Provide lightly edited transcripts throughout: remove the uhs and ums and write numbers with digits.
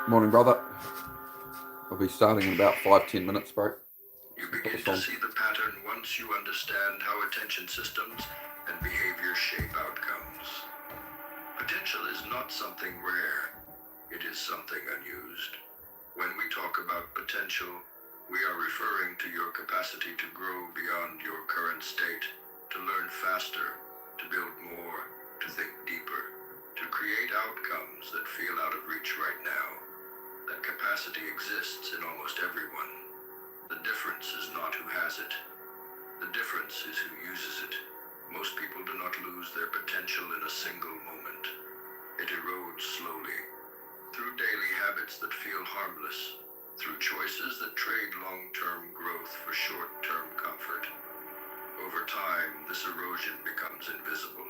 Morning, brother. I'll be starting in about 5-10 minutes, bro. You begin to see the pattern once you understand how attention systems and behavior shape outcomes. Potential is not something rare, it is something unused. When we talk about potential, we are referring to your capacity to grow beyond your current state, to learn faster, to build more, to think deeper, to create outcomes that feel out of reach right now. That capacity exists in almost everyone. The difference is not who has it. The difference is who uses it. Most people do not lose their potential in a single moment. It erodes slowly, through daily habits that feel harmless, through choices that trade long-term growth for short-term comfort. Over time, this erosion becomes invisible.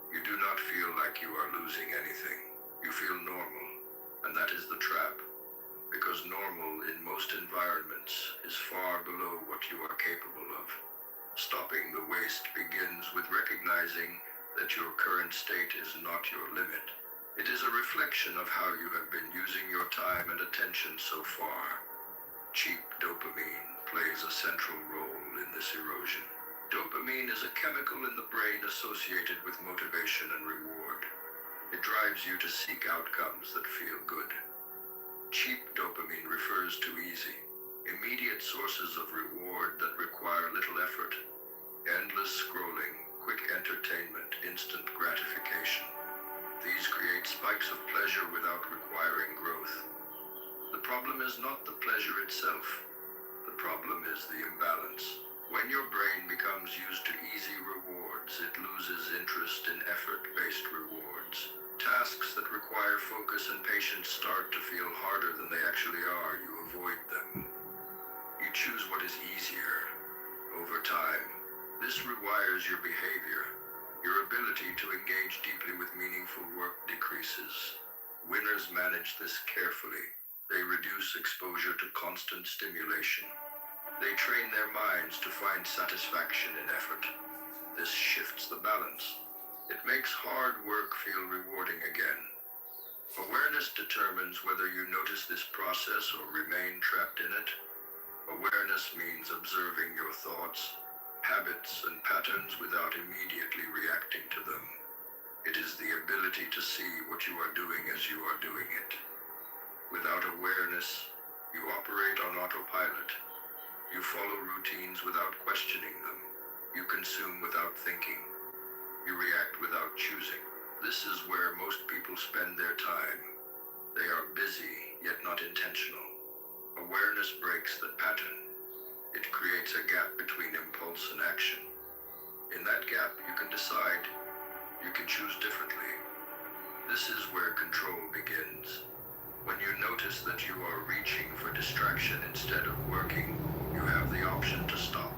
You do not feel like you are losing anything. You feel normal, and that is the trap. Because normal in most environments is far below what you are capable of. Stopping the waste begins with recognizing that your current state is not your limit. It is a reflection of how you have been using your time and attention so far. Cheap dopamine plays a central role in this erosion. Dopamine is a chemical in the brain associated with motivation and reward. It drives you to seek outcomes that feel good. Cheap dopamine refers to easy, immediate sources of reward that require little effort. Endless scrolling, quick entertainment, instant gratification. These create spikes of pleasure without requiring growth. The problem is not the pleasure itself. The problem is the imbalance. When your brain becomes used to easy rewards, it loses interest in effort-based rewards. Tasks that require focus and patience start to feel harder than they actually are. You avoid them. You choose what is easier. Over time, this rewires your behavior. Your ability to engage deeply with meaningful work decreases. Winners manage this carefully. They reduce exposure to constant stimulation. They train their minds to find satisfaction in effort. This shifts the balance. It makes hard work feel rewarding again. Awareness determines whether you notice this process or remain trapped in it. Awareness means observing your thoughts, habits, and patterns without immediately reacting to them. It is the ability to see what you are doing as you are doing it. Without awareness, you operate on autopilot. You follow routines without questioning them. You consume without thinking. You react without choosing. This is where most people spend their time. They are busy, yet not intentional. Awareness breaks the pattern. It creates a gap between impulse and action. In that gap, you can decide. You can choose differently. This is where control begins. When you notice that you are reaching for distraction instead of working, you have the option to stop.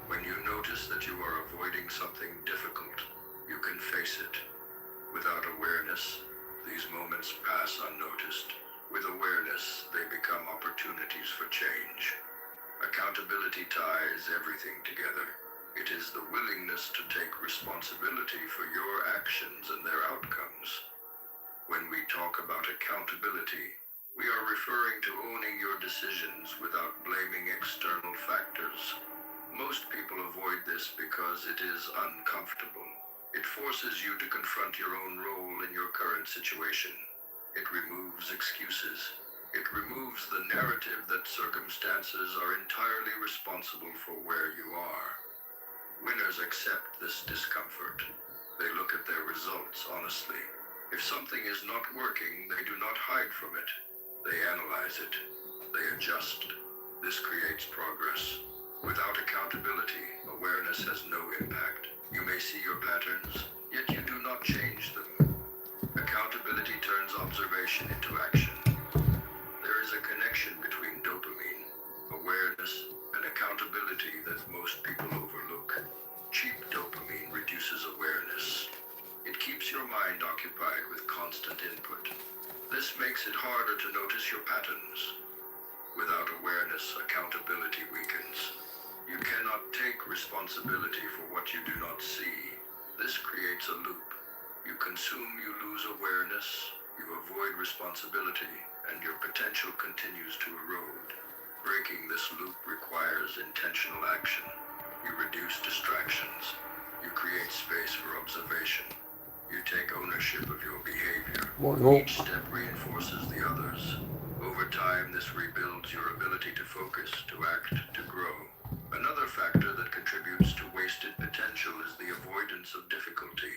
When you notice that you are avoiding something difficult, you can face it. Without awareness, these moments pass unnoticed. With awareness, they become opportunities for change. Accountability ties everything together. It is the willingness to take responsibility for your actions and their outcomes. When we talk about accountability, we are referring to owning your decisions without blaming external factors. Most people avoid this because it is uncomfortable. It forces you to confront your own role in your current situation. It removes excuses. It removes the narrative that circumstances are entirely responsible for where you are. Winners accept this discomfort. They look at their results honestly. If something is not working, they do not hide from it. They analyze it. They adjust. This creates progress. Without accountability, awareness has no impact. You may see your patterns, yet you do not change them. Accountability turns observation into action. There is a connection between dopamine, awareness, and accountability that most people overlook. Cheap dopamine reduces awareness. It keeps your mind occupied with constant input. This makes it harder to notice your patterns. Without awareness, accountability weakens. You cannot take responsibility for what you do not see. This creates a loop. You consume, you lose awareness. You avoid responsibility. and your potential continues to erode. Breaking this loop requires intentional action. You reduce distractions. You create space for observation. You take ownership of your behavior. Morning, all. Each step reinforces the others. Over time, this rebuilds your ability to focus, to act, to grow. Another factor that contributes to wasted potential is the avoidance of difficulty.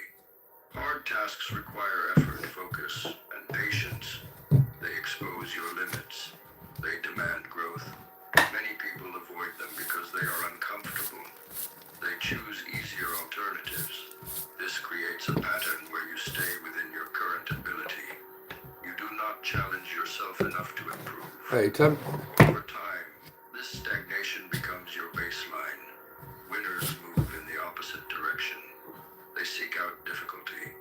Hard tasks require effort, focus, and patience. They expose your limits. They demand growth. Many people avoid them because they are uncomfortable. They choose easier alternatives. This creates a pattern where you stay within your current ability. You do not challenge yourself enough to improve. Hey, Tim. Over time, this stagnation becomes your baseline. Winners move in the opposite direction. They seek out difficulty.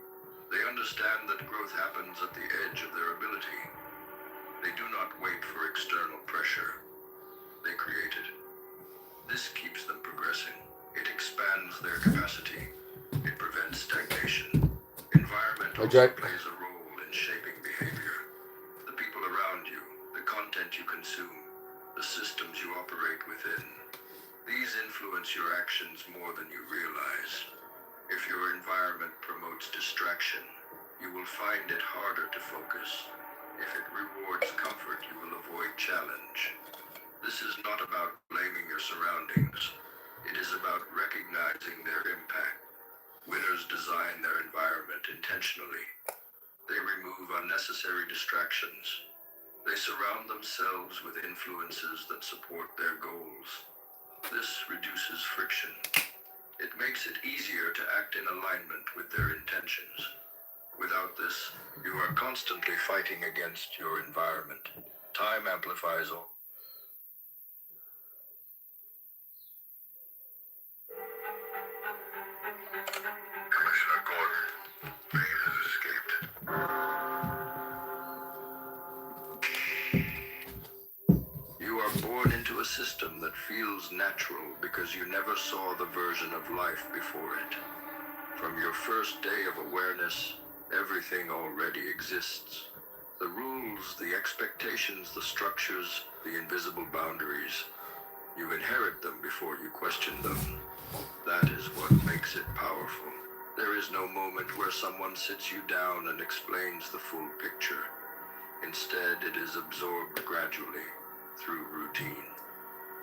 They understand that growth happens at the edge of their ability. They do not wait for external pressure. They create it. This keeps them progressing. It expands their capacity. It prevents stagnation. Environment also plays a role in shaping behavior. The people around you, the content you consume, the systems you operate within. These influence your actions more than you realize. If your environment promotes distraction, you will find it harder to focus. If it rewards comfort, you will avoid challenge. This is not about blaming your surroundings. It is about recognizing their impact. Winners design their environment intentionally. They remove unnecessary distractions. They surround themselves with influences that support their goals. This reduces friction. It makes it easier to act in alignment with their intentions. Without this, you are constantly fighting against your environment. Time amplifies all. Commissioner Gordon, Payne has escaped. You are born into a system that feels natural because you never saw the version of life before it. From your first day of awareness, everything already exists. The rules, the expectations, the structures, the invisible boundaries. You inherit them before you question them. That is what makes it powerful. There is no moment where someone sits you down and explains the full picture. Instead, it is absorbed gradually, through routine,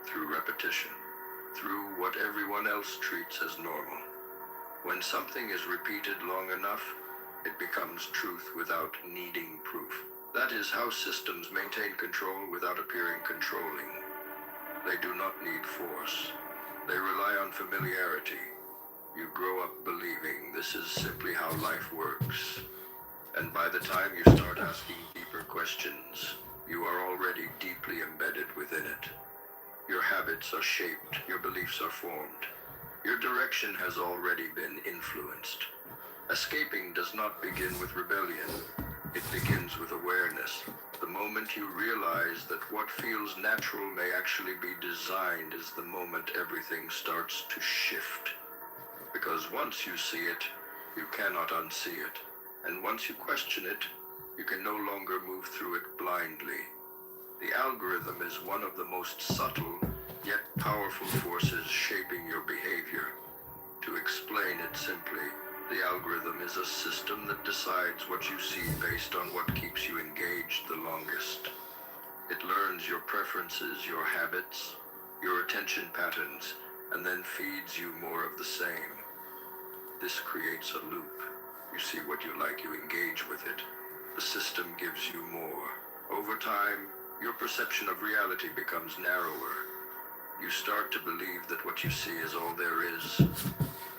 through repetition, through what everyone else treats as normal. When something is repeated long enough, it becomes truth without needing proof. That is how systems maintain control without appearing controlling. They do not need force. They rely on familiarity. You grow up believing this is simply how life works. And by the time you start asking deeper questions, you are already deeply embedded within it. Your habits are shaped, your beliefs are formed. Your direction has already been influenced. Escaping does not begin with rebellion. It begins with awareness. The moment you realize that what feels natural may actually be designed is the moment everything starts to shift. Because once you see it, you cannot unsee it. And once you question it, you can no longer move through it blindly. The algorithm is one of the most subtle, yet powerful forces shaping your behavior. To explain it simply, the algorithm is a system that decides what you see based on what keeps you engaged the longest. It learns your preferences, your habits, your attention patterns, and then feeds you more of the same. This creates a loop. You see what you like, you engage with it. The system gives you more. Over time, your perception of reality becomes narrower. You start to believe that what you see is all there is.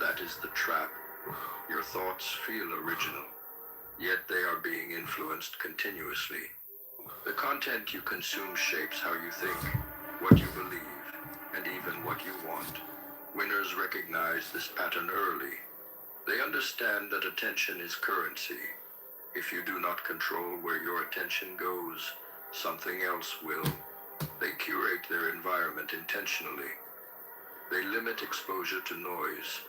That is the trap. Your thoughts feel original, yet they are being influenced continuously. The content you consume shapes how you think, what you believe, and even what you want. Winners recognize this pattern early. They understand that attention is currency. If you do not control where your attention goes, something else will. They curate their environment intentionally. They limit exposure to noise.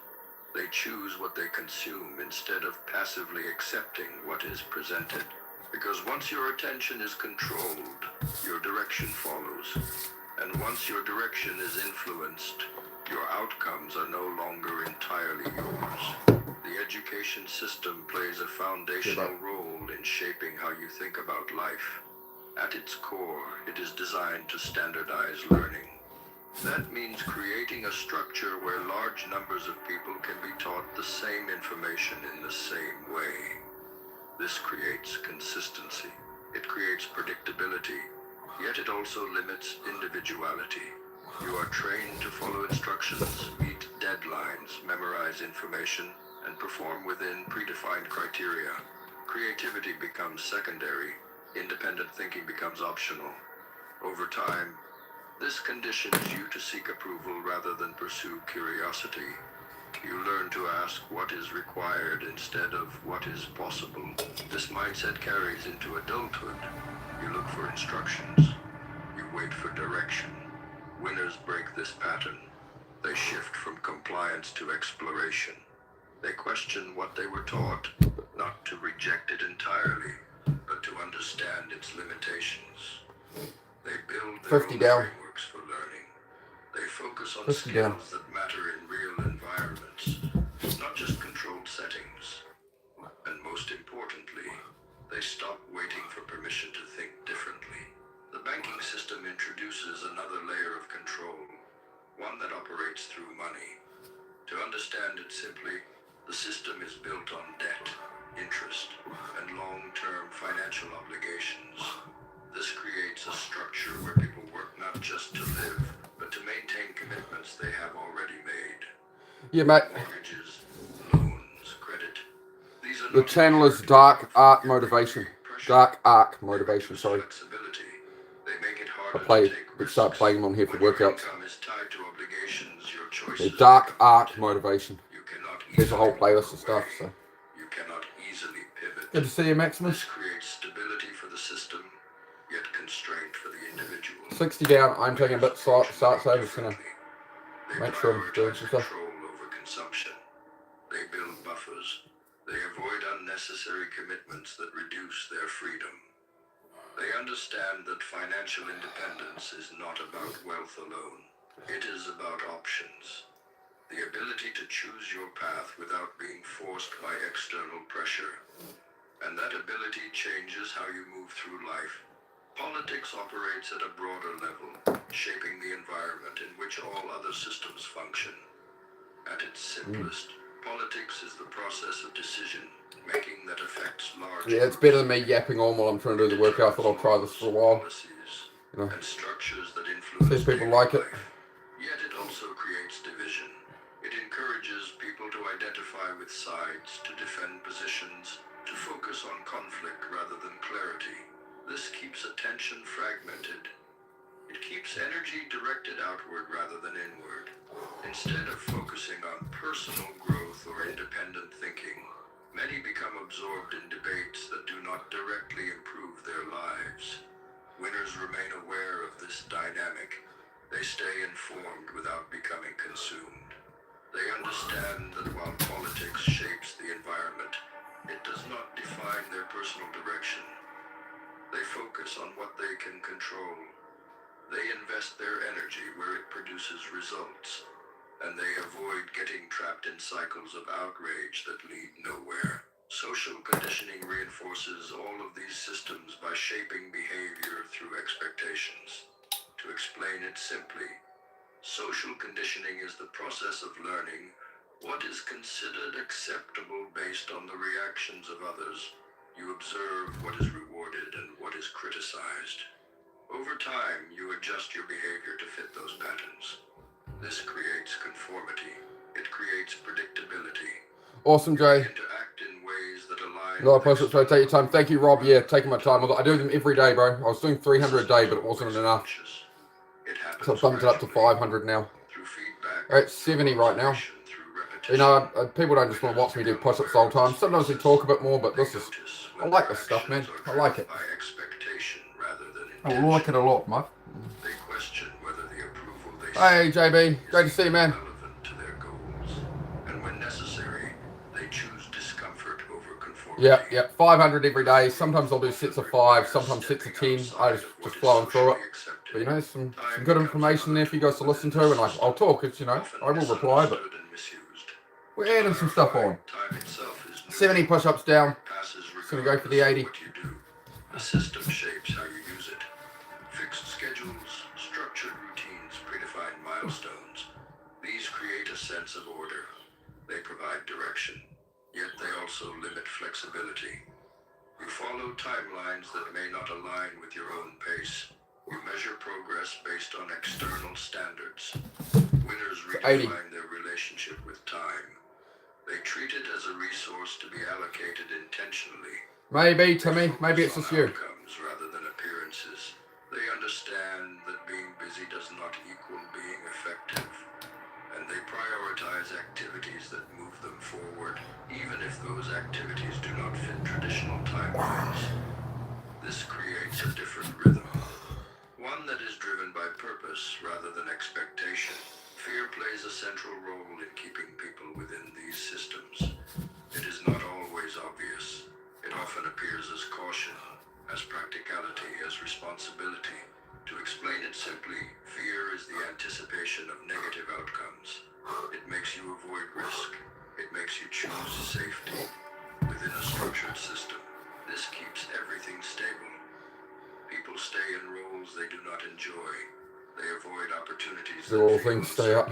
They choose what they consume instead of passively accepting what is presented. Because once your attention is controlled, your direction follows. And once your direction is influenced, your outcomes are no longer entirely yours. The education system plays a foundational role in shaping how you think about life. At its core, it is designed to standardize learning. That means creating a structure where large numbers of people can be taught the same information in the same way. This creates consistency. It creates predictability, yet it also limits individuality. You are trained to follow instructions, meet deadlines, memorize information, and perform within predefined criteria. Creativity becomes secondary. Independent thinking becomes optional. Over time, this conditions you to seek approval rather than pursue curiosity. You learn to ask what is required instead of what is possible. This mindset carries into adulthood. You look for instructions. You wait for direction. Winners break this pattern. They shift from compliance to exploration. They question what they were taught, not to reject it entirely, but to understand its limitations. They build their 50 own down. frameworks for learning. They focus on 50 down. skills that matter in real environments, not just controlled settings. And most importantly, they stop waiting for permission to think differently. The banking system introduces another layer of control, one that operates through money. To understand it simply, the system is built on debt, interest, and long-term financial obligations. This creates a structure where people work not just to live, but to maintain commitments they have already made. Yeah, mate. Mortgages, loans, credit. These are The not channel is inherited Dark from Arc your Motivation. pressure. Dark Arc They Motivation, reduce sorry. flexibility. They make it I harder play, to take we start risks. playing them on here for When your workouts. income is tied to obligations, your The choices Dark become Arc limited. Motivation. You cannot There's a whole easily playlist walk of stuff, away. so. You cannot easily pivot. Good to see you, Maximus. This creates stability for the system, yet constraint for the individual. 60 down. I'm taking a bit start, so I'm just gonna They make sure I'm doing prioritize some stuff. control over consumption. They build buffers. They avoid unnecessary commitments that reduce their freedom. They understand that financial independence is not about wealth alone. It is about options. The ability to choose your path without being forced by external pressure. And that ability changes how you move through life. Politics operates at a broader level, shaping the environment in which all other systems function. At its simplest, politics is the process of decision making that affects large Yeah, it's groups. better than me yapping on while I'm trying to do the workout. I thought I'll try this for a while. Policies, You know, and structures that see influence if people daily like it. life. Yet it also creates division. It encourages people to identify with sides, to defend positions, to focus on conflict rather than clarity. This keeps attention fragmented. It keeps energy directed outward rather than inward. Instead of focusing on personal growth or independent thinking, many become absorbed in debates that do not directly improve their lives. Winners remain aware of this dynamic. They stay informed without becoming consumed. They understand that while politics shapes the environment, it does not define their personal direction. They focus on what they can control. They invest their energy where it produces results, and they avoid getting trapped in cycles of outrage that lead nowhere. Social conditioning reinforces all of these systems by shaping behavior through expectations. To explain it simply, social conditioning is the process of learning what is considered acceptable based on the reactions of others. You observe what is rewarded and what is criticized. Over time, you adjust your behavior to fit those patterns. This creates conformity. It creates predictability. Awesome, Jay. Begin to act in ways that align No, with press it, so take your time. Thank you, Rob. Yeah, taking my time. I do them every day, bro. I was doing 300 a day, but it wasn't enough. It happens So I've bumped it up to gradually, 500 now. through feedback, We're at 70 right now. You know, people don't just want to watch me do push-ups the whole time. Sometimes they talk a bit more, but this is... I like this stuff, man. I like it. I like it a lot, mate. They question whether the approval they Hey, seek JB. is Great to see you, man. relevant to their goals. And when necessary, they choose discomfort over conformity. Yeah, 500 every day. Sometimes I'll do sets of 5, sometimes sets of 10. I just flowing through it. But you know, some good information there for you guys to listen to, and I'll talk. It's, you know, I will reply, but we're adding some stuff on. 70 push-ups down. Just gonna go for the 80. The system shapes how you use it. Fixed schedules, structured routines, predefined milestones. These create a sense of order. They provide direction, yet they also limit flexibility. You follow timelines that may not align with your own pace. You measure progress based on external standards. Winners redefine their relationship with time. They treat it as a resource to be allocated intentionally. Maybe, Timmy, maybe it's just you. Outcomes rather than appearances. They understand that being busy does not equal being effective, and they prioritize activities that move them forward, even if those activities do not fit traditional timelines. This creates a different rhythm, one that is driven by purpose rather than expectation. Fear plays a central role in keeping people within these systems. It is not always obvious. It often appears as caution, as practicality, as responsibility. To explain it simply, fear is the anticipation of negative outcomes. It makes you avoid risk. It makes you choose safety. Within a structured system, this keeps everything stable. People stay in roles they do not enjoy. They avoid opportunities that all feel things stay up.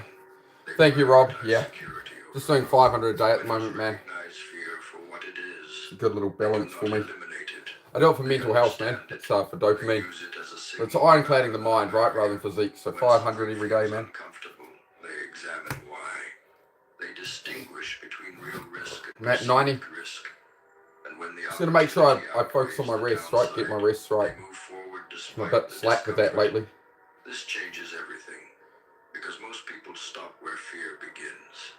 They Thank you, Rob. prioritize Yeah. security over Just doing 500 a day at the moment, man. recognize fear for what it is. It's a good little balance for me. Eliminate it. I do it for mental health, man. It's for dopamine. Use it as a It's signal. ironclading the mind, right, rather than physique. So When 500 every day, something man. feels uncomfortable, they examine why. They distinguish between real risk and I'm at 90. perceived risk. And when the Just gonna make sure opportunity I focus on my outweighs the rest, right? Get my downside, rest right. they move forward I'm a despite bit the slack with that discomfort. lately. This changes everything, because most people stop where fear begins.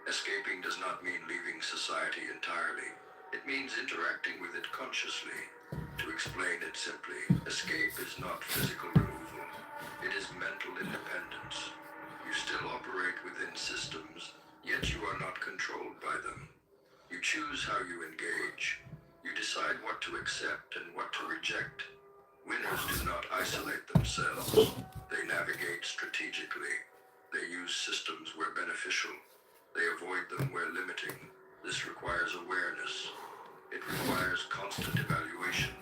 Escaping does not mean leaving society entirely. It means interacting with it consciously. To explain it simply, escape is not physical removal. It is mental independence. You still operate within systems, yet you are not controlled by them. You choose how you engage. You decide what to accept and what to reject. Winners do not isolate themselves. They navigate strategically. They use systems where beneficial. They avoid them where limiting. This requires awareness. It requires constant evaluation.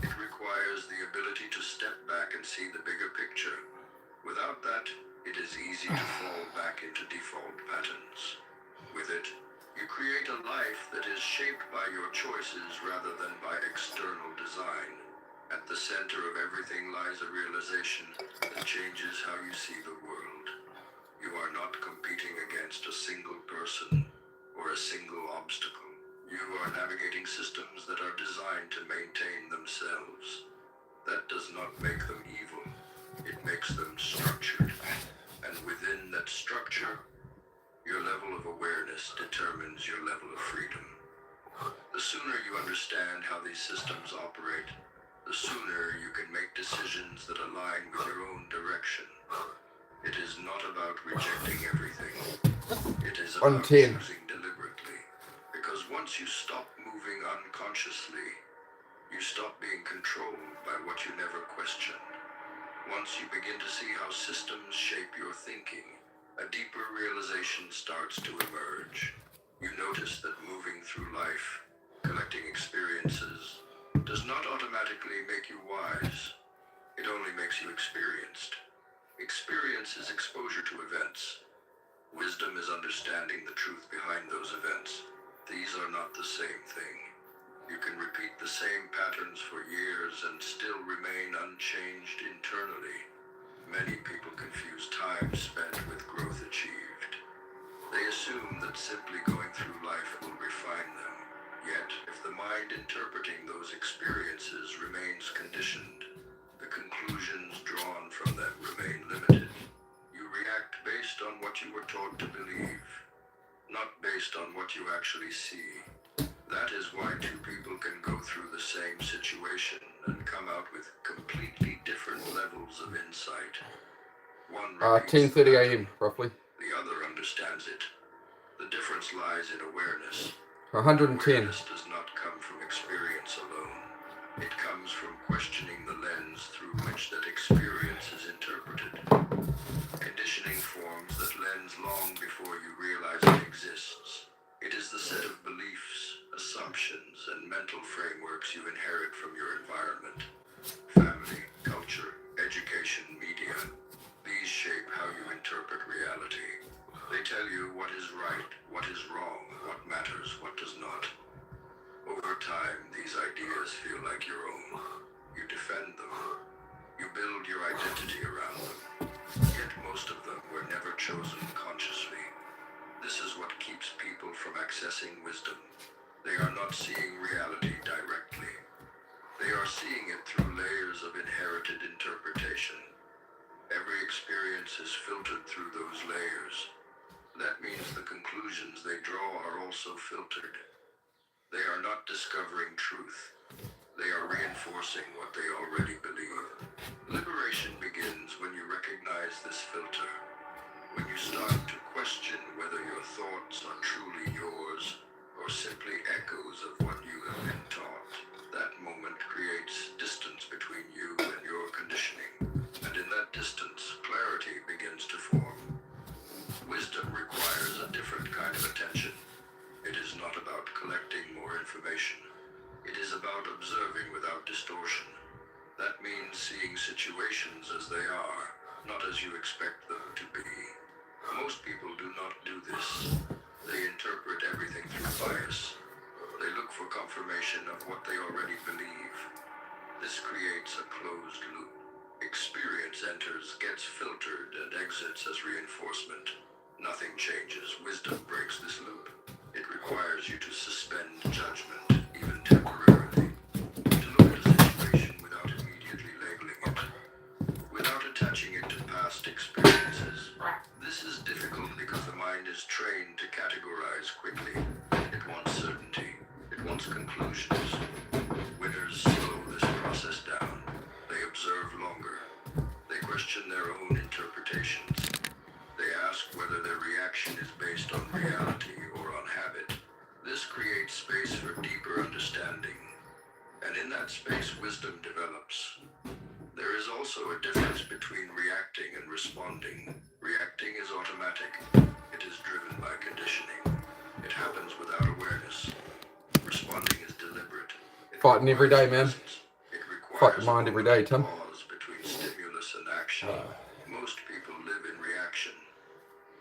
It requires the ability to step back and see the bigger picture. Without that, it is easy to fall back into default patterns. With it, you create a life that is shaped by your choices rather than by external design. At the center of everything lies a realization that changes how you see the world. You are not competing against a single person or a single obstacle. You are navigating systems that are designed to maintain themselves. That does not make them evil. It makes them structured. And within that structure, your level of awareness determines your level of freedom. The sooner you understand how these systems operate, the sooner you can make decisions that align with your own direction. It is not about rejecting everything. It is about choosing deliberately. Because once you stop moving unconsciously, you stop being controlled by what you never questioned. Once you begin to see how systems shape your thinking, a deeper realization starts to emerge. You notice that moving through life, collecting experiences, does not automatically make you wise. It only makes you experienced. Experience is exposure to events. Wisdom is understanding the truth behind those events. These are not the same thing. You can repeat the same patterns for years and still remain unchanged internally. Many people confuse time spent with growth achieved. They assume that simply going through life will refine them. Yet, if the mind interpreting those experiences remains conditioned, the conclusions drawn from them remain limited. You react based on what you were taught to believe, not based on what you actually see. That is why two people can go through the same situation and come out with completely different levels of insight. One repeats 10:30 a.m. roughly. the other understands it. The difference lies in awareness. 110. Awareness does not acknowledge that experience is interpreted. Conditioning forms that lens long before you realize it exists. It is the set of beliefs, assumptions, and mental frameworks you inherit from your environment. Family, culture, education, media. These shape how you interpret reality. They tell you what is right, what is wrong, what matters, what does not. Over time, these ideas feel like your own. You defend them. You build your identity around them. Yet most of them were never chosen consciously. This is what keeps people from accessing wisdom. They are not seeing reality directly. They are seeing it through layers of inherited interpretation. Every experience is filtered through those layers. That means the conclusions they draw are also filtered. They are not discovering truth. They are reinforcing what they already believe. Liberation begins when you recognize this filter. When you start to question whether your thoughts are truly yours or simply echoes of what you have been taught. That moment creates distance between you and your conditioning. And in that distance, clarity begins to form. Wisdom requires a different kind of attention. It is not about collecting more information. It is about observing without distortion. That means seeing situations as they are, not as you expect them to be. Most people do not do this. They interpret everything through bias. They look for confirmation of what they already believe. This creates a closed loop. Experience enters, gets filtered, and exits as reinforcement. Nothing changes. Wisdom breaks this loop. It requires you to suspend judgment, even temporarily. To look at a situation without immediately labeling it. Without attaching it to past experiences. This is difficult because the mind is trained to categorize quickly. It wants certainty. It wants conclusions. Winners slow this process down. They observe longer. They question their own interpretations. They ask whether their reaction is based on reality or on habit. This creates space for deeper understanding. And in that space, wisdom develops. There is also a difference between reacting and responding. Reacting is automatic. It is driven by conditioning. It happens without awareness. Responding is deliberate. Fighting every day, man. It Fight requires your mind every day, Tim. pause between stimulus and action. Most people live in reaction.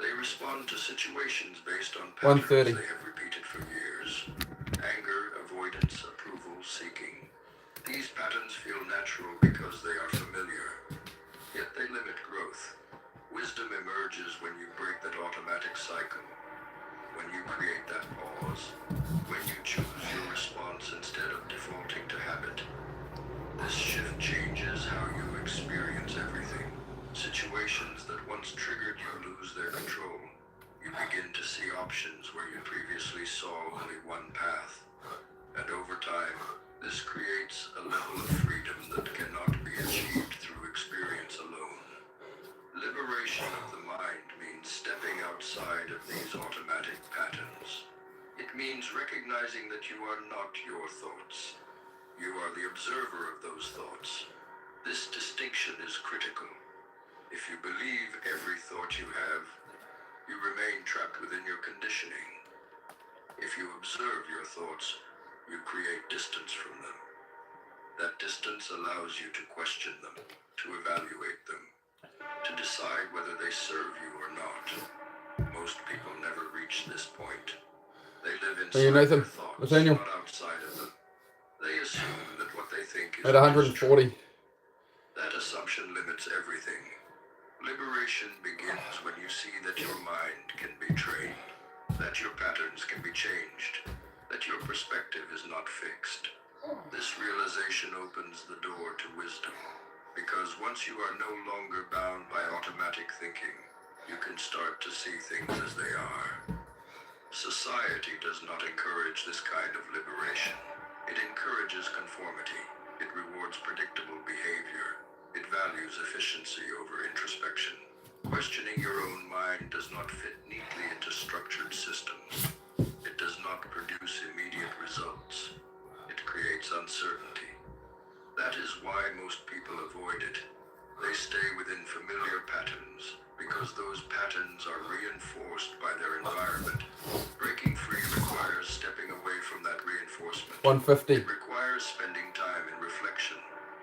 They respond to situations based on patterns 1:30. they have repeated for years. Anger, avoidance, approval, seeking. These patterns feel natural because they are familiar. Yet they limit growth. Wisdom emerges when you break that automatic cycle. When you create that pause. When you choose your response instead of defaulting to habit. This shift changes how you experience everything. Situations that once triggered you lose their control. You begin to see options where you previously saw only one path. And over time, this creates a level of freedom that cannot be achieved through experience alone. Liberation of the mind means stepping outside of these automatic patterns. It means recognizing that you are not your thoughts. You are the observer of those thoughts. This distinction is critical. If you believe every thought you have, you remain trapped within your conditioning. If you observe your thoughts, you create distance from them. That distance allows you to question them, to evaluate them, to decide whether they serve you or not. Most people never reach this point. They live inside Nathan. their thoughts, Nathaniel. not outside of them. They assume that what they think is At 140. That assumption limits everything. Liberation begins when you see that your mind can be trained, that your patterns can be changed, that your perspective is not fixed. This realization opens the door to wisdom, because once you are no longer bound by automatic thinking, you can start to see things as they are. Society does not encourage this kind of liberation. It encourages conformity. It rewards predictable behavior. It values efficiency over introspection. Questioning your own mind does not fit neatly into structured systems. It does not produce immediate results. It creates uncertainty. That is why most people avoid it. They stay within familiar patterns because those patterns are reinforced by their environment. Breaking free requires stepping away from that reinforcement. 150. It requires spending time in reflection,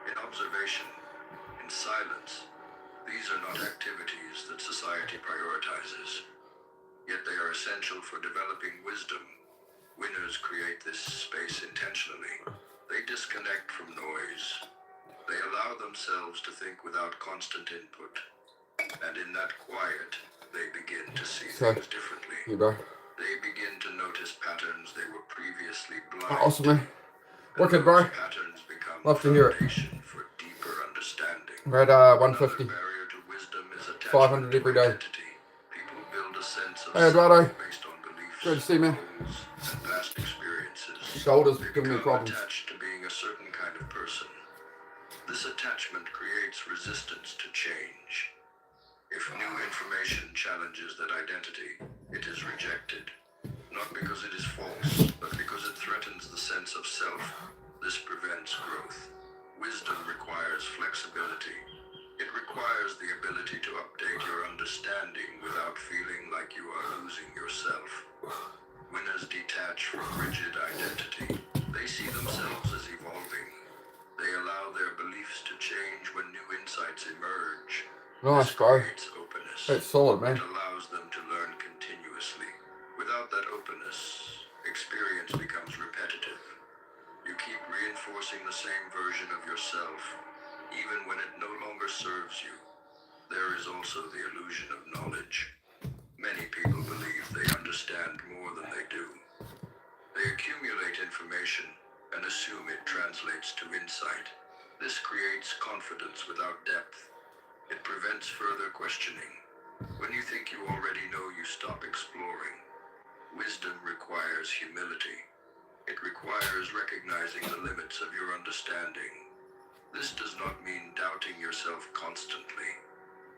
in observation, in silence. These are not activities that society prioritizes, yet they are essential for developing wisdom. Winners create this space intentionally. They disconnect from noise. They allow themselves to think without constant input. And in that quiet, they begin to see things differently. You bro. They begin to notice patterns they were previously blind Awesome, to. man. Wicked, bro. Patterns become Love to hear it. foundation for deeper understanding. We're at 150. Another barrier to wisdom is 500 attachment every to day. identity. People build a sense of Hey, Eduardo. self based on beliefs, Good to see you, man. goals, and past experiences. Shoulders They giving me become problems. attached to being a certain kind of person. This attachment creates resistance to change. If new information challenges that identity, it is rejected. Not because it is false, but because it threatens the sense of self. This prevents growth. Wisdom requires flexibility. It requires the ability to update your understanding without feeling like you are losing yourself. Winners detach from rigid identity. They see themselves as evolving. They allow their beliefs to change when new insights emerge. Nice, This bro. creates openness. It's solid, man. It allows them to learn continuously. Without that openness, experience becomes repetitive. You keep reinforcing the same version of yourself, even when it no longer serves you. There is also the illusion of knowledge. Many people believe they understand more than they do. They accumulate information and assume it translates to insight. This creates confidence without depth. It prevents further questioning. When you think you already know, you stop exploring. Wisdom requires humility. It requires recognizing the limits of your understanding. This does not mean doubting yourself constantly.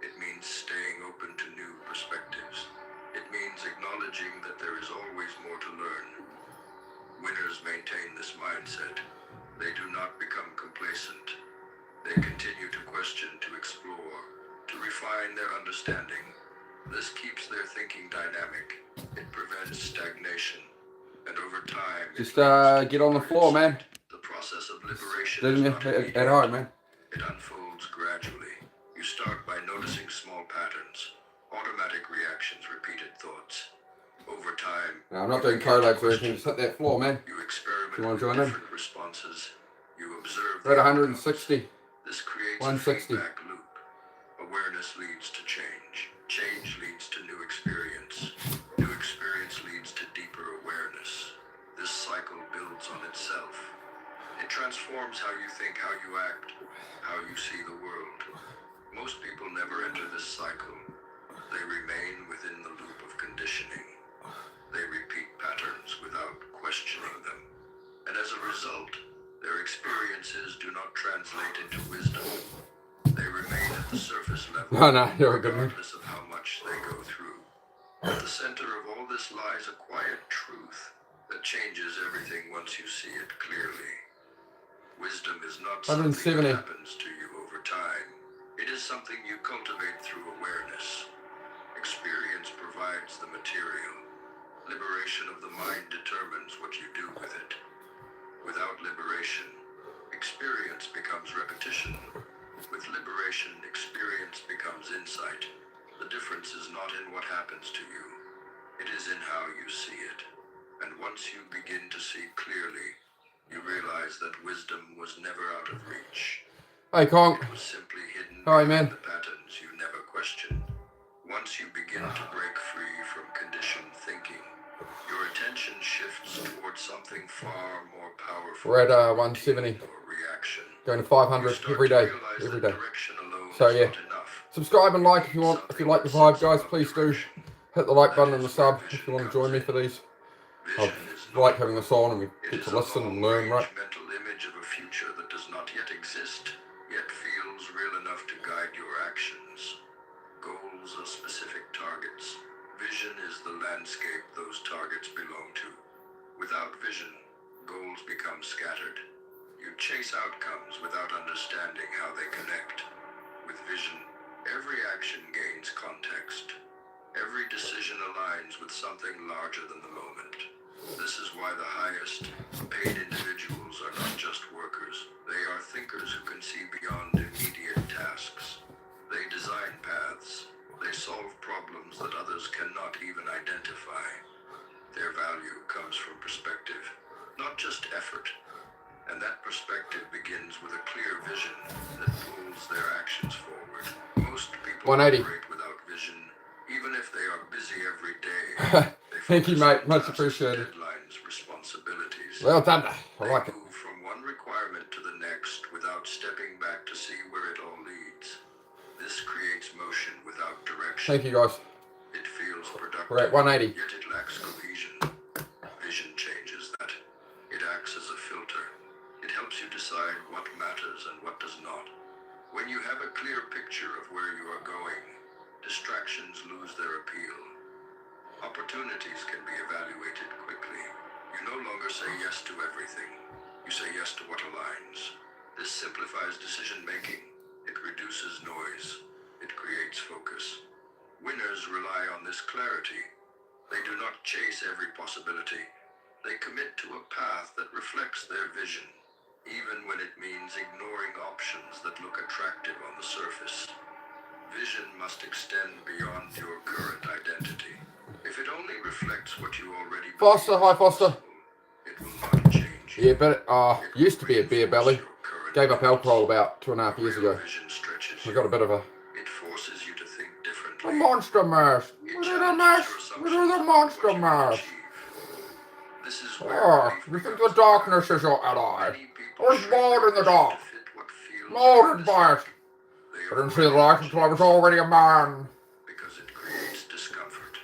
It means staying open to new perspectives. It means acknowledging that there is always more to learn. Winners maintain this mindset. They do not become complacent. They continue to question, to explore, to refine their understanding. This keeps their thinking dynamic. It prevents stagnation. And over time, Just get on the floor, man. The process of liberation Didn't is you? not At immediate. home, man. It unfolds gradually. You start by noticing small patterns, automatic reactions, repeated thoughts. Over time, No, I'm not you doing begin to collabs or anything. question. Just hit that floor, man. You experiment You wanna with join in? different responses. You observe We're at the outcomes. 160. This creates 160. a feedback loop. Awareness leads to change. Change leads to new experience. New experience leads to deeper awareness. This cycle builds on itself. It transforms how you think, how you act, how you see the world. Most people never enter this cycle. They remain within the loop of conditioning. They repeat patterns without questioning them. And as a result, their experiences do not translate into wisdom. They remain at the surface level, No, you're a good man. regardless of how much they go through. At the center of all this lies a quiet truth that changes everything once you see it clearly. Wisdom is not something 170. that happens to you over time. It is something you cultivate through awareness. Experience provides the material. Liberation of the mind determines what you do with it. Without liberation, experience becomes repetition. With liberation, experience becomes insight. The difference is not in what happens to you. It is in how you see it. And once you begin to see clearly, you realize that wisdom was never out of reach. Hey, Kong. It was simply hidden Hi, behind man. the patterns you never questioned. Once you begin to break free from conditioned thinking, your attention shifts towards something far more powerful. We're at than 170. routine or reaction. Going to You 500 start every to day. realize Every that day. direction alone So, is yeah. not enough. Subscribe and like if you want. If you like the vibe, guys, please do. Hit the like button and the sub if you want to join me for these. I Vision is like not having this on and we It get is to a listen and learn, right? long-range mental image of a future that does not yet exist, yet feels real enough to guide your actions. Goals are specific targets. Vision is the landscape those targets belong to. Without vision, goals become scattered. You chase outcomes without understanding how they connect. With vision, every action gains context. Every decision aligns with something larger than the moment. This is why the highest paid individuals are not just workers. They are thinkers who can see beyond immediate tasks. They design paths. They solve problems that others cannot even identify. Their value comes from perspective, not just effort. And that perspective begins with a clear vision that pulls their actions forward. Most people 180. operate without vision, even if they are busy every day. Thank you, mate. Much appreciated. Deadlines, responsibilities. Well done. I They like it. move from one requirement to the next without stepping back to see where it all leads. This creates motion without direction. Thank you, guys. It feels productive. We're at 180. Yet it lacks cohesion. Vision changes that. It acts as a filter. It helps you decide what matters and what does not. When you have a clear picture of where you are going, distractions lose their appeal. Opportunities can be evaluated quickly. You no longer say yes to everything. You say yes to what aligns. This simplifies decision-making. It reduces noise. It creates focus. Winners rely on this clarity. They do not chase every possibility. They commit to a path that reflects their vision, even when it means ignoring options that look attractive on the surface. Vision must extend beyond your current identity. If it only reflects what you already believe Foster, hi, Foster. it will not change. Yeah, but used to be a beer belly. Gave up alcohol about 2.5 years ago. Vision stretches We got a bit of a It forces you to think differently. monster mash. It We do the challenges mash. your We do the assumptions about monster what you can mash. achieve. This is where Oh, belief you think becomes the darkness is your ally? Many people There's shrink more their in the vision dark. to fit what feels More in realistic. dark. They I didn't see avoid the light until I was already a man. because it creates discomfort.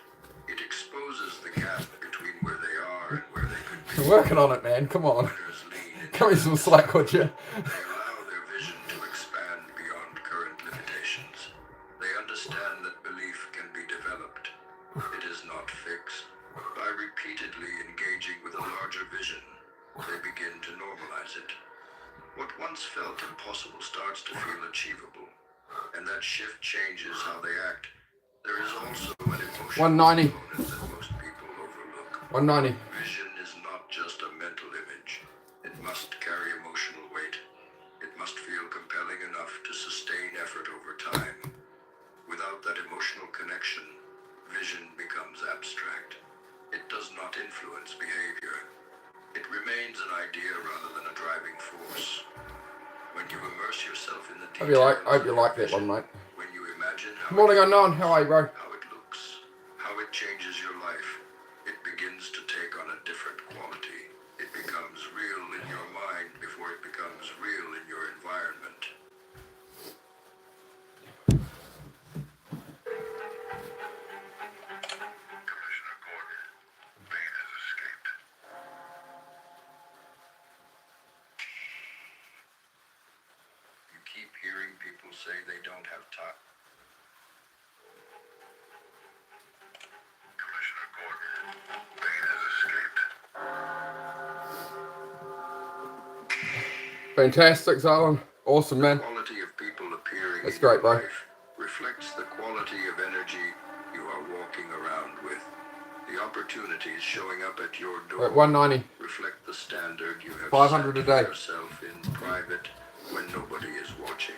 It exposes the gap between where they are and where they could be. You're working on it, man. Come on. Winners lean into Give me some slack, would you? They allow their vision to expand beyond current limitations. They understand that belief can be developed. It is not fixed. By repeatedly engaging with a larger vision, they begin to normalize it. What once felt impossible starts to feel achievable, and that shift changes how they act. There is also an emotional 190. component that most people overlook. 190. Vision is not just a mental image. It must carry emotional weight. It must feel compelling enough to sustain effort over time. Without that emotional connection, vision becomes abstract. It does not influence behavior. It remains an idea rather than a driving force. When you immerse yourself in the I details hope you of like that vision, one, mate. when you imagine how Morning it unknown. feels, How are you, bro? how it looks, how it changes your life, it begins to take on a different quality. It becomes real in your mind before it becomes real in your environment. Commissioner Gordon, Bane has escaped. You keep hearing people say they don't have time. Commissioner Gordon, Bane has escaped. Fantastic, Zalon. Awesome, man. The quality of people appearing That's in great, your bro. life reflects the quality of energy you are walking around with. The opportunities showing up at your We're door at 190. reflect the standard you have 500 set a day. for yourself in private when nobody is watching.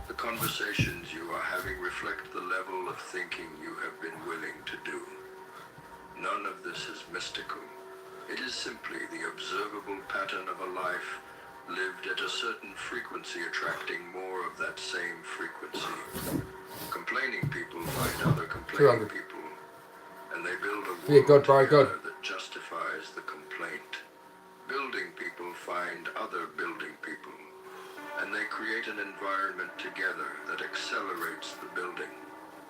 The conversations you are having reflect the level of thinking you have been willing to do. None of this is mystical. It is simply the observable pattern of a life lived at a certain frequency, attracting more of that same frequency. Complaining people find other complaining 200. people, and they build a world Yeah, good, bro, together good. that justifies the complaint. Building people find other building people, and they create an environment together that accelerates the building.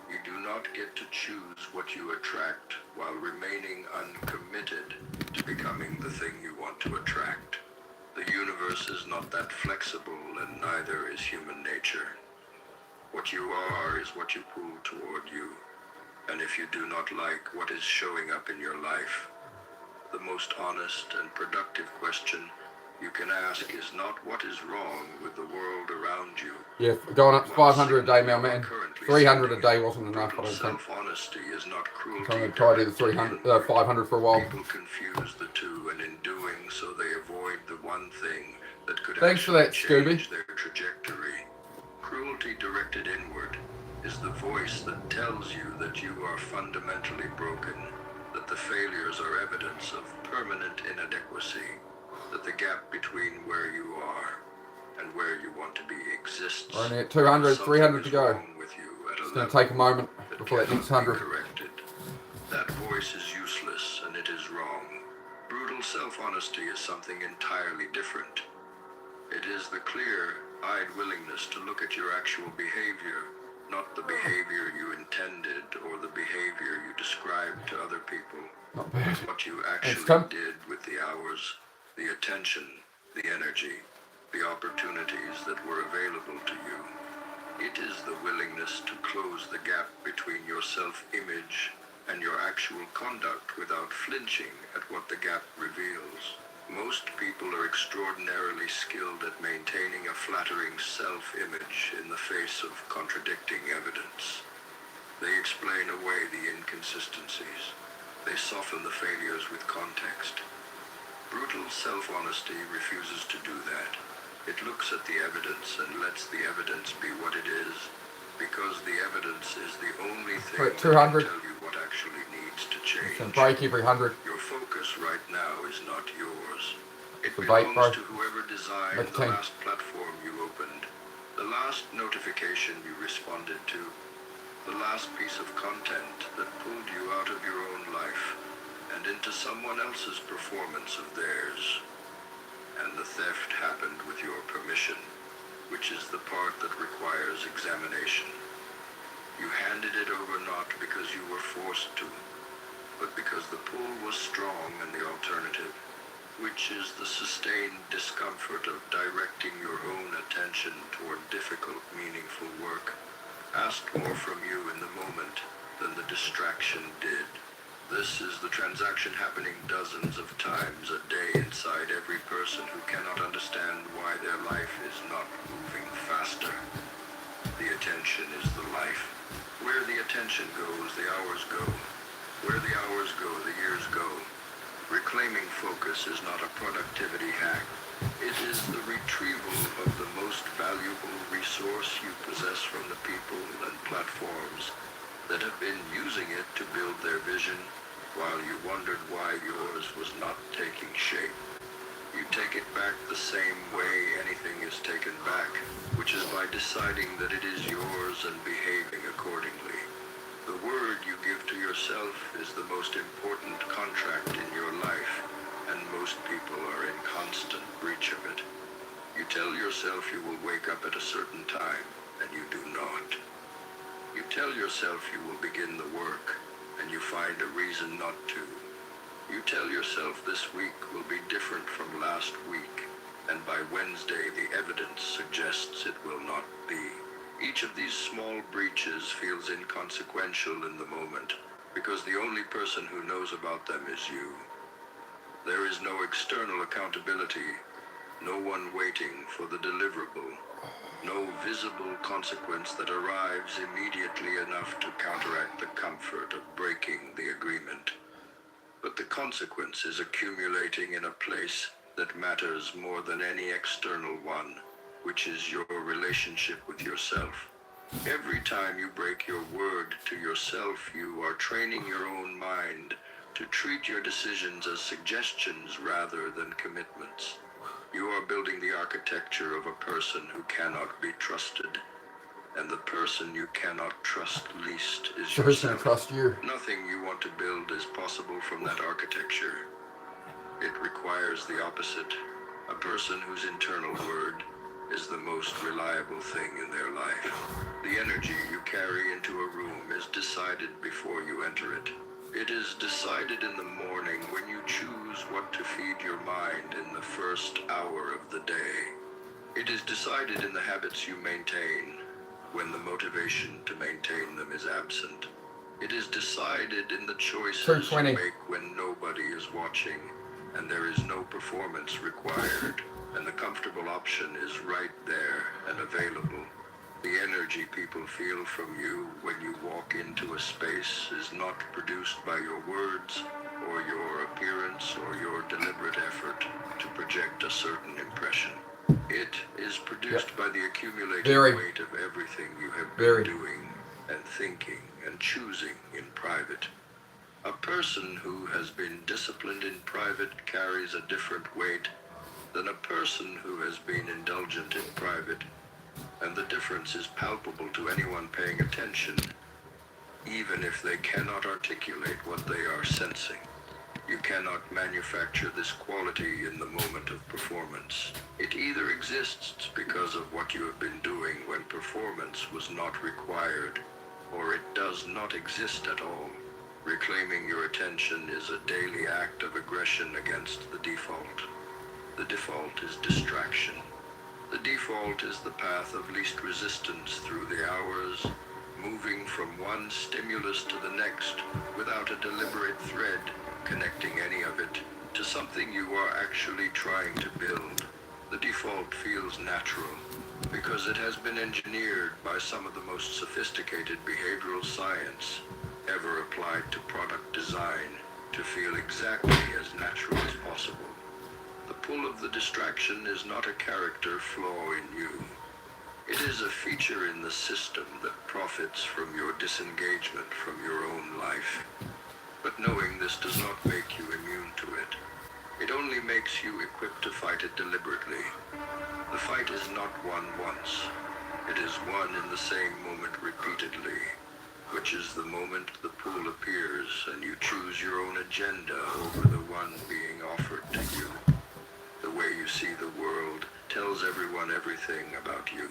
You do not get to choose what you attract while remaining uncommitted to becoming the thing you want to attract. The universe is not that flexible, and neither is human nature. What you are is what you pull toward you. And if you do not like what is showing up in your life, the most honest and productive question you can can ask is not what is wrong with the world around you. Yeah, going up to 500 a day now, man. 300 a day wasn't enough, I don't think. Self-honesty is not cruelty. So I'm going to try to do the 500 for a while. People confuse the two, and in doing so, they avoid the one thing that could Thanks for that, change Scooby. their trajectory. Cruelty directed inward is the voice that tells you that you are fundamentally broken, that the failures are evidence of permanent inadequacy, that the gap between where you are and where you want to be exists. We're only at 200, 300 to go. It's going to take a moment before that next 100. Corrected. That voice is useless and it is wrong. Brutal self-honesty is something entirely different. It is the clear-eyed willingness to look at your actual behavior, not the behavior you intended or the behavior you described to other people. Not bad. What you actually did with the hours, the attention, the energy, the opportunities that were available to you. It is the willingness to close the gap between your self-image and your actual conduct without flinching at what the gap reveals. Most people are extraordinarily skilled at maintaining a flattering self-image in the face of contradicting evidence. They explain away the inconsistencies. They soften the failures with context. Brutal self-honesty refuses to do that. It looks at the evidence and lets the evidence be what it is, because the evidence is the only thing that can tell you what actually needs to change. It's break every 100. Your focus right now is not yours. It belongs to whoever designed the last platform you opened, the last notification you responded to, the last piece of content that pulled you out of your own life and into someone else's performance of theirs. And the theft happened with your permission, which is the part that requires examination. You handed it over not because you were forced to, but because the pull was strong and the alternative, which is the sustained discomfort of directing your own attention toward difficult, meaningful work, asked more from you in the moment than the distraction did. This is the transaction happening dozens of times a day inside every person who cannot understand why their life is not moving faster. The attention is the life. Where the attention goes, the hours go. Where the hours go, the years go. Reclaiming focus is not a productivity hack. It is the retrieval of the most valuable resource you possess from the people and platforms that have been using it to build their vision while you wondered why yours was not taking shape. You take it back the same way anything is taken back, which is by deciding that it is yours and behaving accordingly. The word you give to yourself is the most important contract in your life, and most people are in constant breach of it. You tell yourself you will wake up at a certain time, and you do not. You tell yourself you will begin the work, and you find a reason not to. You tell yourself this week will be different from last week, and by Wednesday the evidence suggests it will not be. Each of these small breaches feels inconsequential in the moment, because the only person who knows about them is you. There is no external accountability, no one waiting for the deliverable. No visible consequence that arrives immediately enough to counteract the comfort of breaking the agreement. But the consequence is accumulating in a place that matters more than any external one, which is your relationship with yourself. Every time you break your word to yourself, you are training your own mind to treat your decisions as suggestions rather than commitments. You are building the architecture of a person who cannot be trusted, and the person you cannot trust least is yourself. Trust you. Nothing you want to build is possible from that architecture. It requires the opposite, a person whose internal word is the most reliable thing in their life. The energy you carry into a room is decided before you enter it. It is decided in the morning when you choose what to feed your mind in the first hour of the day. It is decided in the habits you maintain when the motivation to maintain them is absent. It is decided in the choices you make when nobody is watching and there is no performance required and option is right there and available. The energy people feel from you when you walk into a space is not produced by your words or your appearance or your deliberate effort to project a certain impression. It is produced by the accumulated weight of everything you have been doing and thinking and choosing in private. A person who has been disciplined in private carries a different weight than a person who has been indulgent in private, and the difference is palpable to anyone paying attention, even if they cannot articulate what they are sensing. You cannot manufacture this quality in the moment of performance. It either exists because of what you have been doing when performance was not required, or it does not exist at all. Reclaiming your attention is a daily act of aggression against the default. The default is distraction. The default is the path of least resistance through the hours, moving from one stimulus to the next without a deliberate thread connecting any of it to something you are actually trying to build. The default feels natural because it has been engineered by some of the most sophisticated behavioral science ever applied to product design to feel exactly as natural as possible. The pull of the distraction is not a character flaw in you. It is a feature in the system that profits from your disengagement from your own life. But knowing this does not make you immune to it. It only makes you equipped to fight it deliberately. The fight is not won once. It is won in the same moment repeatedly, which is the moment the pool appears and you choose your own agenda over the one being offered to you. The way you see the world tells everyone everything about you.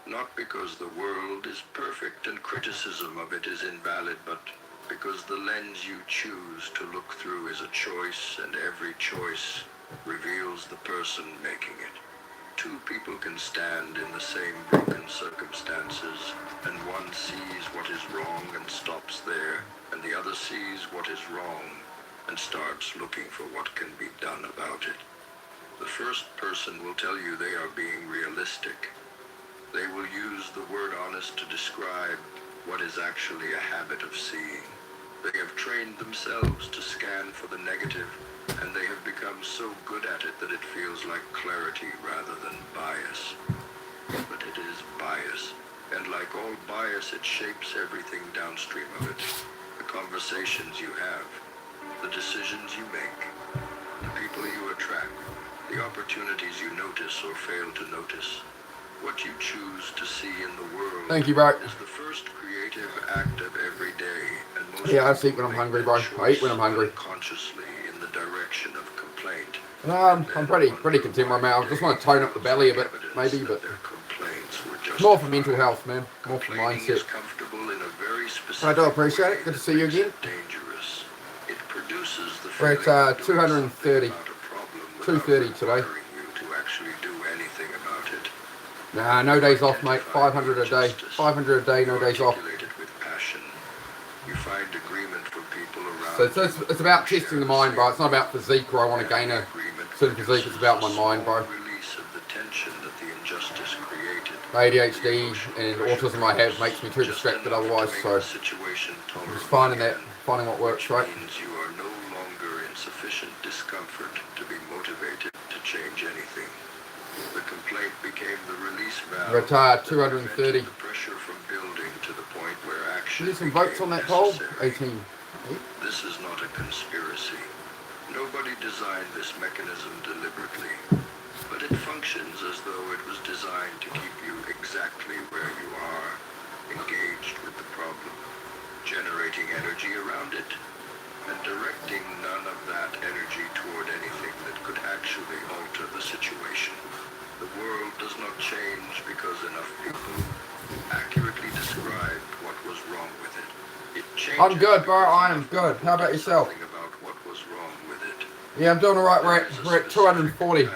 Not because the world is perfect and criticism of it is invalid, but because the lens you choose to look through is a choice, and every choice reveals the person making it. Two people can stand in the same broken circumstances, and one sees what is wrong and stops there, and the other sees what is wrong and starts looking for what can be done about it. The first person will tell you they are being realistic. They will use the word honest to describe what is actually a habit of seeing. They have trained themselves to scan for the negative, and they have become so good at it that it feels like clarity rather than bias. But it is bias, and like all bias, it shapes everything downstream of it. The conversations you have, the decisions you make, the people you attract, the opportunities you notice or fail to notice. What you choose to see in the world Thank you, bro. is the first creative act of every day, and most Yeah, I eat when I'm hungry, bro. I eat when I'm hungry. consciously in the direction of complaint. I'm pretty content right now. I just want to tone up the belly a bit, maybe, but it's more for mental health, man. More for mindset. I do appreciate it. Good to see you again. We're at 230. 230 today. Nah, no days off, mate. 500 a day. 500 a day, no days off. So it's about testing the mind, bro. It's not about physique where I want to gain a certain physique. It's about my mind, bro. ADHD and autism I have makes me too distracted otherwise, so I'm just finding what works, right? You are no longer in sufficient discomfort to be motivated to change anything. The complaint became the release valve. Retired 230. The pressure from building to the point where action. There's some votes on that poll. 18. This is not a conspiracy. Nobody designed this mechanism deliberately, but it functions as though it was designed to keep you exactly where you are, engaged with the problem, generating energy around it, and directing none of that energy toward anything that could actually alter the situation. The world does not change because enough people accurately described what was wrong with it. It changes. I'm good, bro. I am good. How about yourself? About what was wrong with it. Yeah, I'm doing alright. We're at 240.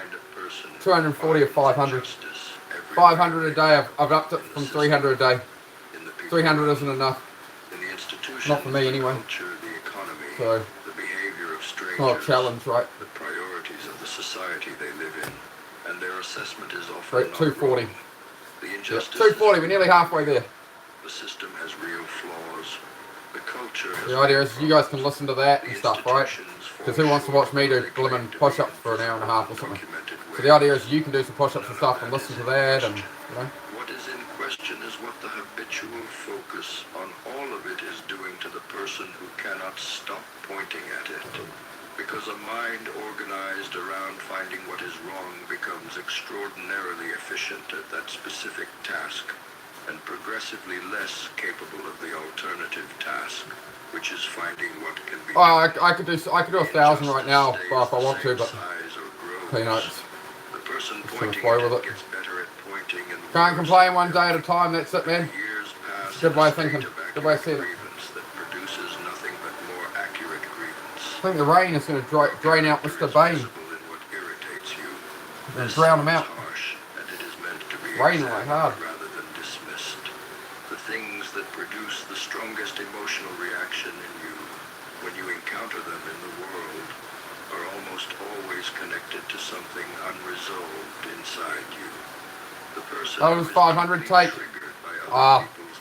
240 or 500. 500 a day. I've upped it from 300 a day. 300 isn't enough. Not for me anyway. So it's not a challenge, right? The priorities of the society they live in, and there are assessment is often Right, 240. wrong. The Yep, injustice 240, is we're nearly halfway there. the system has real flaws. The culture has The idea real is you guys can problems. listen to that and The stuff, right? institutions fall Because who wants to short watch me of do what they claim blimmin' to be push-ups for an hour and a half or invisible, something? undocumented So the idea is ways. you can do some push-ups and stuff and listen to that and, you know. What is in question is what the habitual focus on all of it is doing to the person who cannot stop pointing at it. Because a mind organized around finding what is wrong becomes extraordinarily efficient at that specific task and progressively less capable of the alternative task, which is finding what can be Oh, I could do 1,000 right now, but if I want to, but peanuts. The person Just gonna pointing flow at with it it. gets better at pointing and Can't worse complain at one day at a time, that's it, man. years pass Good in way a of thinking, state of good way of accurate seeing it. grievance that produces nothing but more accurate grievance. I think the rain is going to drain out Mr. Bane and drown him out. Raining like hard. Rather than dismissed. The things that produce the strongest emotional reaction in you when you encounter them in the world are almost always connected to something unresolved inside you. The person That was 500 take.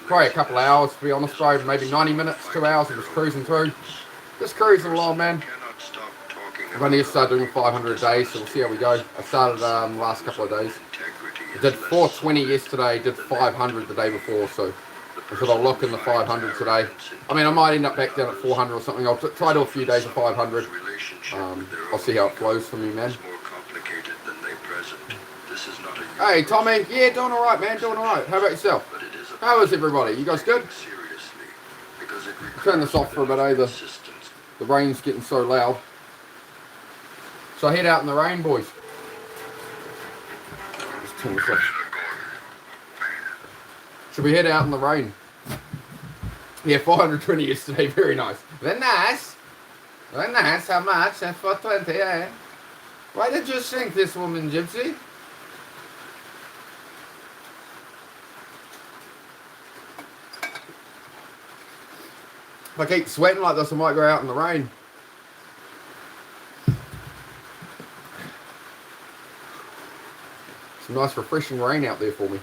Probably a couple of hours to be honest, bro. Maybe 90 minutes, 2 hours of just cruising through. Just cruising along, man. I've only just started doing 500 a day, so we'll see how we go. I started the last couple of days. I did 420 yesterday, did 500 the day before, so I thought I'll lock in the 500 today. I mean, I might end up back down at 400 or something. I'll try to do a few days of 500. I'll see how it flows for me, man. Hey, Tommy. Yeah, doing all right, man. Doing all right. How about yourself? How is everybody? You guys good? Turn this off for a bit, eh? The rain's getting so loud. So I head out in the rain, boys. Just turn this off. Should we head out in the rain? Yeah, 420 yesterday. Very nice. Very nice. Very nice. How much? 420, yeah. Why did you sink this woman, Gypsy? If I keep sweating like this, I might go out in the rain. Some nice refreshing rain out there for me.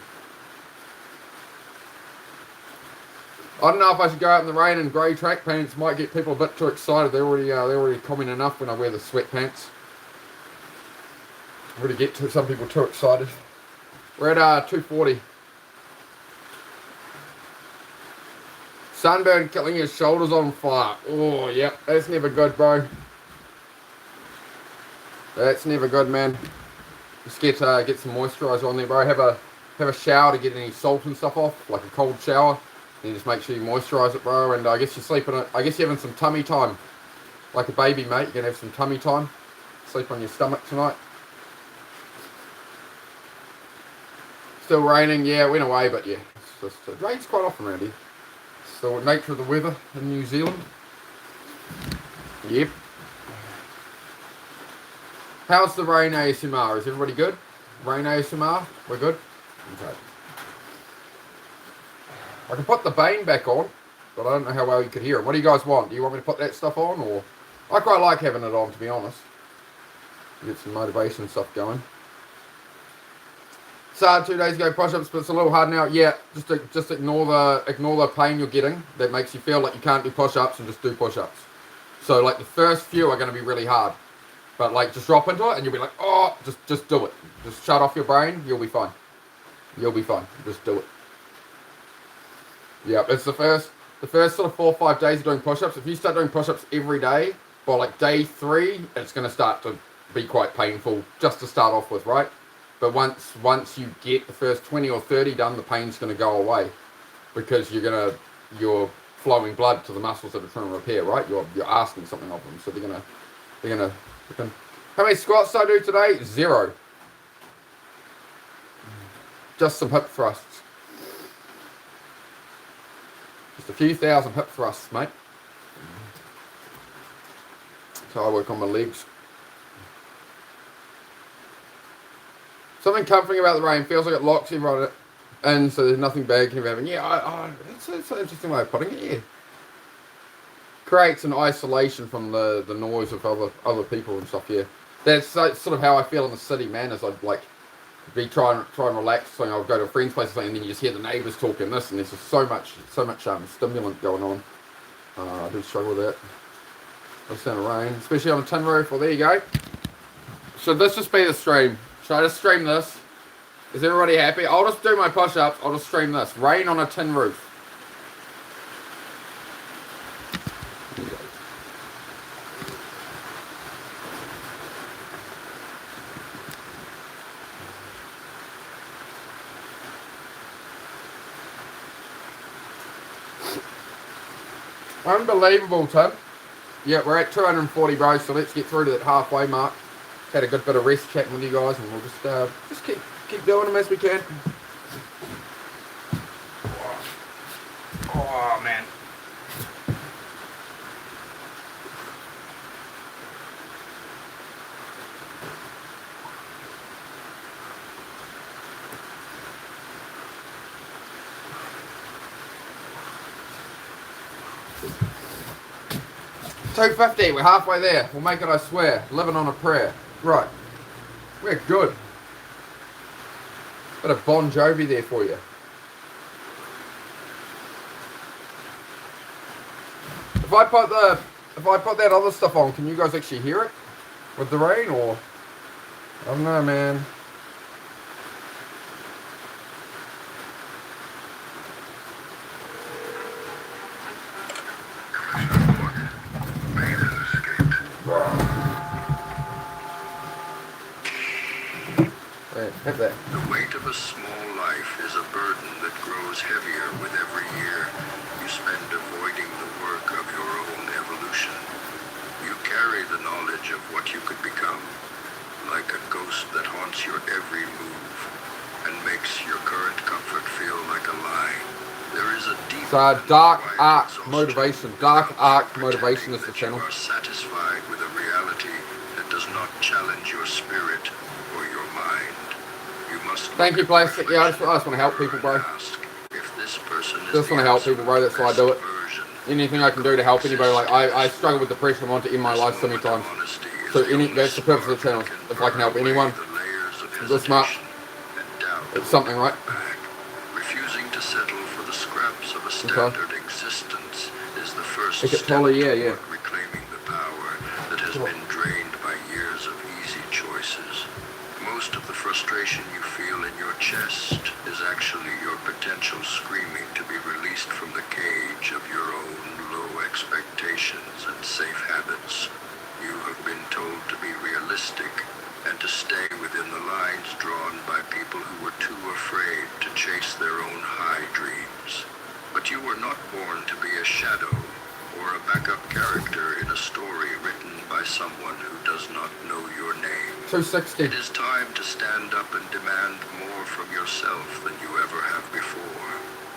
I don't know if I should go out in the rain in grey track pants. Might get people a bit too excited. They're already common enough when I wear the sweatpants. Really get some people too excited. We're at 240. Sunburn killing your shoulders on fire. Oh, yep. That's never good, bro. That's never good, man. Just get some moisturiser on there, bro. Have a shower to get any salt and stuff off, like a cold shower. And just make sure you moisturise it, bro. And I guess you're sleeping. I guess you're having some tummy time, like a baby, mate. You're gonna have some tummy time. Sleep on your stomach tonight. Still raining, yeah. It went away, but yeah, it's just it rains quite often around here. It's the nature of the weather in New Zealand. Yep. How's the rain ASMR? Is everybody good? Rain ASMR? We're good? Okay. I can put the Bane back on, but I don't know how well you could hear it. What do you guys want? Do you want me to put that stuff on? Or I quite like having it on, to be honest. Get some motivation stuff going. Started 2 days ago, push-ups, but it's a little hard now. Yeah, just ignore the pain you're getting that makes you feel like you can't do push-ups, and just do push-ups. So like the first few are going to be really hard, but like just drop into it and you'll be like, oh, just do it. Just shut off your brain. You'll be fine. You'll be fine. Just do it. Yeah, it's the first sort of 4 or 5 days of doing push-ups. If you start doing push-ups every day, by like day 3, it's going to start to be quite painful just to start off with, right? But once you get the first 20 or 30 done, the pain's going to go away because you're flowing blood to the muscles that are trying to repair, right? You're asking something of them, so they're gonna. How many squats did I do today? 0. Just some hip thrusts. Just a few thousand hip thrusts, mate. So I work on my legs. Something comforting about the rain. Feels like it locks everyone in, so there's nothing bad can happen. Yeah, it's an interesting way of putting it, yeah. Creates an isolation from the noise of other people and stuff, yeah. That's sort of how I feel in the city, man, is be trying and relax. So I'll go to a friend's place or something, and then you just hear the neighbours talking this, and there's just so much stimulant going on. I do struggle with that. This sound of rain, especially on a tin roof. Well, there you go. Should this just be the stream? Should I just stream this? Is everybody happy? I'll just do my push-ups. I'll just stream this. Rain on a tin roof. Unbelievable, Tim. Yeah, we're at 240, bro, so let's get through to that halfway mark. Had a good bit of rest chatting with you guys, and we'll just keep doing them as we can. Oh, man. $250, we're halfway there. We'll make it, I swear. Living on a prayer. Right. We're good. Bit of Bon Jovi there for you. If I put that other stuff on, can you guys actually hear it? With the rain, or? I don't know, man. Hit that. The weight of a small life is a burden that grows heavier with every year you spend avoiding the work of your own evolution. You carry the knowledge of what you could become, like a ghost that haunts your every move and makes your current comfort feel like a lie. There is a deep Dark Arc Motivation. Dark Arc Motivation is the channel. You are satisfied with a reality that does not challenge your spirit or your mind. You must Thank you, Plastic. Yeah, I just want to help people, bro. Just want to help people, bro. That's why I do it. Anything I can do to help anybody. Like I struggle with depression. I want to end my life so many times. So that's the purpose of the channel. If I can help anyone this much, it's something, right? Refusing to settle for the scraps of a standard existence is the first step toward yeah. reclaiming the power that has been drained by years of easy choices. Most of the frustration you feel in your chest is actually your potential screaming to be released from the cage of your own low expectations and safe habits. You have been told to be realistic and to stay within the lines drawn by people who were too afraid to chase their own high dreams. But you were not born to be a shadow or a backup character in a story written by someone who does not know your name. 260. It is time to stand up and demand more from yourself than you ever have before.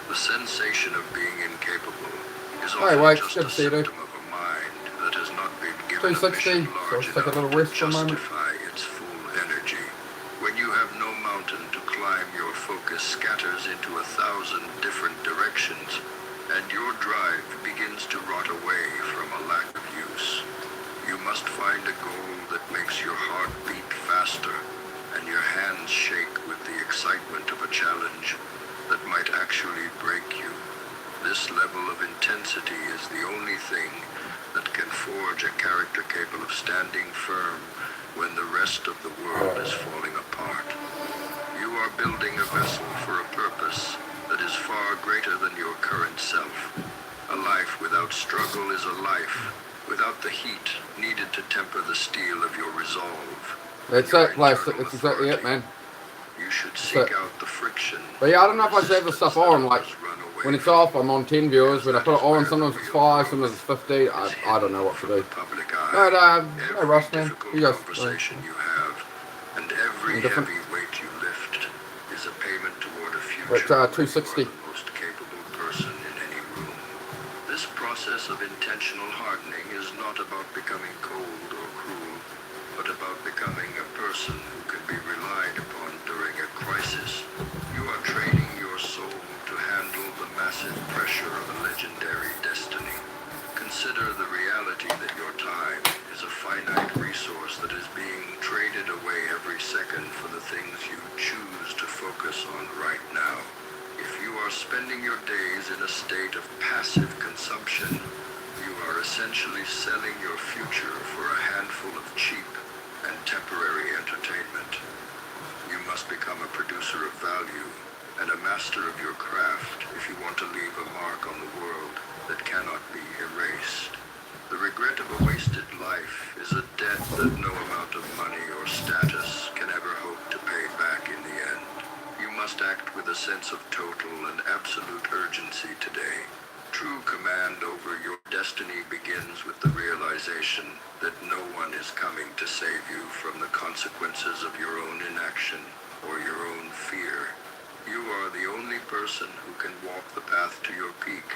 The sensation of being incapable is often just a symptom of a mind that has not been given a mission large enough to justify its full energy. When you have no mountain to climb, your focus scatters into 1,000 different directions, and your drive begins to rot away from a lack of use. You must find a goal that makes your heart beat faster and your hands shake with the excitement of a challenge that might actually break you. This level of intensity is the only thing that can forge a character capable of standing firm when the rest of the world is falling apart. You are building a vessel for a purpose that is far greater than your current self. A life without struggle is a life without the heat needed to temper the steel of your resolve. That's it, Plastic. That's exactly it, man. You should seek out the friction. But yeah, I don't know if I should have the stuff on. Like, when it's off, I'm on 10 viewers. When I put it on, sometimes it's 5, sometimes it's 50. I don't know what to do. But, no rush, man. You guys. You have, and every heavy weight you lift is a payment toward a future. But, 260. Most capable person in any room. This process of intentional hardening is not about becoming cold or cruel, but about becoming a person who can be relied upon during a crisis. You are training your soul to handle the massive pressure of a legendary destiny. Consider the reality that your time is a finite resource that is being traded away every second for the things you choose are spending your days in a state of passive consumption, you are essentially selling your future for a handful of cheap and temporary entertainment. You must become a producer of value and a master of your craft if you want to leave a mark on the world that cannot be erased. The regret of a wasted life is a debt that no amount of money or status can ever hope to pay back in the end. You must act with a sense of total and absolute urgency today. True command over your destiny begins with the realization that no one is coming to save you from the consequences of your own inaction or your own fear. You are the only person who can walk the path to your peak,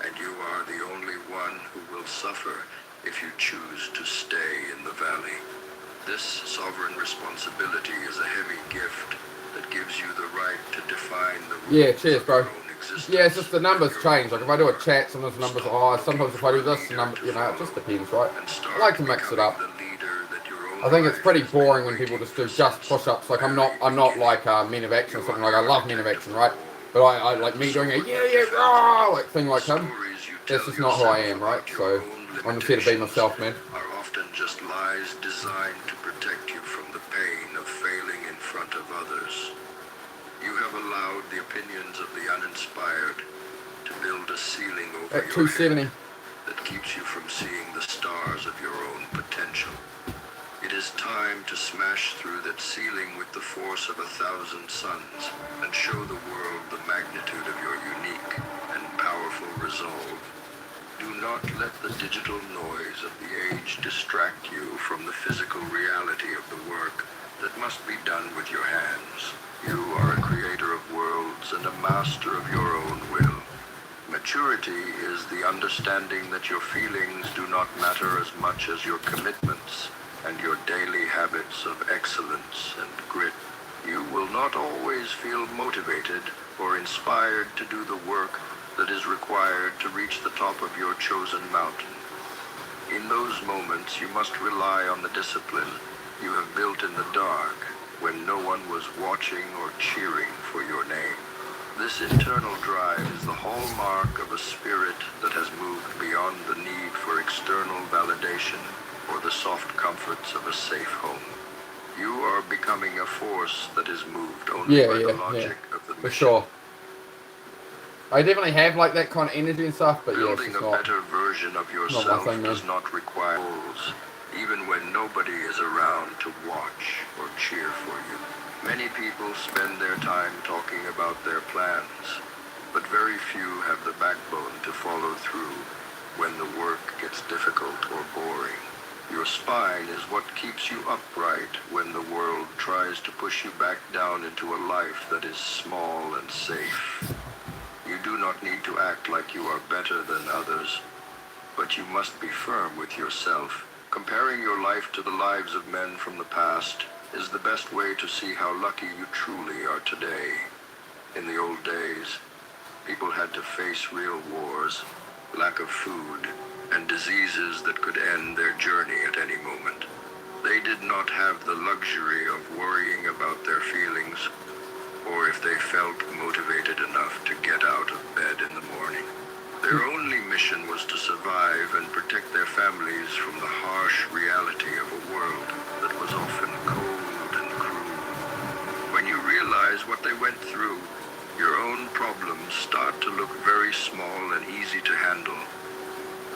and you are the only one who will suffer if you choose to stay in the valley. This sovereign responsibility is a heavy gift that gives you the right to define the rules Yeah, cheers, of bro. your own existence. Yeah, it's just the numbers change. Like if I do a chat, sometimes the numbers are high. Sometimes if I do this, the number, you know, it just depends, right? I like to mix it up. I think it's pretty boring when people just do just push-ups. Like I'm not like Men of Action or something. Like I love Men of Action, right? But I like me doing a rah, like thing like him. That's just not who I am, right? So I'm just here to be myself, man. Are often just lies designed to protect you from the pain of failing in front of others. You have allowed the opinions of the uninspired to build a ceiling over At your 270. head that keeps you from seeing the stars of your own potential. It is time to smash through that ceiling with the force of 1,000 suns and show the world the magnitude of your unique and powerful resolve. Do not let the digital noise of the age distract you from the physical reality of the work that must be done with your hands. You are a creator of worlds and a master of your own will. Maturity is the understanding that your feelings do not matter as much as your commitments and your daily habits of excellence and grit. You will not always feel motivated or inspired to do the work that is required to reach the top of your chosen mountain. In those moments, you must rely on the discipline you have built in the dark when no one was watching or cheering for your name. This internal drive is the hallmark of a spirit that has moved beyond the need for external validation or the soft comforts of a safe home. You are becoming a force that is moved only by the logic of the mission. For sure. I definitely have like that kind of energy and stuff, but yeah, it's Building just a not. better version of yourself thing, does not require goals, even when nobody is around to watch or cheer for you. Many people spend their time talking about their plans, but very few have the backbone to follow through when the work gets difficult or boring. Your spine is what keeps you upright when the world tries to push you back down into a life that is small and safe. You do not need to act like you are better than others, but you must be firm with yourself. Comparing your life to the lives of men from the past is the best way to see how lucky you truly are today. In the old days, people had to face real wars, lack of food, and diseases that could end their journey at any moment. They did not have the luxury of worrying about their feelings, or if they felt motivated enough to get out of bed in the morning. Their only mission was to survive and protect their families from the harsh reality of a world that was often cold and cruel. When you realize what they went through, your own problems start to look very small and easy to handle.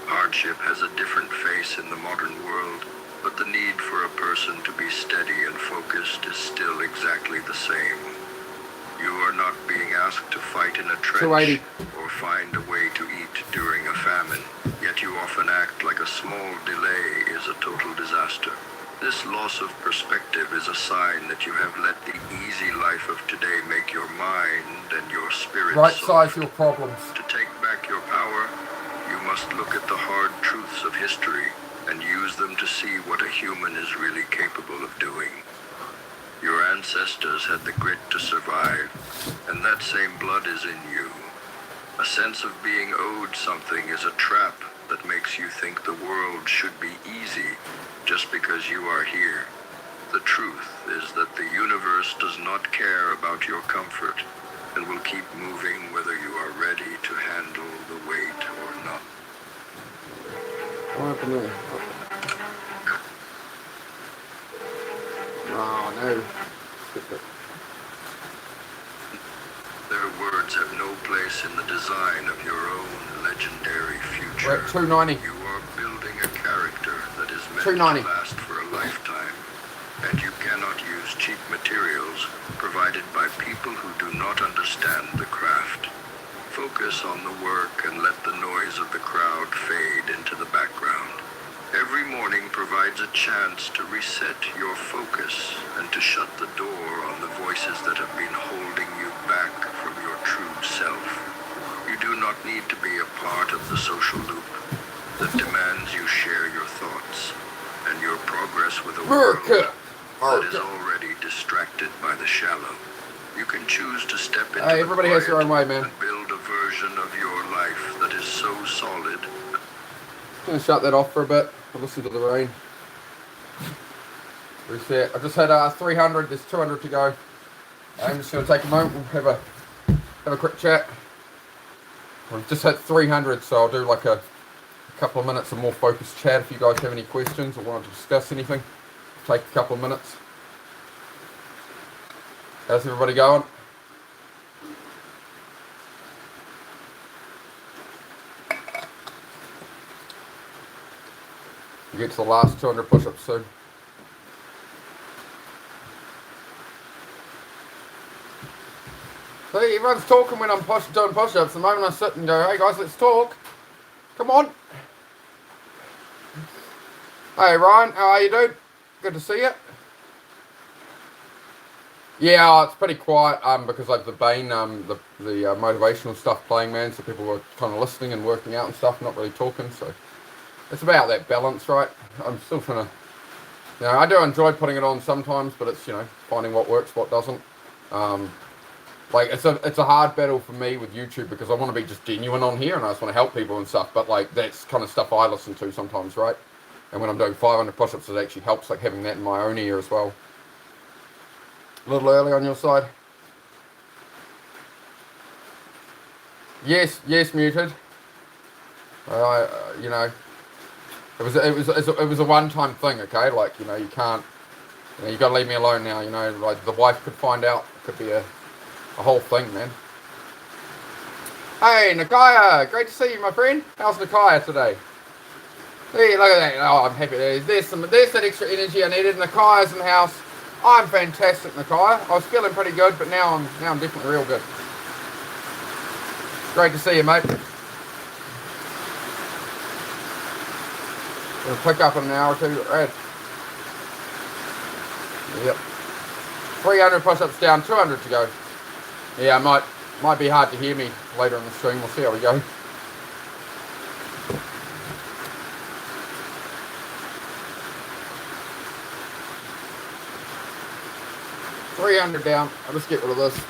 Hardship has a different face in the modern world, but the need for a person to be steady and focused is still exactly the same. You are not being asked to fight in a trench or find a way to eat during a famine, yet you often act like a small delay is a total disaster. This loss of perspective is a sign that you have let the easy life of today make your mind and your spirit Right-size your problems. To take back your power, you must look at the hard truths of history and use them to see what a human is really capable of doing. Your ancestors had the grit to survive, and that same blood is in you. A sense of being owed something is a trap that makes you think the world should be easy just because you are here. The truth is that the universe does not care about your comfort, and will keep moving whether you are ready to handle the weight or not. What happened there? Oh no. Their words have no place in the design of your own legendary future. We're at 290. You are building a character that is meant 290. to last for a lifetime, and you cannot use cheap materials provided by people who do not understand the craft. Focus on the work and let the noise of the crowd fade into the background. Every morning provides a chance to reset your focus and to shut the door on the voices that have been holding you back from your true self. You do not need to be a part of the social loop that demands you share your thoughts and your progress with a world that is already distracted by the shallow. You can choose to step into the everybody has their own way, man. and build a version of your life that is so solid. I'm gonna shut that off for a bit. I'll listen to the rain. Reset. I just had 300. There's 200 to go. I'm just gonna take a moment. We'll have a quick chat. We've just hit 300, so I'll do like a couple of minutes of more focused chat. If you guys have any questions or want to discuss anything, take a couple of minutes. How's everybody going? You get to the last 200 push-ups soon. See, everyone's talking when I'm doing push-ups. The moment I sit and go, hey guys, let's talk. Come on. Hey Ryan, how are you, dude? Good to see you. Yeah, it's pretty quiet because like the Bane, the motivational stuff playing, man. So people were kind of listening and working out and stuff, not really talking. So it's about that balance, right? I'm still trying to, you know, I do enjoy putting it on sometimes, but it's, you know, finding what works, what doesn't. Like it's a hard battle for me with YouTube because I want to be just genuine on here and I just want to help people and stuff. But like that's kind of stuff I listen to sometimes, right? And when I'm doing 500 push-ups, it actually helps, like having that in my own ear as well. A little early on your side. Yes, muted. You know, it was a one-time thing, okay? Like, you know, you can't, you know, you got to leave me alone now. You know, like the wife could find out. It could be a whole thing, man. Hey, Nakaya, great to see you, my friend. How's Nakaya today? Hey, look at that. Oh, I'm happy. There's that extra energy I needed. Nakaya's in the house. I'm fantastic, Nakaya. I was feeling pretty good, but now I'm definitely real good. Great to see you, mate. Gonna pick up in an hour or two. Right. Yep. 300 push-ups down, 200 to go. Yeah, might be hard to hear me later in the stream. We'll see how we go. $300 down. I'll just get rid of this.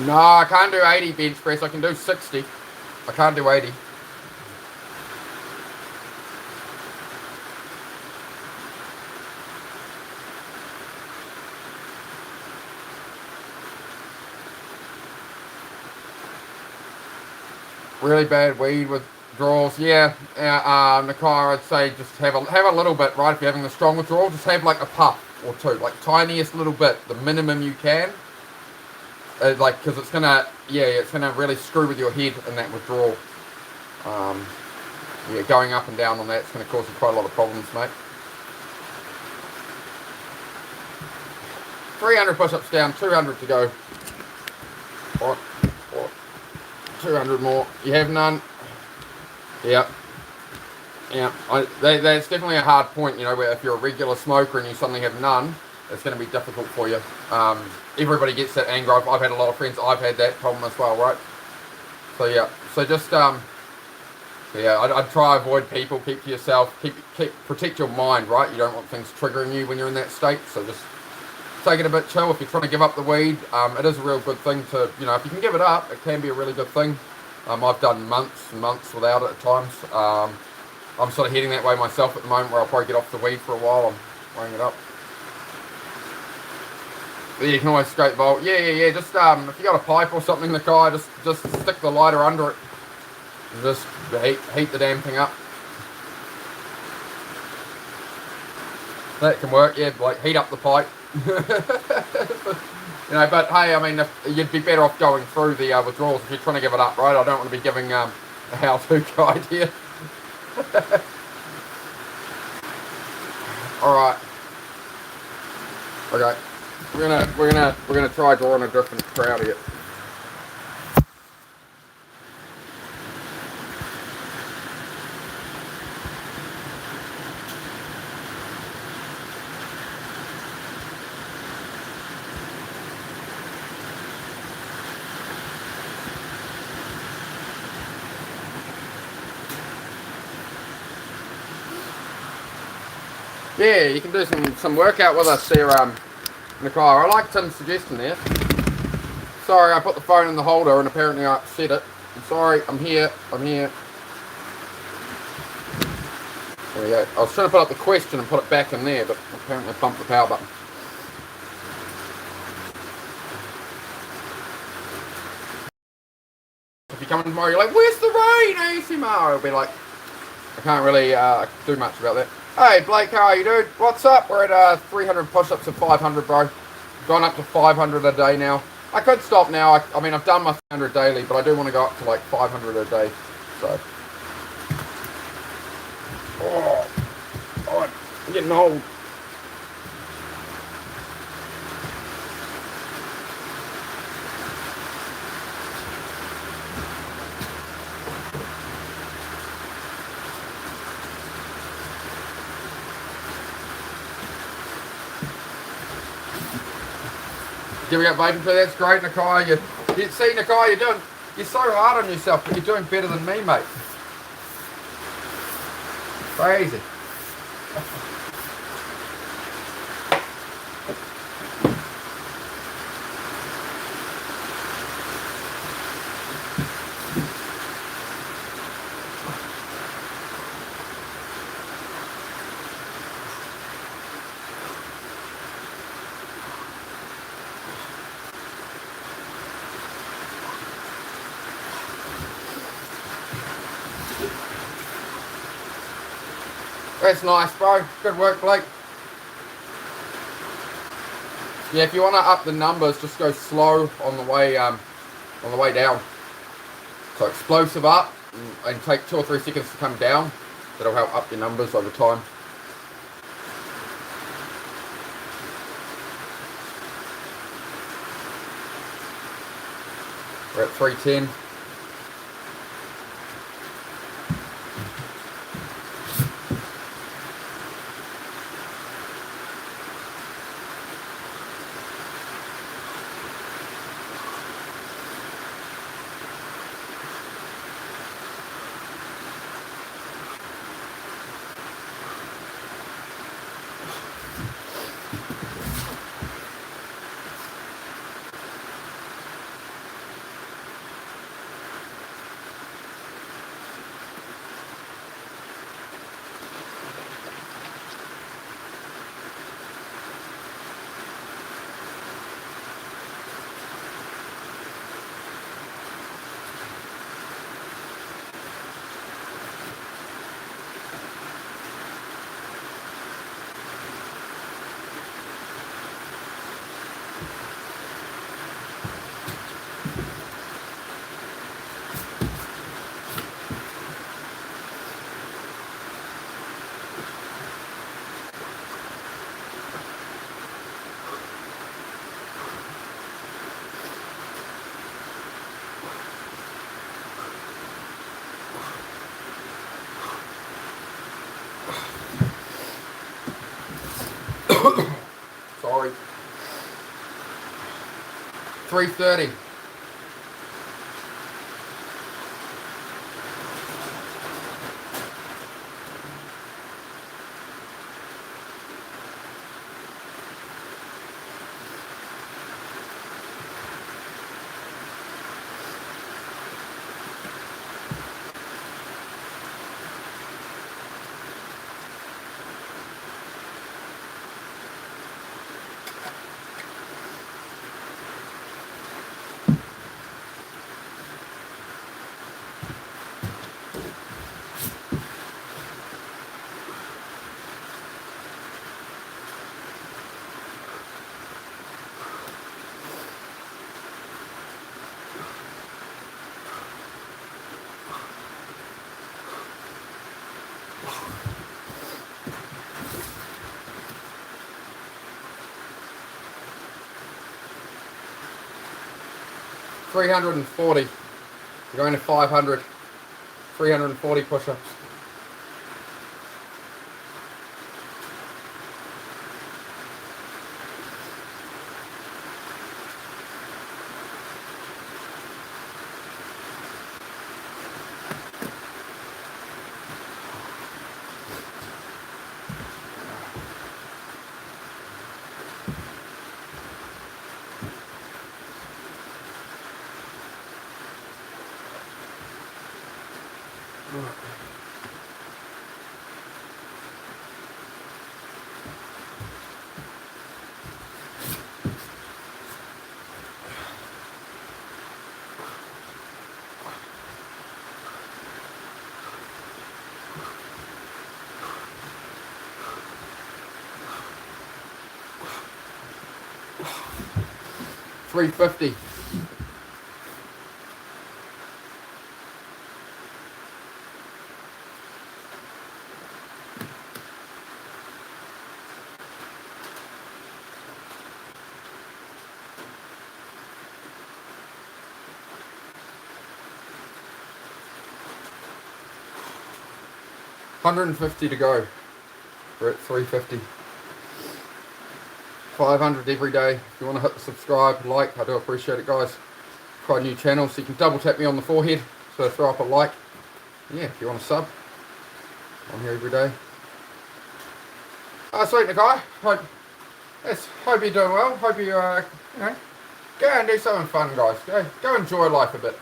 No, I can't do 80 bench press. I can do 60. I can't do 80. Really bad weed withdrawals. Yeah, Nakara, I'd say just have a little bit, right? If you're having the strong withdrawal, just have like a puff or two, like tiniest little bit, the minimum you can. Like, because it's gonna really screw with your head in that withdrawal. Yeah, going up and down on that's gonna cause you quite a lot of problems, mate. 300 push-ups down, 200 to go. Or 200 more. You have none. Yep. Yeah. That's definitely a hard point, you know, where if you're a regular smoker and you suddenly have none, it's going to be difficult for you. Everybody gets that anger. I've had a lot of friends. I've had that problem as well, right? So yeah. So just I'd try to avoid people. Keep to yourself. Protect your mind, right? You don't want things triggering you when you're in that state. So just take it a bit chill. If you're trying to give up the weed, it is a real good thing to, you know, if you can give it up, it can be a really good thing. I've done months and months without it at times. I'm sort of heading that way myself at the moment, where I'll probably get off the weed for a while. I'm weighing it up. You can always straight volt. Yeah. Just if you got a pipe or something in the car, just stick the lighter under it. And just heat the damn thing up. That can work. Yeah, like heat up the pipe. You know, but hey, I mean, you'd be better off going through the withdrawals if you're trying to give it up, right? I don't want to be giving a how-to guide here. All right. Okay. We're gonna try drawing a different crowd here. Yeah, you can do some workout with us there, in the car. I like Tim's suggestion there. Sorry, I put the phone in the holder and apparently I upset it. I'm sorry, I'm here. There we go. I was trying to put up the question and put it back in there, but apparently I bumped the power button. If you come in tomorrow, you're like, where's the rain, ASMR? I'll be like, I can't really do much about that. Hey, Blake, how are you, dude? What's up? We're at 300 push-ups of 500, bro. Gone up to 500 a day now. I could stop now. I mean, I've done my 300 daily, but I do want to go up to like 500 a day. So. Oh, I'm getting old. Giving up vaping for that's great, Nakai. You see, Nakai, you're so hard on yourself, but you're doing better than me, mate. Crazy. That's nice, bro. Good work, Blake. Yeah, if you want to up the numbers, just go slow on the way down. So explosive up, and take 2 or 3 seconds to come down. That'll help up your numbers over time. We're at 310. Sorry. 3:30. 340. We're going to 500. 340 push-ups. $350. $150 to go. We're at 350. 500 every day. If you want to hit the subscribe, like, I do appreciate it, guys. Quite a new channel, so you can double tap me on the forehead. So throw up a like. Yeah, if you want to sub, I'm here every day. Sweet Nakai. Hope you're doing well. Hope you, you know, go and do something fun, guys. Go enjoy life a bit.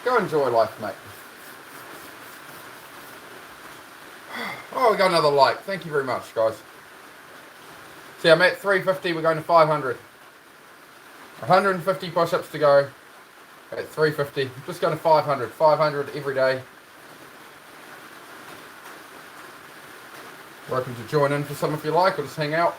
Go enjoy life, mate. Oh, we got another like. Thank you very much, guys. See, I'm at 350. We're going to 500. 150 push-ups to go. At 350. Just going to 500. 500 every day. Welcome to join in for some if you like, or just hang out.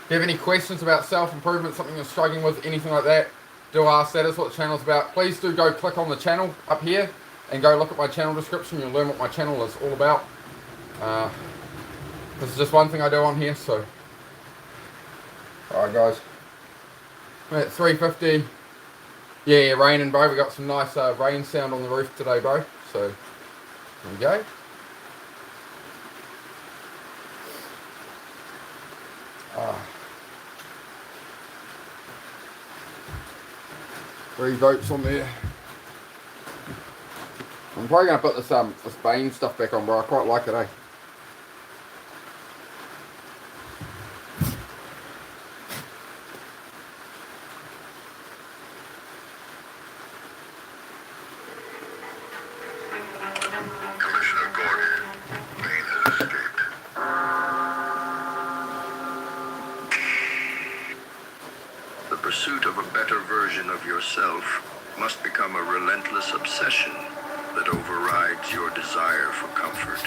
If you have any questions about self-improvement, something you're struggling with, anything like that, do ask. That is what the channel's about. Please do go click on the channel up here and go look at my channel description. You'll learn what my channel is all about. This is just one thing I do on here, so. Alright, guys. We're at 350. Yeah, raining, bro. We got some nice rain sound on the roof today, bro. So, here we go. Three votes on there. I'm probably going to put this Bane stuff back on, bro. I quite like it, eh? Commissioner Gordon, Bane has escaped. The pursuit of a better version of yourself must become a relentless obsession that overrides your desire for comfort.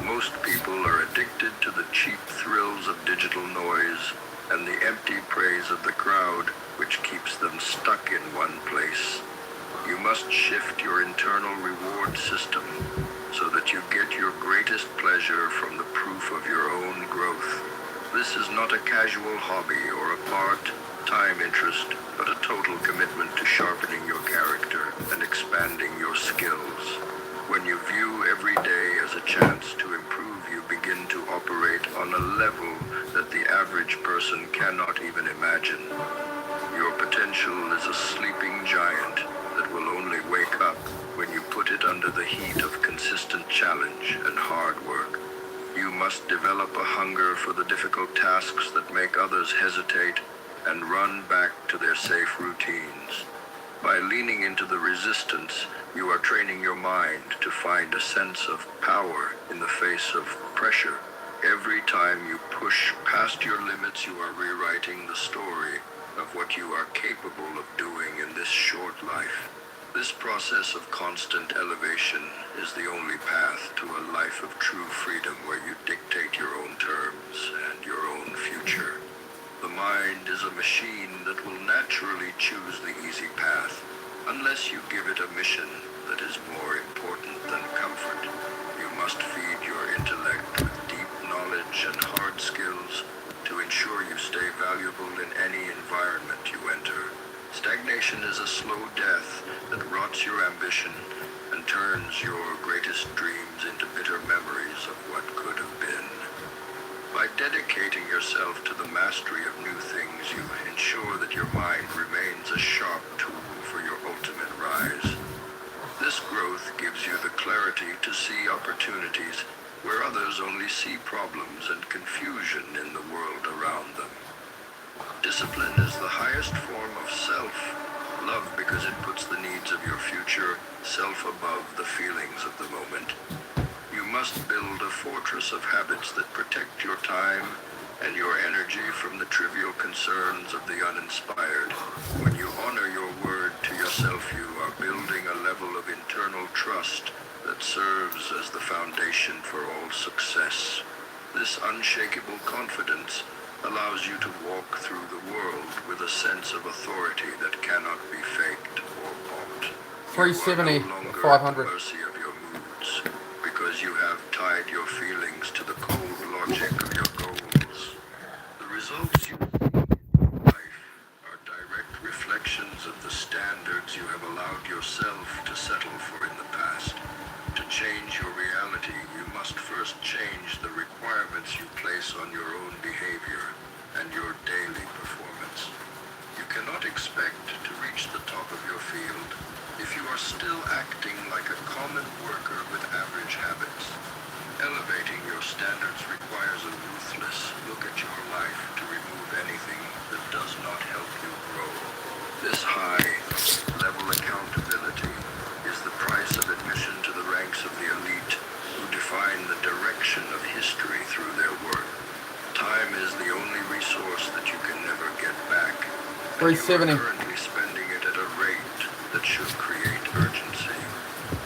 Most people are addicted to the cheap thrills of digital noise and the empty praise of the crowd, which keeps them stuck in one place. You must shift your internal reward system so that you get your greatest pleasure from the proof of your own growth. This is not a casual hobby or a part-time interest, but a total commitment to sharpening your character and expanding your skills. When you view every day as a chance to improve, you begin to operate on a level that the average person cannot even imagine. Your potential is a sleeping giant that will only wake up when you put it under the heat of consistent challenge and hard work. You must develop a hunger for the difficult tasks that make others hesitate and run back to their safe routines. By leaning into the resistance, you are training your mind to find a sense of power in the face of pressure. Every time you push past your limits, you are rewriting the story of what you are capable of doing in this short life. This process of constant elevation is the only path to a life of true freedom where you dictate your own terms and your own future. The mind is a machine that will naturally choose the easy path unless you give it a mission that is more important than comfort. You must feed your intellect with deep knowledge and hard skills to ensure you stay valuable in any environment you enter. Stagnation is a slow death that rots your ambition and turns your greatest dreams into bitter memories of what could have been. By dedicating yourself to the mastery of new things, you ensure that your mind remains a sharp tool for your ultimate rise. This growth gives you the clarity to see opportunities where others only see problems and confusion in the world around them. Discipline is the highest form of self. Love because it puts the needs of your future self above the feelings of the moment. You must build a fortress of habits that protect your time and your energy from the trivial concerns of the uninspired. When you honor your word to yourself, you are building a level of internal trust that serves as the foundation for all success. This unshakable confidence allows you to walk through the world with a sense of authority that cannot be faked or bought. 370, You are no longer 500. at the mercy of your moods because you have tied your feelings to the cold logic of your goals. The results you see in life are direct reflections of the standards you have allowed yourself to settle for in the past. To change your reality, you must first change the requirements you place on your own behavior and your daily performance. You cannot expect to reach the top of your field if you are still acting like a common worker with average habits. Elevating your standards requires a ruthless look at your life to remove anything that does not help you grow. This high-level accountability is the price of admission to the ranks of the elite who define the direction of history through their work. Time is the only resource that you can never get back. And you 370. are currently spending it at a rate that should create urgency.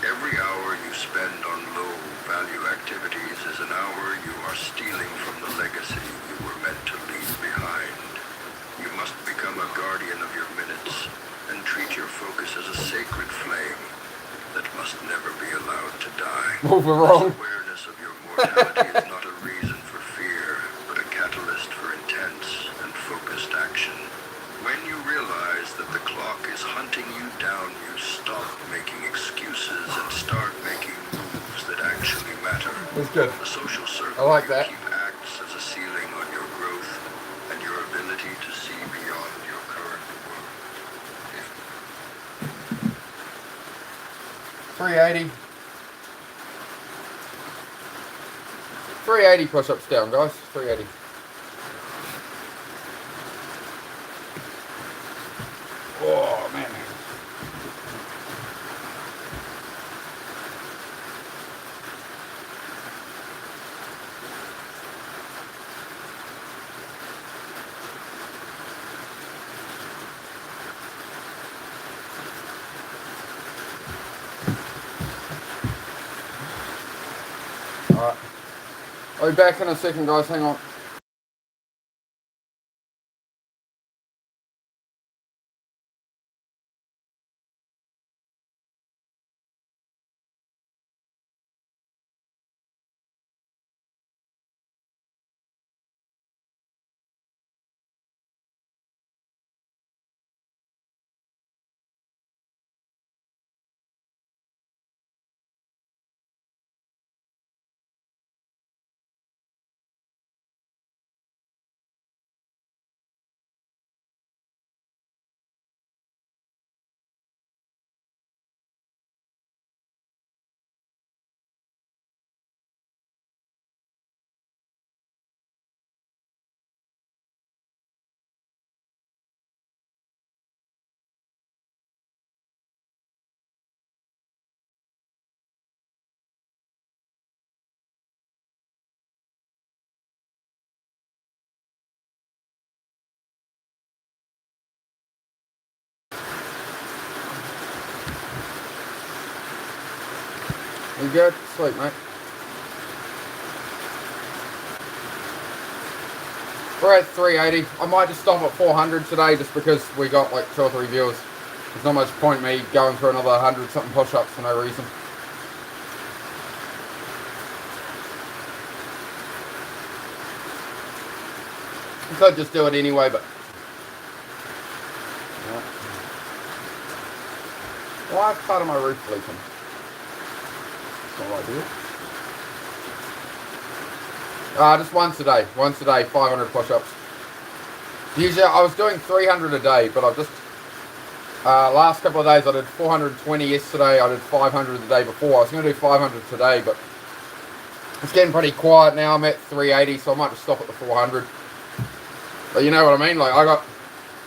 Every hour you spend on low-value activities is an hour you are stealing from the legacy you were meant to leave behind. You must become a guardian of your minutes and treat your focus as a sacred flame that must never be allowed to die. Moving wrong. This awareness of your mortality is not a reason for fear, but a catalyst for intense and focused action. When you realize that the clock is hunting you down, you stop making excuses and start making moves that actually matter. That's good. The social circle I like you that. keep acts as a ceiling on your growth and your ability to see beyond your current world. If 380. 380 push-ups down, guys. 380. Oh, man. Alright. I'll be back in a second, guys. Hang on. You good? Sweet, mate. We're at 380. I might just stop at 400 today just because we got like 2 or 3 viewers. There's not much point me going through another 100 something push-ups for no reason. I could just do it anyway, but... Yeah. Why is part of my roof leaking? No idea. Just once a day, 500 push-ups. Usually I was doing 300 a day, but I've just, last couple of days I did 420 yesterday, I did 500 the day before. I was going to do 500 today, but it's getting pretty quiet now. I'm at 380, so I might just stop at the 400. But you know what I mean? Like,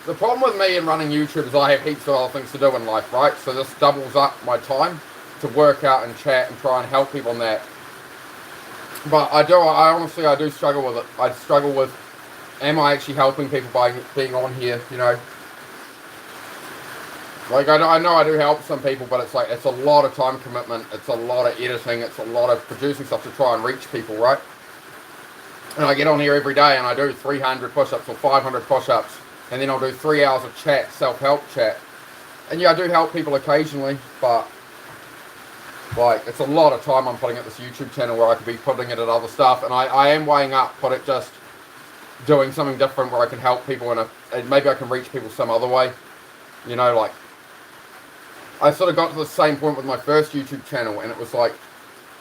the problem with me and running YouTube is I have heaps of other things to do in life, right? So this doubles up my time to work out and chat and try and help people in that. But I honestly do struggle with it. I struggle with, am I actually helping people by being on here, you know? Like, I know I do help some people, but it's like, it's a lot of time commitment, it's a lot of editing, it's a lot of producing stuff to try and reach people, right? And I get on here every day and I do 300 push-ups or 500 push-ups, and then I'll do 3 hours of chat, self-help chat. And yeah, I do help people occasionally, but like, it's a lot of time I'm putting at this YouTube channel where I could be putting it at other stuff, and I am weighing up, but it just doing something different where I can help people and maybe I can reach people some other way. You know, like, I sort of got to the same point with my first YouTube channel, and it was like,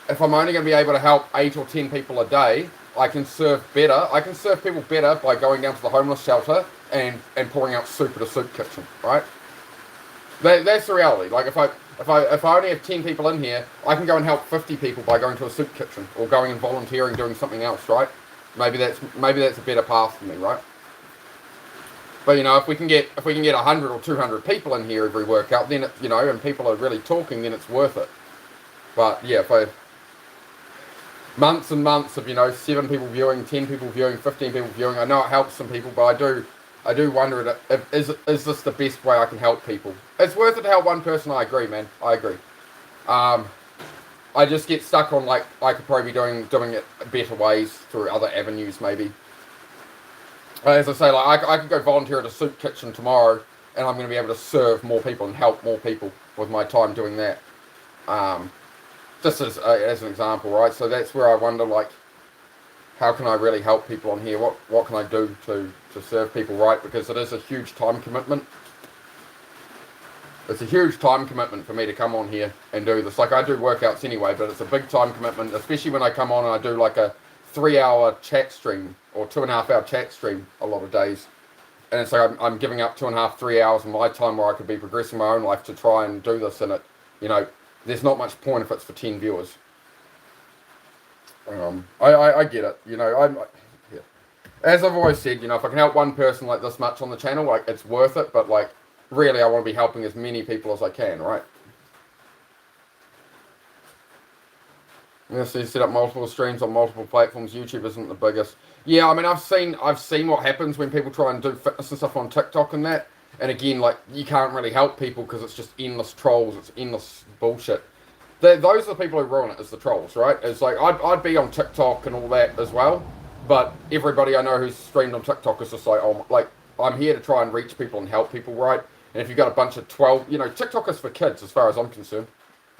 if I'm only going to be able to help 8 or 10 people a day, I can serve better. I can serve people better by going down to the homeless shelter and pouring out soup at a soup kitchen, right? That's the reality. Like, if I only have 10 people in here, I can go and help 50 people by going to a soup kitchen or going and volunteering, doing something else, right? Maybe that's a better path for me, right? But you know, if we can get 100 or 200 people in here every workout, then it, you know, and people are really talking, then it's worth it. But yeah, if I months and months of, you know, 7 people viewing, 10 people viewing, 15 people viewing, I know it helps some people, but I do wonder is this the best way I can help people? It's worth it to help one person. I agree, man. I agree. I just get stuck on, like, I could probably be doing it better ways through other avenues, maybe. As I say, like, I could go volunteer at a soup kitchen tomorrow, and I'm going to be able to serve more people and help more people with my time doing that. Just as an example, right? So that's where I wonder, like, how can I really help people on here? What can I do to serve people right? Because it is a huge time commitment. It's a huge time commitment for me to come on here and do this. Like, I do workouts anyway, but it's a big time commitment, especially when I come on and I do like a 3-hour chat stream or 2.5-hour chat stream a lot of days. And it's like I'm giving up 2.5, 3 hours of my time where I could be progressing my own life to try and do this. And it, you know, there's not much point if it's for 10 viewers. I get it. You know, yeah. As I've always said, you know, if I can help one person like this much on the channel, like, it's worth it. But like, really, I want to be helping as many people as I can, right? Yes, you set up multiple streams on multiple platforms. YouTube isn't the biggest. Yeah, I mean, I've seen what happens when people try and do fitness and stuff on TikTok and that. And again, like, you can't really help people because it's just endless trolls. It's endless bullshit. Those are the people who ruin it, is the trolls, right? It's like, I'd be on TikTok and all that as well. But everybody I know who's streamed on TikTok is just like, oh, like, I'm here to try and reach people and help people, right? And if you've got a bunch of 12, you know, TikTok is for kids as far as I'm concerned.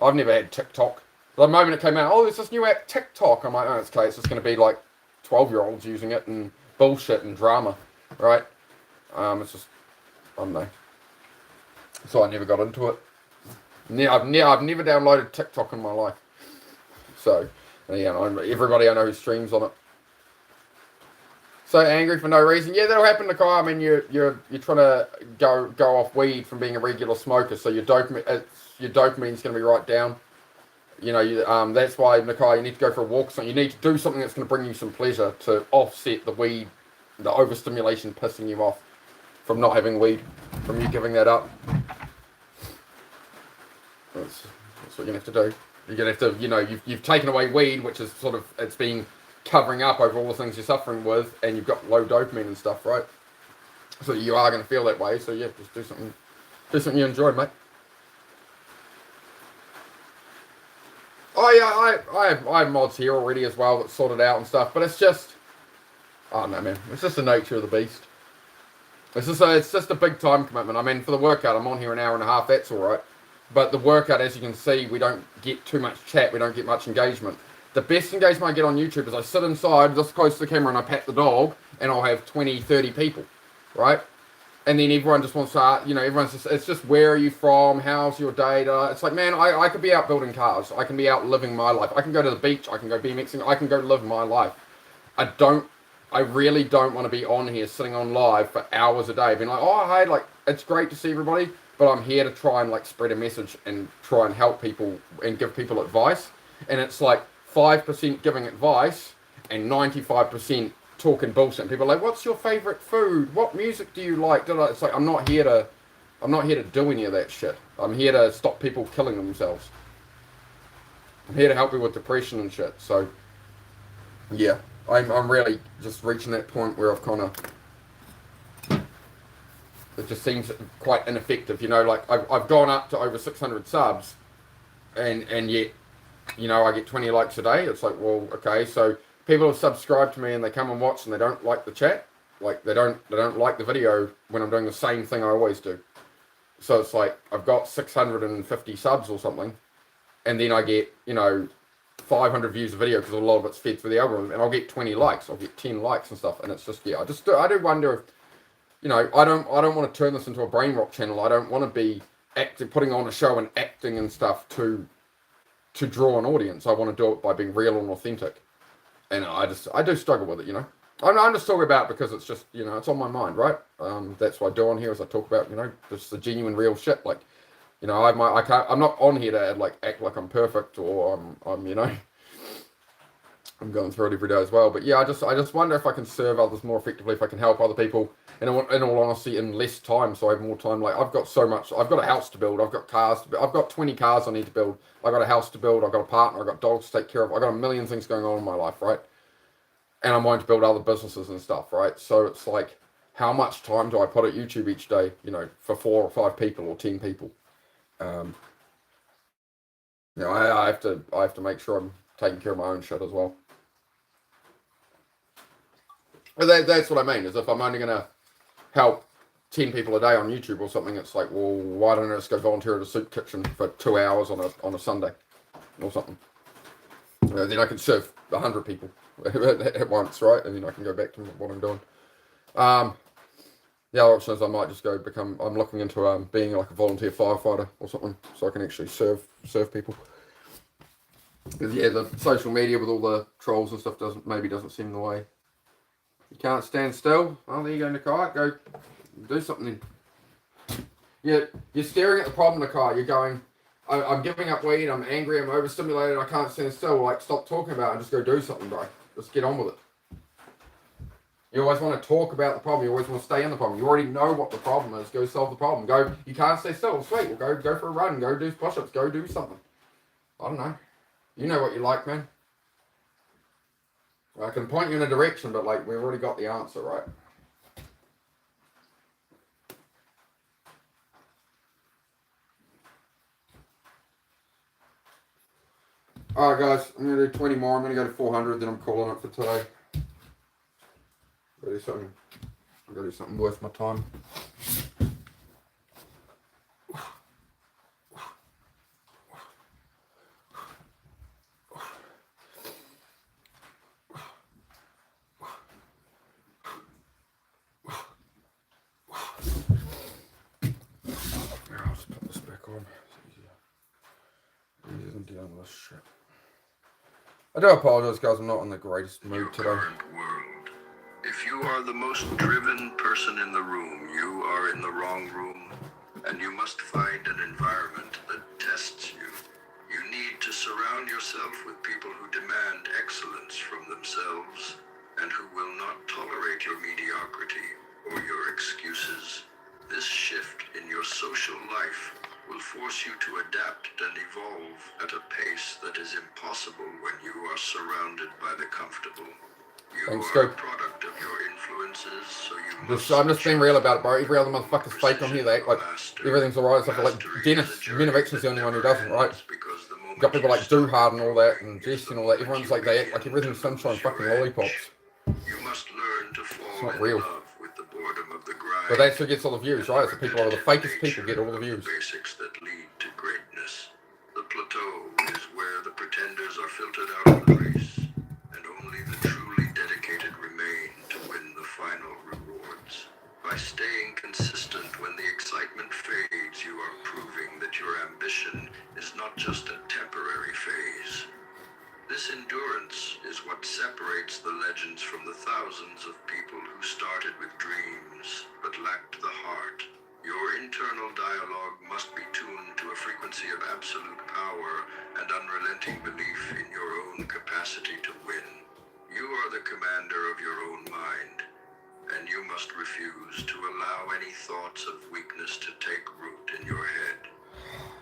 I've never had TikTok. The moment it came out, oh, there's this new app, TikTok. I'm like, oh, it's okay. It's just going to be like 12-year-olds using it and bullshit and drama, right? It's just, I don't know. So I never got into it. I've never downloaded TikTok in my life. So, yeah, everybody I know who streams on it. So angry for no reason. Yeah, that'll happen to Kai. I mean, you're trying to go off weed from being a regular smoker, so your dopamine's going to be right down. You know, that's why, Nakai, you need to go for a walk. So you need to do something that's going to bring you some pleasure to offset the weed, the overstimulation pissing you off from not having weed, from you giving that up. That's what you're going to have to do. You're going to have to, you know, you've taken away weed, which is sort of, it's been covering up over all the things you're suffering with, and you've got low dopamine and stuff, right? So you are going to feel that way. So yeah, just do something you enjoy, mate. Oh yeah, I have mods here already as well that's sorted out and stuff, but it's just, I don't know, man. It's just the nature of the beast. It's just a big time commitment. I mean, for the workout, I'm on here an hour and a half. That's all right. But the workout, as you can see, we don't get too much chat. We don't get much engagement. The best engagement I get on YouTube is I sit inside, this close to the camera, and I pat the dog, and I'll have 20, 30 people, right? And then everyone just wants to, everyone's just, it's just, where are you from? How's your data? It's like, man, I could be out building cars. I can be out living my life. I can go to the beach. I can go BMXing. I can go live my life. I really don't want to be on here sitting on live for hours a day being like, oh, hey, like, it's great to see everybody, but I'm here to try and like spread a message and try and help people and give people advice. And it's like 5% giving advice and 95% talking bullshit. And people are like, what's your favorite food? What music do you like? It's like, I'm not here to do any of that shit. I'm here to stop people killing themselves. I'm here to help people with depression and shit. So, yeah, I'm really just reaching that point where I've kind of, it just seems quite ineffective. Like I've gone up to over 600 subs, and yet, I get 20 likes a day. It's like, well, okay, so people have subscribed to me and they come and watch and they don't like the chat. Like they don't like the video when I'm doing the same thing I always do. So it's like I've got 650 subs or something, and then I get 500 views a video because a lot of it's fed through the algorithm, and I'll get 20 likes, I'll get 10 likes and stuff, and it's just I do wonder if I don't want to turn this into a brain rock channel. I don't want to be putting on a show and acting and stuff to draw an audience. I want to do it by being real and authentic. And I do struggle with it, I'm just talking about it because it's just, it's on my mind, right? That's what I do on here is I talk about, just the genuine real shit. Like, I'm not on here to act like I'm perfect or I'm going through it every day as well. But yeah, I just wonder if I can serve others more effectively, if I can help other people, and in all honesty, in less time, so I have more time. Like I've got so much. I've got a house to build. I've got cars to build. I've got 20 cars I need to build. I've got a house to build. I've got a partner. I've got dogs to take care of. I've got a million things going on in my life, right? And I'm wanting to build other businesses and stuff, right? So it's like, how much time do I put at YouTube each day, for 4 or 5 people or 10 people? I have to make sure I'm taking care of my own shit as well. But that's what I mean, is if I'm only going to help 10 people a day on YouTube or something, it's like, well, why don't I just go volunteer at a soup kitchen for 2 hours on a Sunday or something? Then I can serve 100 people at once, right? And then I can go back to what I'm doing. The other option is I might just I'm looking into being like a volunteer firefighter or something, so I can actually serve people. Because yeah, the social media with all the trolls and stuff doesn't seem the way. You can't stand still. Oh, there you go, Nakai. Go do something then. Yeah, you're staring at the problem, Nakai. You're going, I'm giving up weed, I'm angry, I'm overstimulated, I can't stand still. Like, stop talking about it and just go do something, bro. Just get on with it. You always want to talk about the problem. You always want to stay in the problem. You already know what the problem is. Go solve the problem. Go. You can't stay still. Sweet. Well, go for a run. Go do push-ups. Go do something. I don't know. You know what you like, man. I can point you in a direction, but like we've already got the answer, right? All right, guys. I'm gonna do 20 more. I'm gonna go to 400. Then I'm calling it for today. Gotta do something worth my time. I'll just put this back on. It's easier than dealing with this shit. I do apologize, guys. I'm not in the greatest mood today. If you are the most driven person in the room, you are in the wrong room, and you must find an environment that tests you. You need to surround yourself with people who demand excellence from themselves and who will not tolerate your mediocrity or your excuses. This shift in your social life will force you to adapt and evolve at a pace that is impossible when you are surrounded by the comfortable. You are a product of your influences, so you I'm just being real about it, bro. Every other motherfucker's fake on here. They act like everything's alright. Stuff like Dennis, Minovic's the only one who doesn't, right? You've got people like Do Hard and all that, and Jess and all that. Everyone's like, they act like everything's sunshine fucking lollipops. You must learn to fall in real. Love with the boredom of the grind. But that's who gets all the views, right? It's the people who are the fakest people get all the views. Basics that lead to greatness. The plateau is where the pretenders are filtered out of the race, and only the truly dedicated remain to win the final rewards. By staying consistent separates the legends from the thousands of people who started with dreams but lacked the heart. Your internal dialogue must be tuned to a frequency of absolute power and unrelenting belief in your own capacity to win. You are the commander of your own mind, and you must refuse to allow any thoughts of weakness to take root in your head.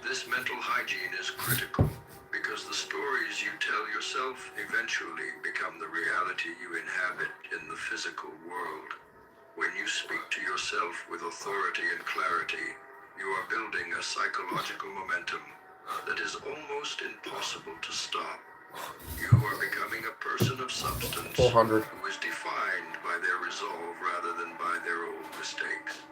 This mental hygiene is critical because the stories you tell yourself eventually become the reality you inhabit in the physical world. When you speak to yourself with authority and clarity, you are building a psychological momentum that is almost impossible to stop. You are becoming a person of substance 400. who is defined by their resolve rather than by their old mistakes.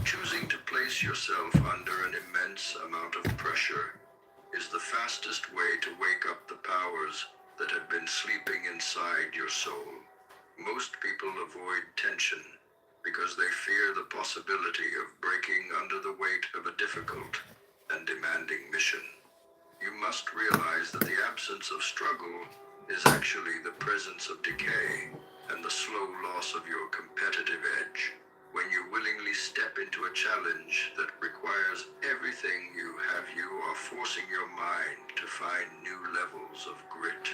Choosing to place yourself under an immense amount of pressure is the fastest way to wake up the powers that have been sleeping inside your soul. Most people avoid tension because they fear the possibility of breaking under the weight of a difficult and demanding mission. You must realize that the absence of struggle is actually the presence of decay and the slow loss of your competitive edge. When you willingly step into a challenge that requires everything you are forcing your mind to find new levels of grit.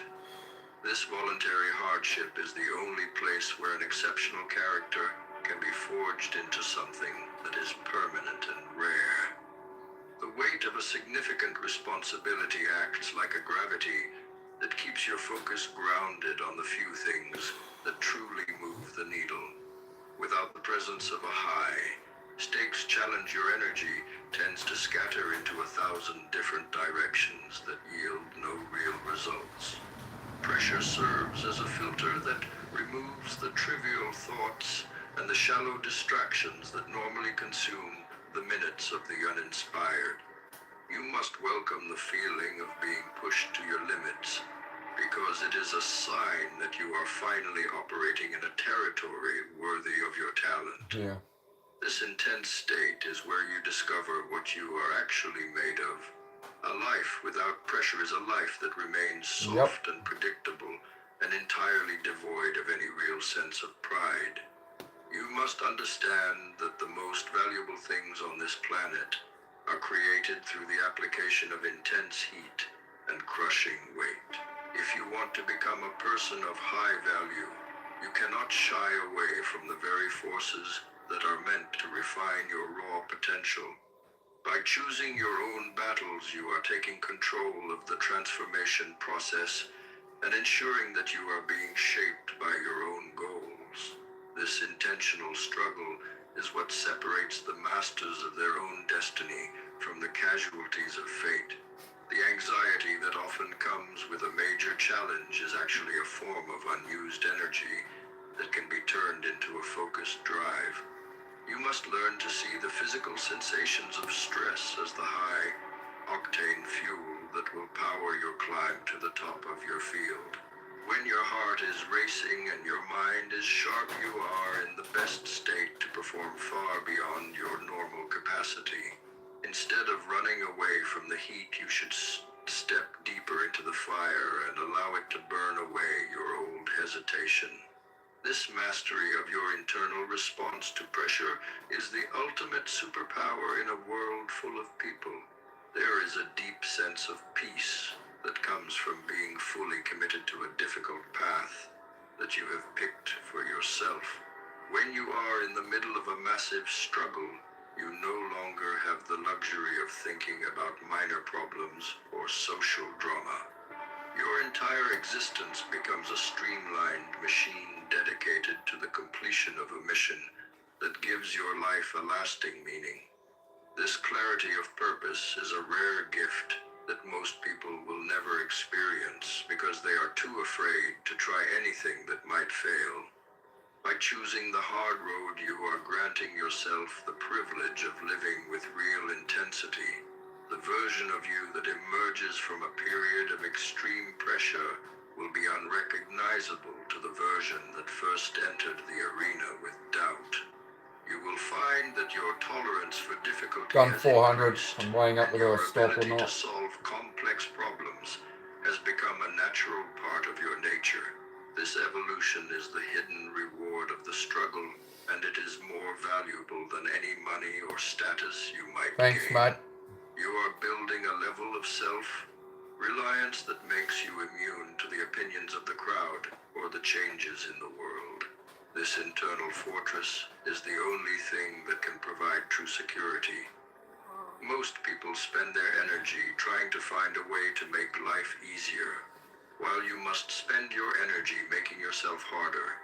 This voluntary hardship is the only place where an exceptional character can be forged into something that is permanent and rare. The weight of a significant responsibility acts like a gravity that keeps your focus grounded on the few things that truly move the needle. Without the presence of a high stakes challenge, your energy tends to scatter into 1,000 different directions that yield no real results. Pressure serves as a filter that removes the trivial thoughts and the shallow distractions that normally consume the minutes of the uninspired. You must welcome the feeling of being pushed to your limits, because it is a sign that you are finally operating in a territory worthy of your talent. Yeah. This intense state is where you discover what you are actually made of. A life without pressure is a life that remains soft and predictable and entirely devoid of any real sense of pride. You must understand that the most valuable things on this planet are created through the application of intense heat and crushing weight. If you want to become a person of high value, you cannot shy away from the very forces that are meant to refine your raw potential. By choosing your own battles, you are taking control of the transformation process and ensuring that you are being shaped by your own goals. This intentional struggle is what separates the masters of their own destiny from the casualties of fate. The anxiety that often comes with a major challenge is actually a form of unused energy that can be turned into a focused drive. You must learn to see the physical sensations of stress as the high-octane fuel that will power your climb to the top of your field. When your heart is racing and your mind is sharp, you are in the best state to perform far beyond your normal capacity. Instead of running away from the heat, you should step deeper into the fire and allow it to burn away your old hesitation. This mastery of your internal response to pressure is the ultimate superpower in a world full of people. There is a deep sense of peace that comes from being fully committed to a difficult path that you have picked for yourself. When you are in the middle of a massive struggle, you no longer have the luxury of thinking about minor problems or social drama. Your entire existence becomes a streamlined machine dedicated to the completion of a mission that gives your life a lasting meaning. This clarity of purpose is a rare gift that most people will never experience because they are too afraid to try anything that might fail. By choosing the hard road, you are granting yourself the privilege of living with real intensity. The version of you that emerges from a period of extreme pressure will be unrecognizable to the version that first entered the arena with doubt. You will find that your tolerance for difficulty Gun has 400. increased, I'm weighing up and whether your I stop or ability to not. solve complex problems has become a natural part of your nature. This evolution is the hidden reward of the struggle, and it is more valuable than any money or status you might Thanks, gain. mate. You are building a level of self-reliance that makes you immune to the opinions of the crowd or the changes in the world. This internal fortress is the only thing that can provide true security. Most people spend their energy trying to find a way to make life easier, while you must spend your energy making yourself harder.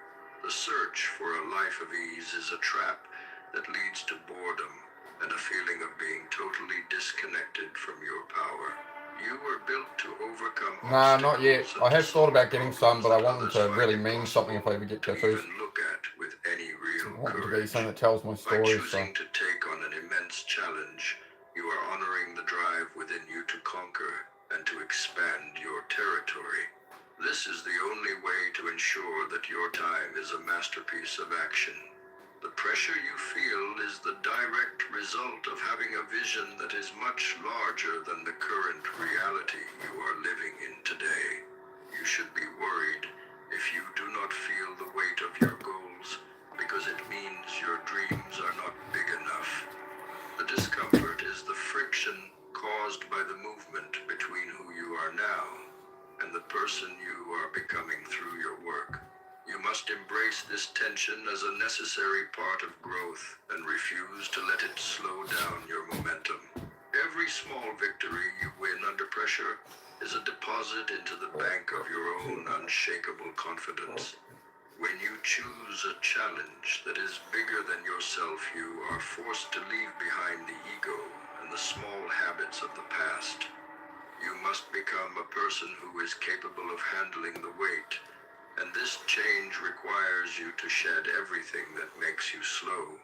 The search for a life of ease is a trap that leads to boredom and a feeling of being totally disconnected from your power. You were built to overcome Nah, not yet. obstacles and I have to thought about solve getting some, but I problems want them that to others really find mean something if I ever impossible get to tattoos. even look at with any I real want them to be courage. something that tells my By story, so. choosing to take on an immense challenge, you are honoring the drive within you to conquer and to expand your territory. This is the only way to ensure that your time is a masterpiece of action. The pressure you feel is the direct result of having a vision that is much larger than the current reality you are living in today. You should be worried if you do not feel the weight of your goals, because it means your dreams are not big enough. The discomfort is the friction caused by the movement between who you are now and the person you are becoming through your work. You must embrace this tension as a necessary part of growth and refuse to let it slow down your momentum. Every small victory you win under pressure is a deposit into the bank of your own unshakable confidence. When you choose a challenge that is bigger than yourself, you are forced to leave behind the ego and the small habits of the past. You must become a person who is capable of handling the weight, and this change requires you to shed everything that makes you slow.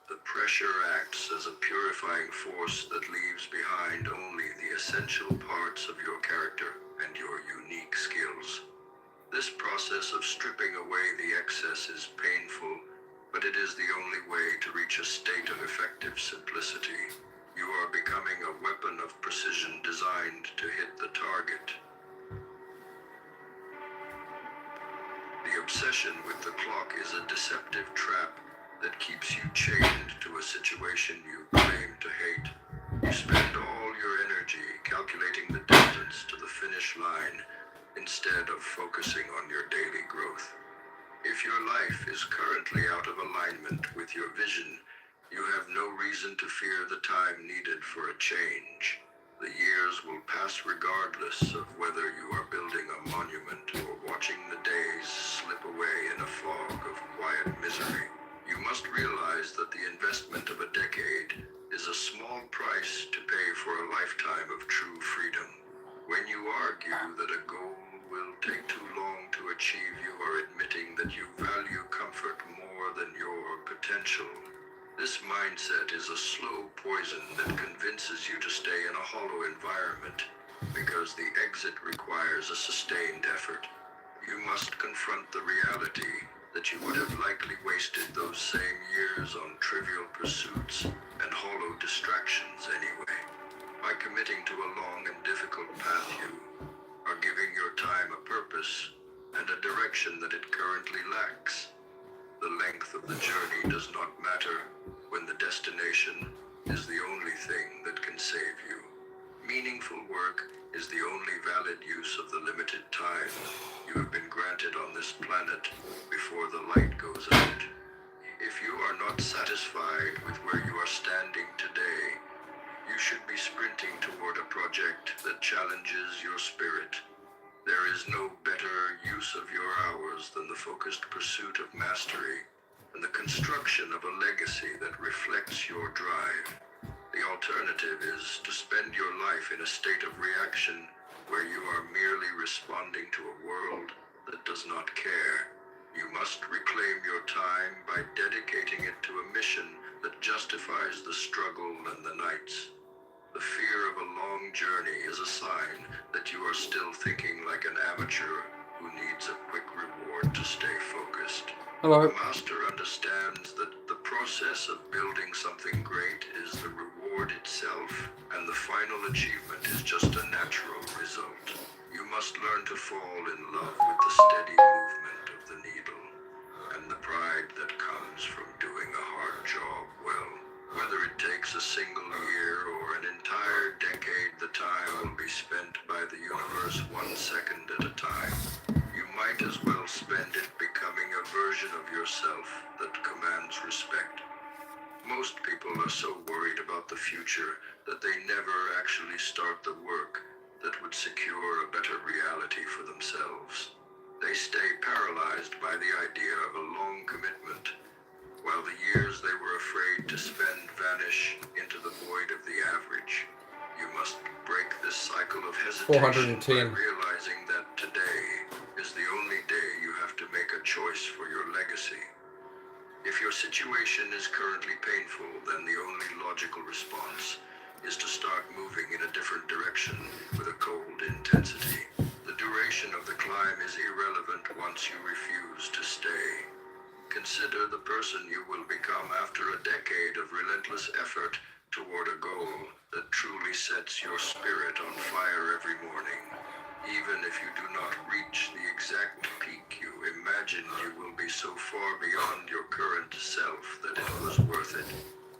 The pressure acts as a purifying force that leaves behind only the essential parts of your character and your unique skills. This process of stripping away the excess is painful, but it is the only way to reach a state of effective simplicity. You are becoming a weapon of precision designed to hit the target. The obsession with the clock is a deceptive trap that keeps you chained to a situation you claim to hate. You spend all your energy calculating the distance to the finish line instead of focusing on your daily growth. If your life is currently out of alignment with your vision, you have no reason to fear the time needed for a change. The years will pass regardless of whether you are building a monument or watching the days slip away in a fog of quiet misery. You must realize that the investment of a decade is a small price to pay for a lifetime of true freedom. When you argue that a goal will take too long to achieve, you are admitting that you value comfort more than your potential. This mindset is a slow poison that convinces you to stay in a hollow environment because the exit requires a sustained effort. You must confront the reality that you would have likely wasted those same years on trivial pursuits and hollow distractions anyway. By committing to a long and difficult path, you are giving your time a purpose and a direction that it currently lacks. The length of the journey does not matter when the destination is the only thing that can save you. Meaningful work is the only valid use of the limited time you have been granted on this planet before the light goes out. If you are not satisfied with where you are standing today, you should be sprinting toward a project that challenges your spirit. There is no better use of your hours than the focused pursuit of mastery and the construction of a legacy that reflects your drive. The alternative is to spend your life in a state of reaction where you are merely responding to a world that does not care. You must reclaim your time by dedicating it to a mission that justifies the struggle and the nights. The fear of a long journey is a sign that you are still thinking like an amateur who needs a quick reward to stay focused. Hello. The master understands that the process of building something great is the reward itself, and the final achievement is just a natural result. You must learn to fall in love with the steady movement of the needle and the pride that comes from doing a hard job well. Whether it takes a single year or an entire decade, the time will be spent by the universe 1 second at a time. You might as well spend it becoming a version of yourself that commands respect. Most people are so worried about the future that they never actually start the work that would secure a better reality for themselves. They stay paralyzed by the idea of a long commitment, while the years they were afraid to spend vanish into the void of the average. You must break this cycle of hesitation 410. by realizing that today is the only day you have to make a choice for your legacy. If your situation is currently painful, then the only logical response is to start moving in a different direction with a cold intensity. The duration of the climb is irrelevant once you refuse to stay. Consider the person you will become after a decade of relentless effort toward a goal that truly sets your spirit on fire every morning. Even if you do not reach the exact peak you imagine, you will be so far beyond your current self that it was worth it.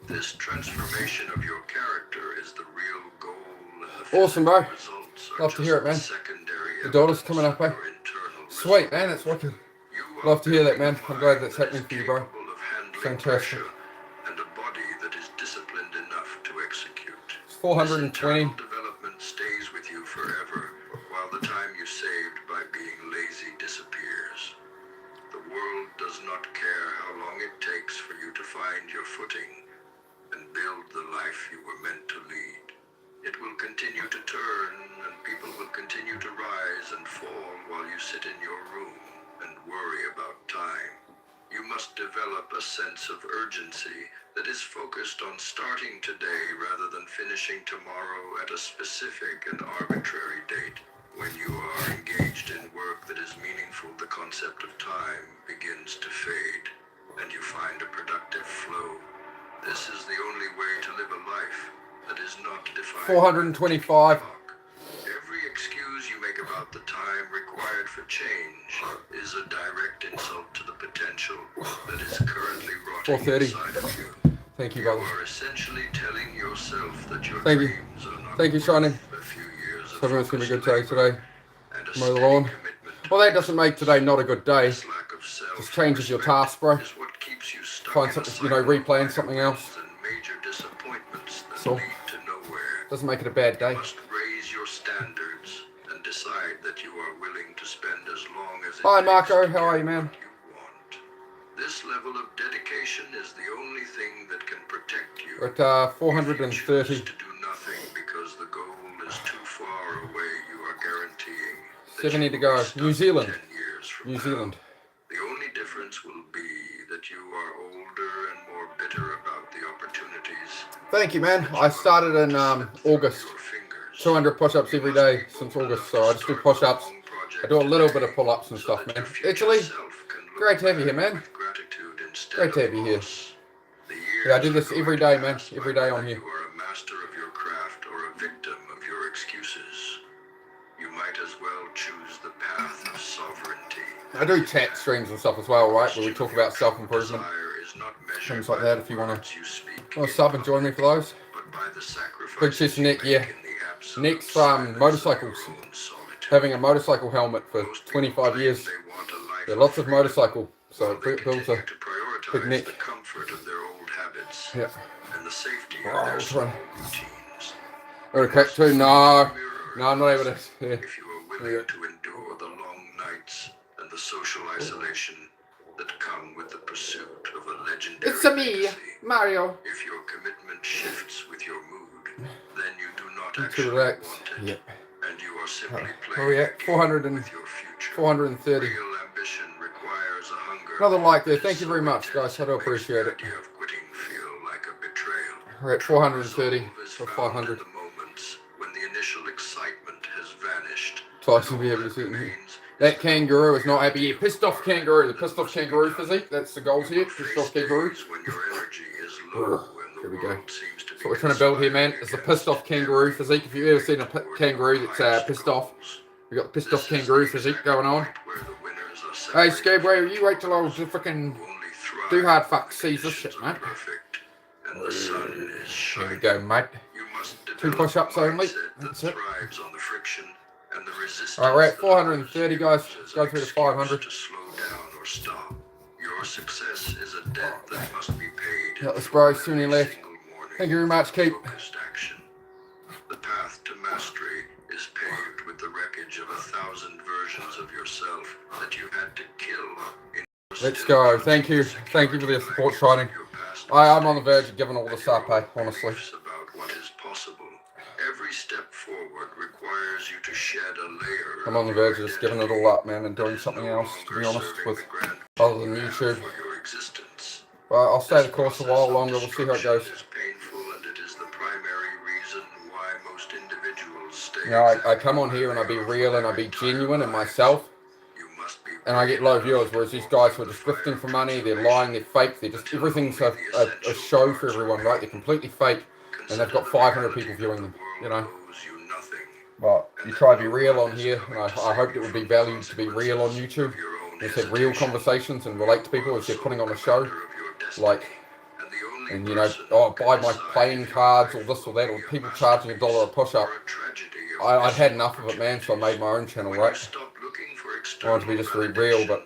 This transformation of your character is the real goal, and the Awesome, bro. results are Love to hear it, man. just secondary The daughter's evidence coming up, of eh? your internal Sweet, results. man. That's wicked. You are Love to hear that, man. building a I'm glad mind that's that happening is for you, bro. capable of handling Fantastic. pressure, and a body that is disciplined enough to execute. It's 420. This internal development stays with you forever, while the time you saved by being lazy disappears. The world does not care how long it takes for you to find your footing and build the life you were meant to lead. It will continue to turn, and people will continue to rise and fall while you sit in your room and worry about time. You must develop a sense of urgency that is focused on starting today rather than finishing tomorrow at a specific and arbitrary date. When you are engaged in work that is meaningful, the concept of time begins to fade, and you find a productive flow. This is the only way to live a life that is not defined by 425. the clock. Every excuse you make about the time required for change is a direct insult to the potential that is currently rotting 430. inside of you. Thank you, You brother. are essentially telling yourself that your Thank you. dreams are not Thank you, worth Shining. a few years of So everyone's going to be a good focused day labor today. and a Mow the steady lawn. commitment to Well, that doesn't make today not a good day. This lack of Just changes your self-respect task, bro. is what keeps you stuck Find in a something, you know, cycle of replaying minor something wins else. and major disappointments that So- lead to nowhere. Doesn't make it a bad day. You must raise your standards and decide that you are willing to spend as long as it Hi, takes Marco. to How are get you, man? what you want. This level of dedication is the only thing that can protect you. We're at If you 430. choose to do nothing because the goal is too far away, you are guaranteeing that 70 you to will go. be stuck New Zealand. 10 years from New now. Zealand. The only difference will be that you are older and more bitter about the opportunities. Thank you, man. I started in August. 200 push-ups every day since August, so I just do push-ups. I do a little bit of pull-ups and stuff, man. Italy, great to have you here, man. Great to have you here. Yeah, I do this every day, man. Every day on here. You are a master of your craft or a victim of your excuses. You might as well choose the path of sovereignty. I do chat streams and stuff as well, right, where we talk about self-improvement. Things like that if you want to sub and join me for those. Big Chest Nick, yeah. Nick's motorcycles. Having a motorcycle helmet for 25 years. Yeah, lots of motorcycle. So it builds a big Nick. The comfort of their old habits Yeah. and the safety Oh, of their which small one? routines. Or a crack too? No. No, I'm not able to. Yeah. If you are willing to endure the long nights and the social isolation that come with the pursuit of a legendary legacy. Mario. If your commitment shifts with your mood, then you do not To actually relax. want it, Yep. and you are simply Where we playing at? a game 400 and with your future. 430. Real ambition requires a hunger. Another like there. that Thank is you so very much, intense guys. I do makes appreciate the it. idea of quitting feel like a betrayal. We're at 430 Resolve is or found 500. in the moments when the initial excitement has vanished. Tyson All will be able to that see it. remains That kangaroo is not happy yet. Pissed off kangaroo. The pissed off kangaroo physique. That's the goals here. Pissed off kangaroo. when your energy is low and the Here we go. world seems to be That's what we're trying to build here, man. It's the pissed off kangaroo physique. If you've ever seen a kangaroo that's pissed off, We got the pissed off kangaroo physique going on. Hey, Skabway, you wait till I was fucking do hard fuck sees this shit, mate. Here we go, mate. 2 push-ups only. That's it. Alright, we're at 430, guys. Let's go through to 500. Your success is a debt that must be paid. Got this, bro. Soon left. Thank you very much, Keep. The path to mastery is paved with the wreckage of 1,000 versions of yourself that you had to kill. Let's go. Thank you. Thank you for the support, Shining. I'm on the verge of giving all this up, honestly. About what is possible. Every step forward requires you to shed a layer. I'm on the verge of just giving it all up, man, and doing something else, to be honest, with other than YouTube. But I'll stay the course a while longer. We'll see how it goes. You know, I come on here and I be real and I be genuine in myself, and I get low viewers, whereas these guys who are just grifting for money, they're lying, they're fake, they're just, everything's a show for everyone, right? They're completely fake, and they've got 500 people viewing them, you know? But you try to be real on here, and I hope it would be valued to be real on YouTube. Let's have real conversations and relate to people instead of putting on a show, like, and you know, oh, buy my playing cards, or this or that, or people charging $1 a push-up. I'd had enough of it, man, so I made my own channel, right? I wanted to be just very real, but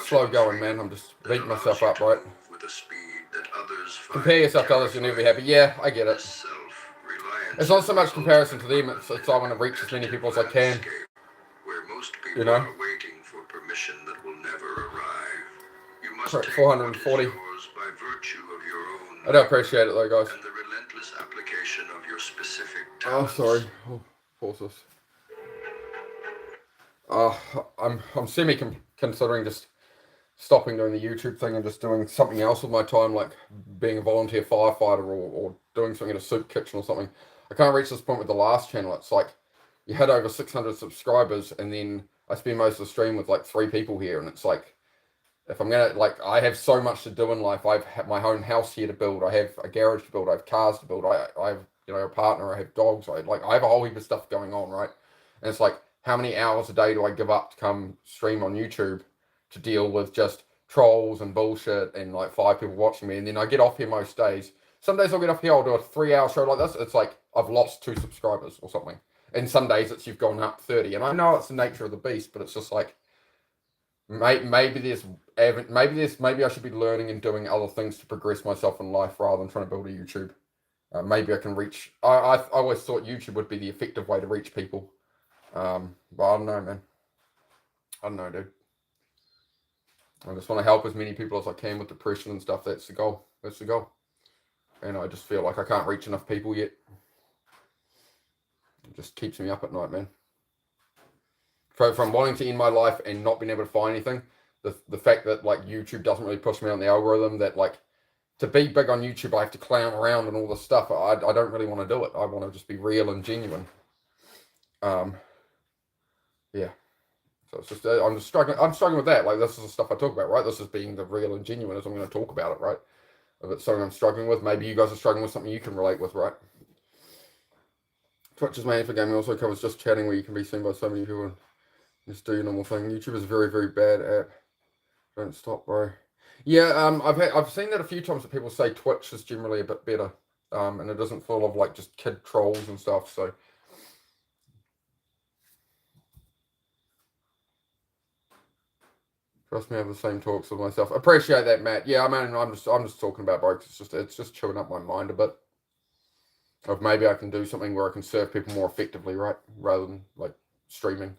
slow going, man. I'm just beating myself up, right? Compare yourself to others, you'll never be happy. Yeah, I get it. It's not so much comparison to them, it's I want to reach as many people as I can. You know? Correct, 440. I don't appreciate it though, guys. Oh, sorry. Oh, pause this. I'm considering just stopping doing the YouTube thing and just doing something else with my time, like being a volunteer firefighter or doing something in a soup kitchen or something. I can't reach this point with the last channel. It's like you had over 600 subscribers, and then I spend most of the stream with like 3 people here, and it's like, if I'm gonna, like, I have so much to do in life. I've had my own house here to build. I have a garage to build. I have cars to build. I have, you know, a partner. I have dogs. I have a whole heap of stuff going on, right? And it's like, how many hours a day do I give up to come stream on YouTube to deal with just trolls and bullshit and like 5 people watching me? And then I get off here most days. Some days I'll get off here, I'll do a 3-hour show like this. It's like I've lost 2 subscribers or something. And some days it's you've gone up 30. And I know it's the nature of the beast, but it's just like, maybe I should be learning and doing other things to progress myself in life rather than trying to build a YouTube. Maybe I can reach. I always thought YouTube would be the effective way to reach people. But I don't know, man. I don't know, dude. I just want to help as many people as I can with depression and stuff. That's the goal. That's the goal. And I just feel like I can't reach enough people yet. It just keeps me up at night, man. From wanting to end my life and not being able to find anything, the fact that like YouTube doesn't really push me on the algorithm, that like to be big on YouTube I have to clown around and all this stuff. I don't really want to do it. I want to just be real and genuine. Yeah. So it's just I'm struggling with that. Like, this is the stuff I talk about, right? This is being the real and genuine as I'm going to talk about it, right? If it's something I'm struggling with, maybe you guys are struggling with something you can relate with, right? Twitch is mainly for gaming, also covers just chatting, where you can be seen by so many people and just do your normal thing. YouTube is a very, very bad app. Don't stop, bro. Yeah, I've seen that a few times that people say Twitch is generally a bit better. And it isn't full of like just kid trolls and stuff, so trust me, I have the same talks with myself. Appreciate that, Matt. Yeah, I mean, I'm just talking about, bro, it's just chewing up my mind a bit. Of maybe I can do something where I can serve people more effectively, right? Rather than like streaming.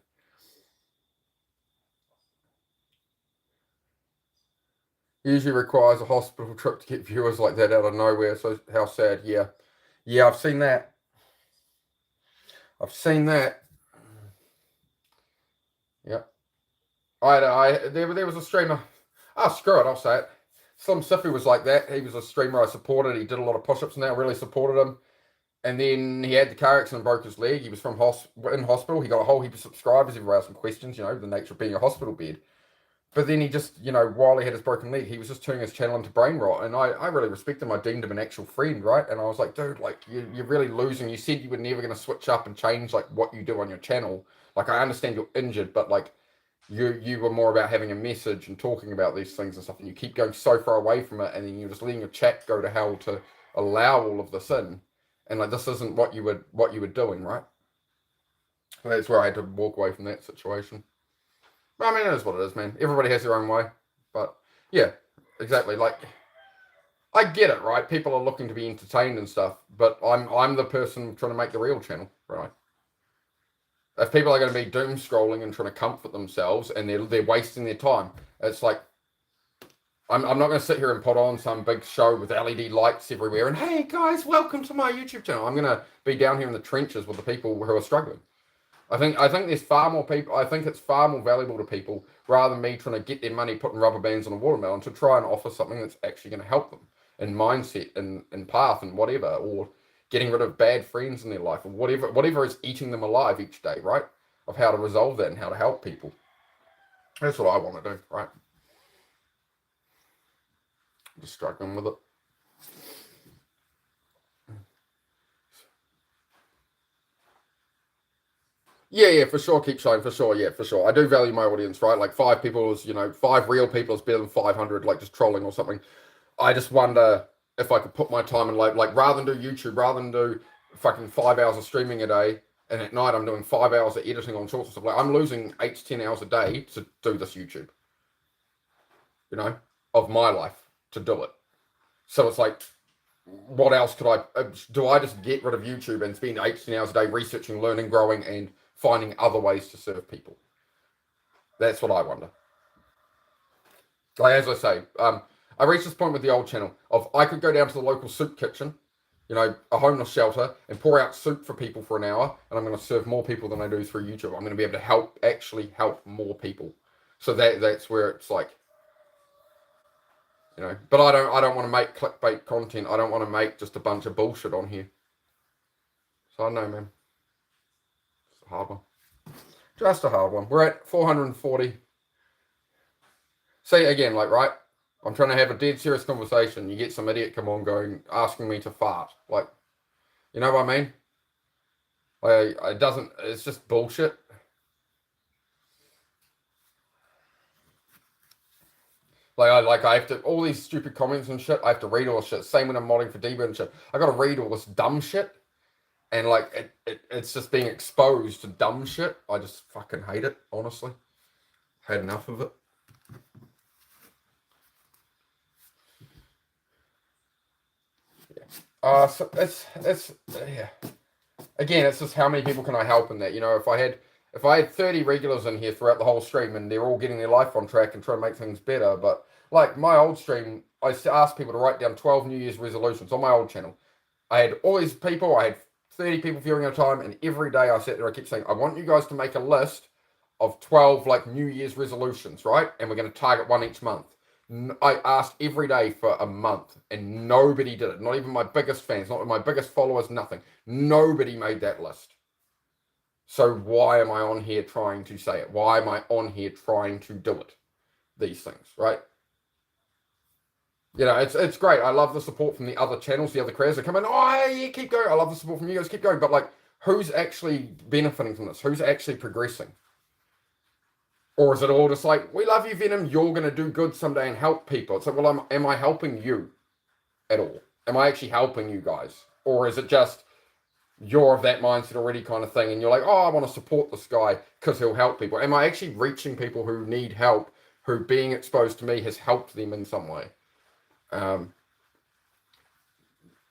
Usually requires a hospital trip to get viewers like that out of nowhere. So how sad. Yeah, I've seen that. Yep. There was a streamer. Screw it, I'll say it. Slim Siffy was like that. He was a streamer I supported. He did a lot of push-ups and that. I really supported him. And then he had the car accident and broke his leg. He was in hospital. He got a whole heap of subscribers. Everyone asked him questions, you know, the nature of being a hospital bed. But then he just, you know, while he had his broken leg, he was just turning his channel into brain rot. And I really respect him. I deemed him an actual friend, right? And I was like, dude, like, you're really losing. You said you were never going to switch up and change, like, what you do on your channel. Like, I understand you're injured, but, like, you were more about having a message and talking about these things and stuff. And you keep going so far away from it. And then you're just letting your chat go to hell to allow all of this in. And, like, this isn't what you were doing, right? So that's where I had to walk away from that situation. I mean, it is what it is, man. Everybody has their own way. But, yeah, exactly. Like, I get it, right? People are looking to be entertained and stuff, but I'm the person trying to make the real channel, right? If people are going to be doom scrolling and trying to comfort themselves and they're wasting their time, it's like, I'm not going to sit here and put on some big show with LED lights everywhere and, hey, guys, welcome to my YouTube channel. I'm going to be down here in the trenches with the people who are struggling. I think there's far more people. I think it's far more valuable to people rather than me trying to get their money putting rubber bands on a watermelon to try and offer something that's actually going to help them in mindset and path and whatever, or getting rid of bad friends in their life or whatever is eating them alive each day, right? Of how to resolve that and how to help people. That's what I want to do, right? Just struggling with it. Yeah, for sure. Keep showing, for sure. Yeah, for sure. I do value my audience, right? Like 5 people is, 5 real people is better than 500, like just trolling or something. I just wonder if I could put my time in, like rather than do YouTube, rather than do fucking 5 hours of streaming a day, and at night I'm doing 5 hours of editing on shorts and stuff. Like I'm losing 8 to 10 hours a day to do this YouTube, of my life to do it. So it's like, what else could do? I just get rid of YouTube and spend 8 to 10 hours a day researching, learning, growing, and finding other ways to serve people? That's what I wonder. Like, as I say, I reached this point with the old channel of I could go down to the local soup kitchen, a homeless shelter, and pour out soup for people for an hour, and I'm going to serve more people than I do through YouTube. I'm going to be able to actually help more people. So that's where it's like, but I don't want to make clickbait content. I don't want to make just a bunch of bullshit on here. So I know, man. It's a hard one. Just a hard one. We're at 440. See, again, like, right? I'm trying to have a dead serious conversation. You get some idiot come on asking me to fart. Like, you know what I mean? Like, it's just bullshit. Like I have to, all these stupid comments and shit, I have to read all this shit. Same when I'm modding for Deba and shit. I gotta read all this dumb shit. And like, it's just being exposed to dumb shit. I just fucking hate it, honestly. Had enough of it. Yeah. So it's yeah. Again, it's just how many people can I help in that? If I had 30 regulars in here throughout the whole stream and they're all getting their life on track and trying to make things better, but like my old stream, I asked people to write down 12 New Year's resolutions on my old channel. I had all these people, I had 30 people viewing at a time, and every day I sat there, I kept saying, I want you guys to make a list of 12 like New Year's resolutions, right? And we're going to target one each month. I asked every day for a month, and nobody did it. Not even my biggest fans, not my biggest followers, nothing. Nobody made that list. So why am I on here trying to say it? Why am I on here trying to do it? These things, right? It's great. I love the support from the other channels, the other creators that come in. Oh, yeah, keep going. I love the support from you guys. Keep going. But like, who's actually benefiting from this? Who's actually progressing? Or is it all just like, we love you, Venom, you're going to do good someday and help people? It's like, well, am I helping you at all? Am I actually helping you guys? Or is it just, you're of that mindset already kind of thing, and you're like, oh, I want to support this guy because he'll help people? Am I actually reaching people who need help, who being exposed to me has helped them in some way?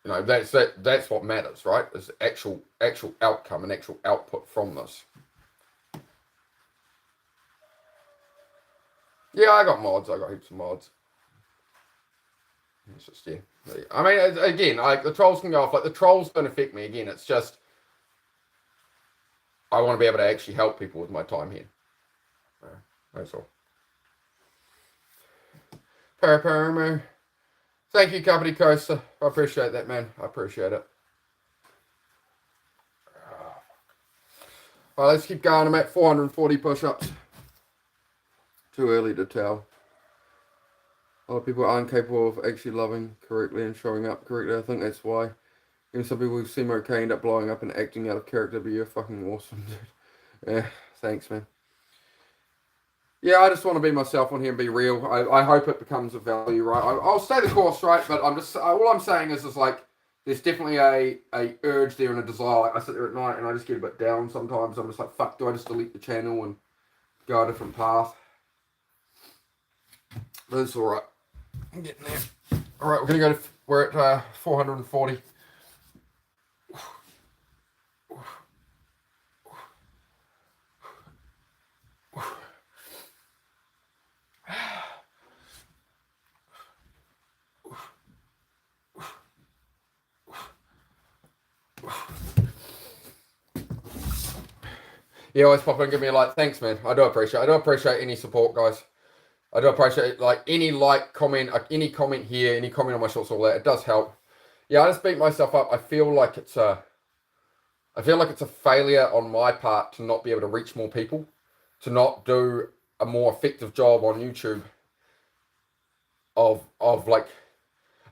That's what matters, right? Is actual outcome and actual output from this. Yeah, I got mods. I got heaps of mods. It's just, yeah. I mean, again, like, the trolls can go off. Like, the trolls don't affect me. Again, it's just, I want to be able to actually help people with my time here. That's all. Paraparamo. Thank you, Company Coaster. I appreciate that, man. I appreciate it. All right, let's keep going. I'm at 440 push-ups. Too early to tell. A lot of people aren't capable of actually loving correctly and showing up correctly. I think that's why. Even some people who seem okay end up blowing up and acting out of character, but you're fucking awesome, dude. Yeah, thanks, man. Yeah, I just want to be myself on here and be real. I hope it becomes of value, right? I'll stay the course, right? But I'm just all I'm saying is like there's definitely a urge there and a desire. Like I sit there at night and I just get a bit down sometimes. I'm just like, fuck, do I just delete the channel and go a different path? But it's all right. I'm getting there. All right, we're at 440. You always pop in and give me a like. Thanks, man. I do appreciate any support, guys. I do appreciate like any comment, any comment here, any comment on my shorts, all that. It does help. Yeah, I just beat myself up. I feel like it's a failure on my part to not be able to reach more people, to not do a more effective job on YouTube. Of like,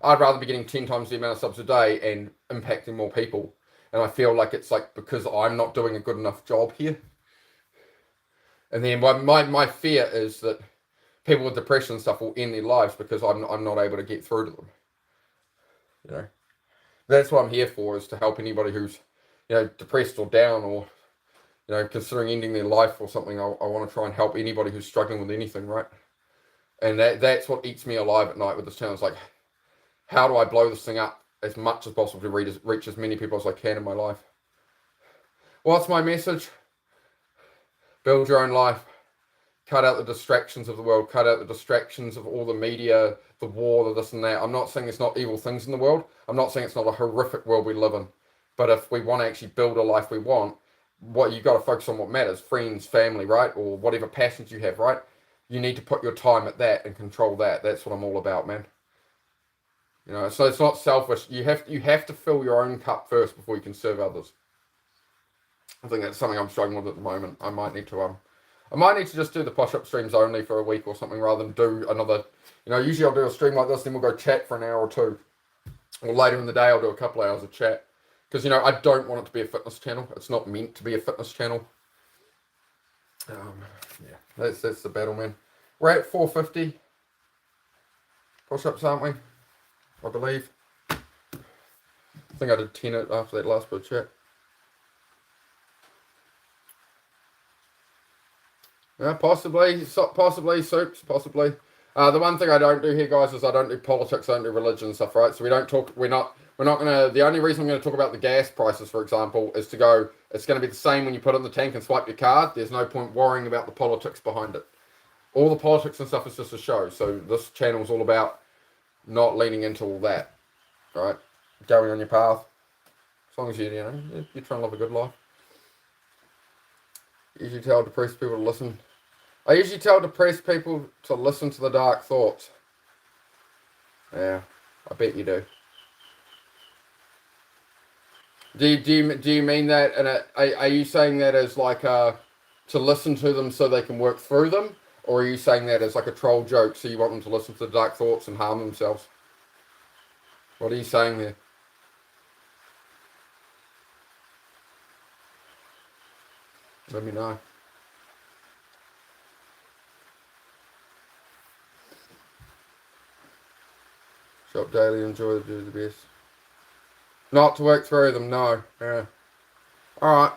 I'd rather be getting 10 times the amount of subs a day and impacting more people. And I feel like it's like because I'm not doing a good enough job here. And then my fear is that people with depression and stuff will end their lives because I'm not able to get through to them. You know, that's what I'm here for, is to help anybody who's, you know, depressed or down or, you know, considering ending their life or something. I want to try and help anybody who's struggling with anything, right? And that's what eats me alive at night with this channel. It's like, how do I blow this thing up as much as possible to reach as many people as I can in my life? What's my message? Build your own life. Cut out the distractions of the world. Cut out the distractions of all the media, the war, the this and that. I'm not saying there's not evil things in the world. I'm not saying it's not a horrific world we live in. But if we want to actually build a life we want, what you got to focus on what matters. Friends, family, right? Or whatever passions you have, right? You need to put your time at that and control that. That's what I'm all about, man. You know, so it's not selfish. You have to fill your own cup first before you can serve others. I think that's something I'm struggling with at the moment. I might need to just do the push-up streams only for a week or something rather than do another, you know, usually I'll do a stream like this, then we'll go chat for an hour or two. Or later in the day, I'll do a couple of hours of chat. Because, you know, I don't want it to be a fitness channel. It's not meant to be a fitness channel. Yeah, that's the battle, man. We're at 450 push-ups, aren't we? I believe. I think I did 10 after that last bit of chat. Yeah, possibly, Soups, possibly. The one thing I don't do here, guys, is I don't do politics, I don't do religion and stuff, right? So we don't talk, we're not gonna, the only reason I'm gonna talk about the gas prices, for example, is to go, it's gonna be the same when you put it in the tank and swipe your card. There's no point worrying about the politics behind it. All the politics and stuff is just a show. So this channel is all about not leaning into all that, right? Going on your path. As long as you're trying to live a good life. I usually tell depressed people to listen to the dark thoughts. Yeah, I bet you do. Do you mean that? And are you saying that as like to listen to them so they can work through them, or are you saying that as like a troll joke? So you want them to listen to the dark thoughts and harm themselves? What are you saying there? Let me know. Shop daily, enjoy the do the best. Not to work through them, no. Yeah. Alright.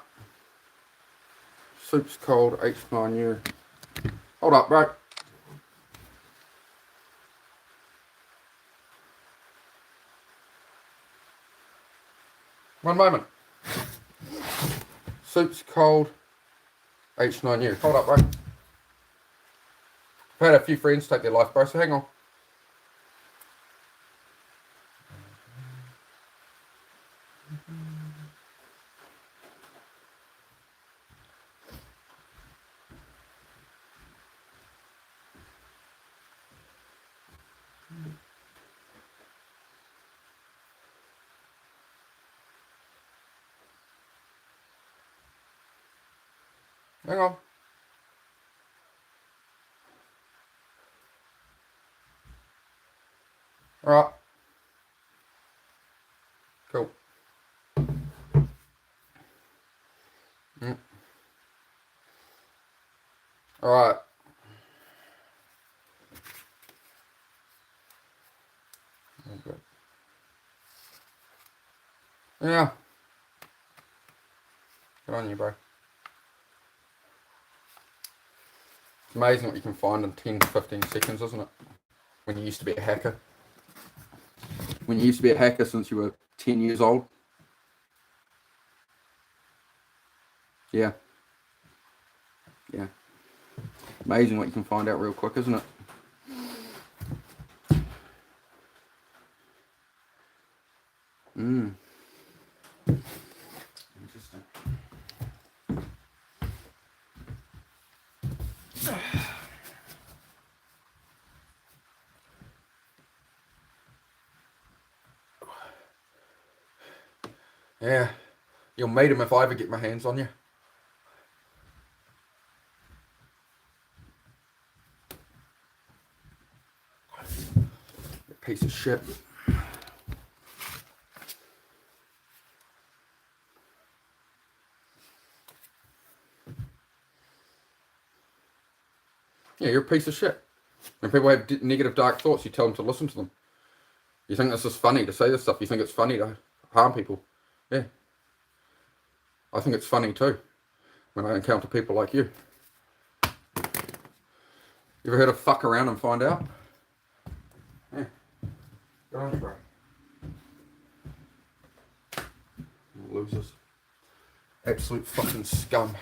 Soup's cold, H9U. Hold up, bro. One moment. Soup's cold, H9U. Hold up, bro. I've had a few friends take their life, bro, so hang on. Hang on. Alright. Cool. Alright. Okay. Yeah. Good on you, bro. It's amazing what you can find in 10 to 15 seconds, isn't it? When you used to be a hacker. When you used to be a hacker since you were 10 years old. Yeah. Yeah. Amazing what you can find out real quick, isn't it? Interesting. Yeah. You'll meet him if I ever get my hands on you. You piece of shit. Yeah, you're a piece of shit. When people have negative, dark thoughts, you tell them to listen to them. You think this is funny to say this stuff. You think it's funny to harm people. Yeah. I think it's funny too when I encounter people like you. You ever heard of fuck around and find out? Yeah. Good on you, bro. Losers. Absolute fucking scum.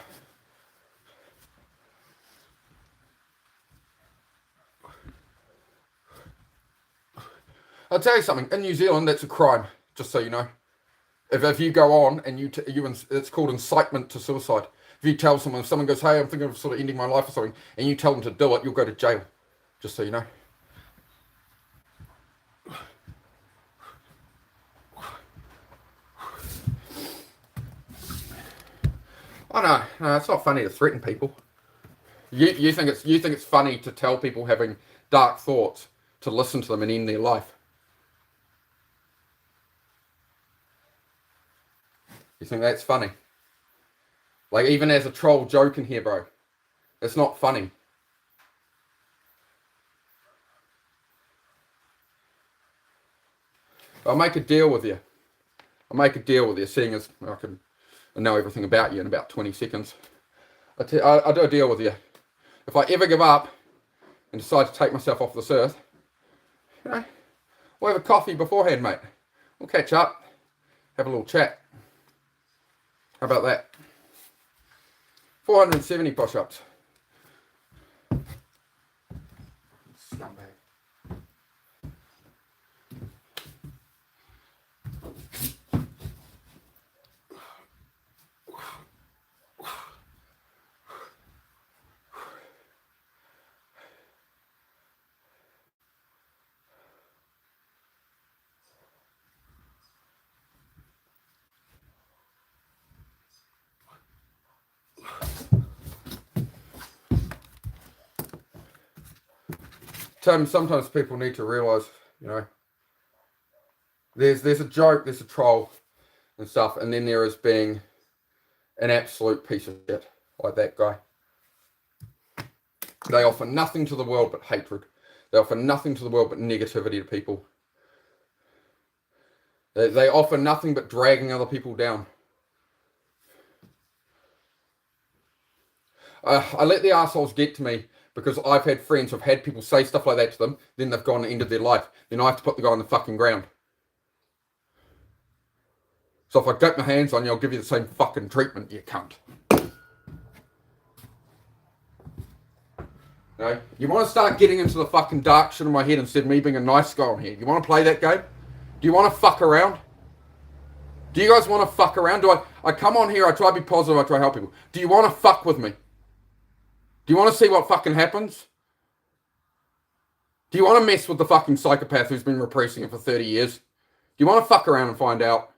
I'll tell you something. In New Zealand, that's a crime. Just so you know. If you go on and it's called incitement to suicide. If you tell someone, if someone goes, hey, I'm thinking of sort of ending my life or something, and you tell them to do it, you'll go to jail. Just so you know. Oh no, it's not funny to threaten people. You think it's funny to tell people having dark thoughts to listen to them and end their life. You think that's funny? Like, even as a troll joke in here, bro. It's not funny. I'll make a deal with you. Seeing as I know everything about you in about 20 seconds. I'll do a deal with you. If I ever give up and decide to take myself off this earth, we'll have a coffee beforehand, mate. We'll catch up, have a little chat. How about that? 470 push-ups. Scumbag. Sometimes people need to realise, there's a joke, there's a troll and stuff, and then there is being an absolute piece of shit like that guy. They offer nothing to the world but hatred. They offer nothing to the world but negativity to people. They offer nothing but dragging other people down. I let the assholes get to me because I've had friends who've had people say stuff like that to them, then they've gone and ended their life. Then I have to put the guy on the fucking ground. So if I get my hands on you, I'll give you the same fucking treatment, you cunt. No? You want to start getting into the fucking dark shit in my head instead of me being a nice guy on here? You want to play that game? Do you want to fuck around? Do you guys want to fuck around? I come on here, I try to be positive, I try to help people. Do you want to fuck with me? Do you want to see what fucking happens? Do you want to mess with the fucking psychopath who's been repressing it for 30 years? Do you want to fuck around and find out?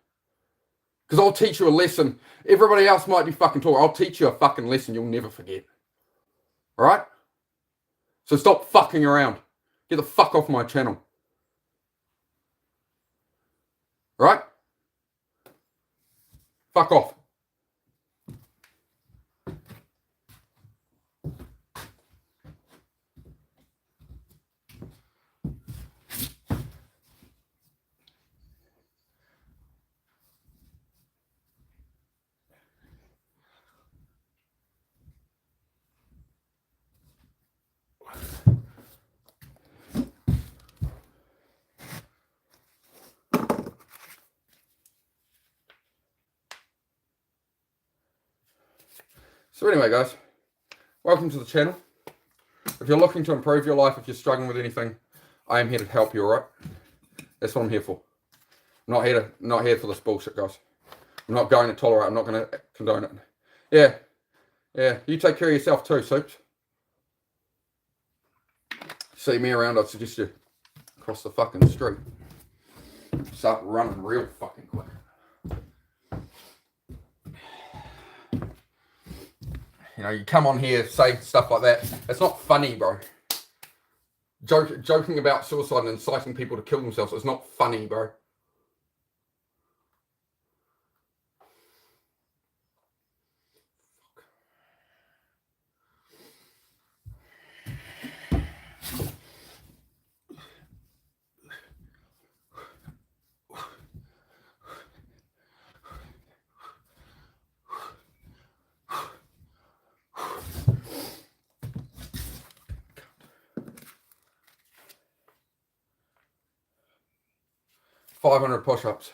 Because I'll teach you a lesson. Everybody else might be fucking talking. I'll teach you a fucking lesson you'll never forget. Alright? So stop fucking around. Get the fuck off my channel. Right? Fuck off. So anyway, guys, welcome to the channel. If you're looking to improve your life, if you're struggling with anything, I am here to help you, alright? That's what I'm here for. I'm not here for this bullshit, guys. I'm not going to tolerate, I'm not going to condone it. Yeah, you take care of yourself too, Soups. See me around, I'd suggest you cross the fucking street. Start running real fucking quick. You know, you come on here, say stuff like that. It's not funny, bro. Joking about suicide and inciting people to kill themselves, it's not funny, bro. $500 push-ups.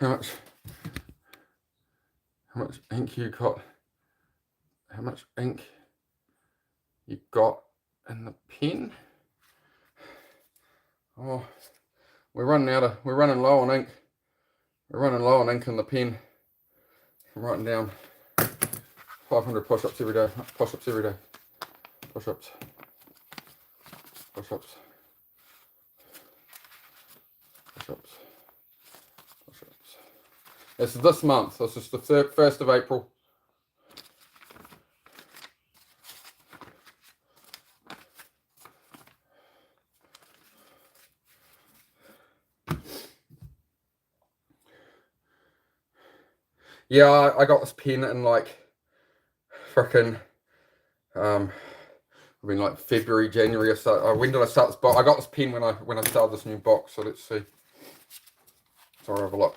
How much ink you got? How much ink you got in the pen? Oh, we're running low on ink. We're running low on ink in the pen. I'm writing down 500 push-ups every day. Push-ups every day. Push-ups. Push-ups. Push-ups. Push-ups. This is this month. This is the 1st of April. Yeah, I got this pen in like frickin' I mean, like February, January or so. When did I start this box? I got this pen when I started this new box. So let's see. Sorry, have a look.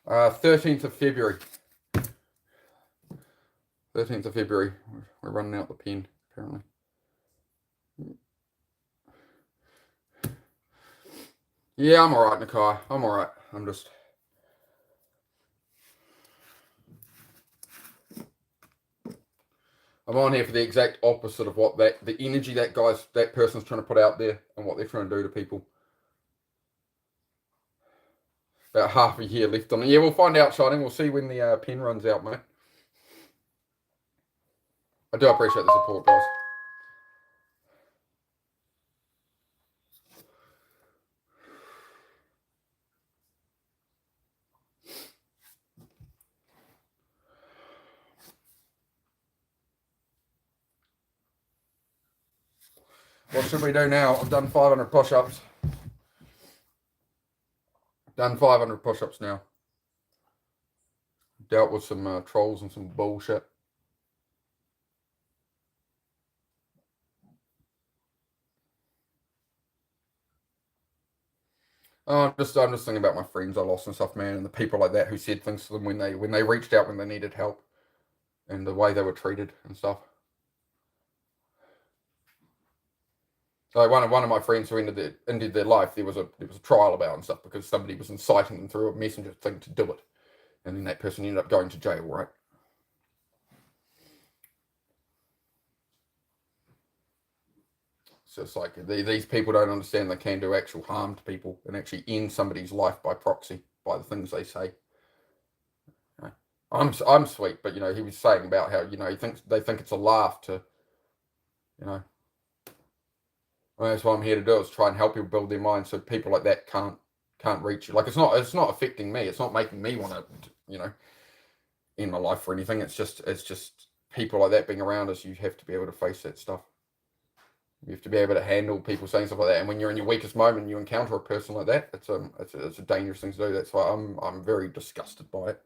13th of February. 13th of February. We're running out the pen apparently. Yeah, I'm alright, Nakai. I'm alright. I'm just. I'm on here for the exact opposite of what the energy that person's trying to put out there and what they're trying to do to people. About half a year left on it. Yeah, we'll find out, Shining. We'll see when the pen runs out, mate. I do appreciate the support, guys. What should we do now? I've done 500 push-ups. Done 500 push-ups now. Dealt with some trolls and some bullshit. I'm just thinking about my friends I lost and stuff, man, and the people like that who said things to them when they reached out when they needed help, and the way they were treated and stuff. So one of my friends who ended their life, there was a trial about and stuff because somebody was inciting them through a messenger thing to do it, and then that person ended up going to jail, right? So it's like these people don't understand they can do actual harm to people and actually end somebody's life by proxy by the things they say. You know, I'm sweet, but you know, he was saying about how, you know, they think it's a laugh to, you know. Well, that's what I'm here to do, is try and help people build their minds so people like that can't can't reach you. Like it's not affecting me. It's not making me want to, you know, end my life or anything. It's just people like that being around us. You have to be able to face that stuff. You have to be able to handle people saying stuff like that. And when you're in your weakest moment, you encounter a person like that. It's a dangerous thing to do. That's why I'm very disgusted by it.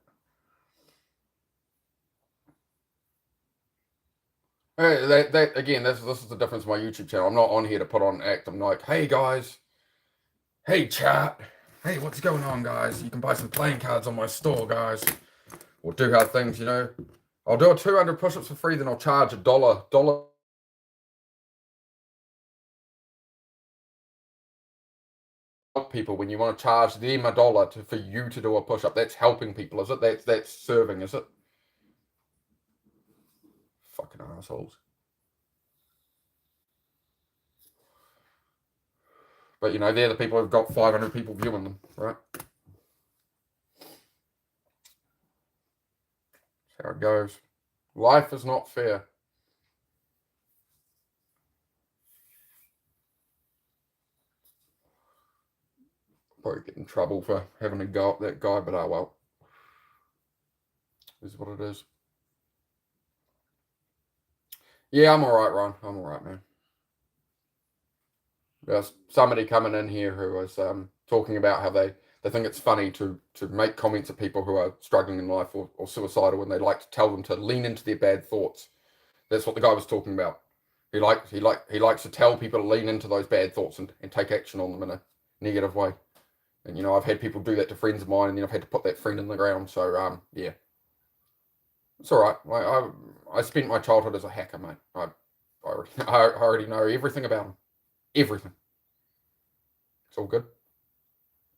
That again, this is the difference in my YouTube channel. I'm not on here to put on act. I'm like, hey guys, hey chat, hey, what's going on, guys? You can buy some playing cards on my store, guys. Or do hard things, you know. I'll do a 200 push-ups for free, then I'll charge $1. People, when you want to charge them $1 for you to do a push-up, that's helping people, is it? That's serving, is it? Fucking assholes. But you know, they're the people who've got 500 people viewing them, right? That's how it goes. Life is not fair. Probably get in trouble for having a go at that guy, but oh well. Is what it is. Yeah, I'm alright, Ron. I'm alright, man. There's somebody coming in here who was talking about how they think it's funny to make comments at people who are struggling in life or suicidal, when they like to tell them to lean into their bad thoughts. That's what the guy was talking about. He likes to tell people to lean into those bad thoughts and take action on them in a negative way. And you know, I've had people do that to friends of mine, and then I've had to put that friend in the ground. So yeah, it's all right. I spent my childhood as a hacker, mate. I already know everything about him. Everything. It's all good.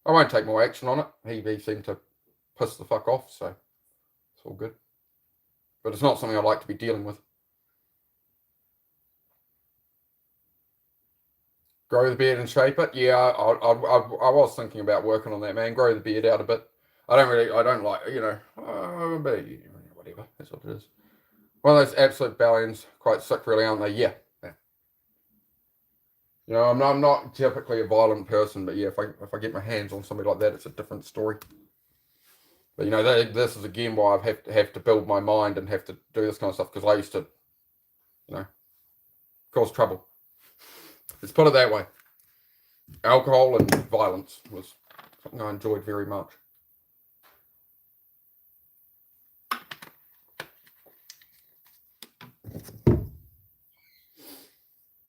I won't take more action on it. He seemed to piss the fuck off, so it's all good. But it's not something I like to be dealing with. Grow the beard and shape it. Yeah, I was thinking about working on that, man. Grow the beard out a bit. I don't like, you know, but whatever. That's what it is. One of those absolute bellions, quite sick, really, aren't they? Yeah. You know, I'm not typically a violent person, but yeah, if I get my hands on somebody like that, it's a different story. But you know, this is again why I have to build my mind and have to do this kind of stuff, because I used to, you know, cause trouble. Let's put it that way. Alcohol and violence was something I enjoyed very much.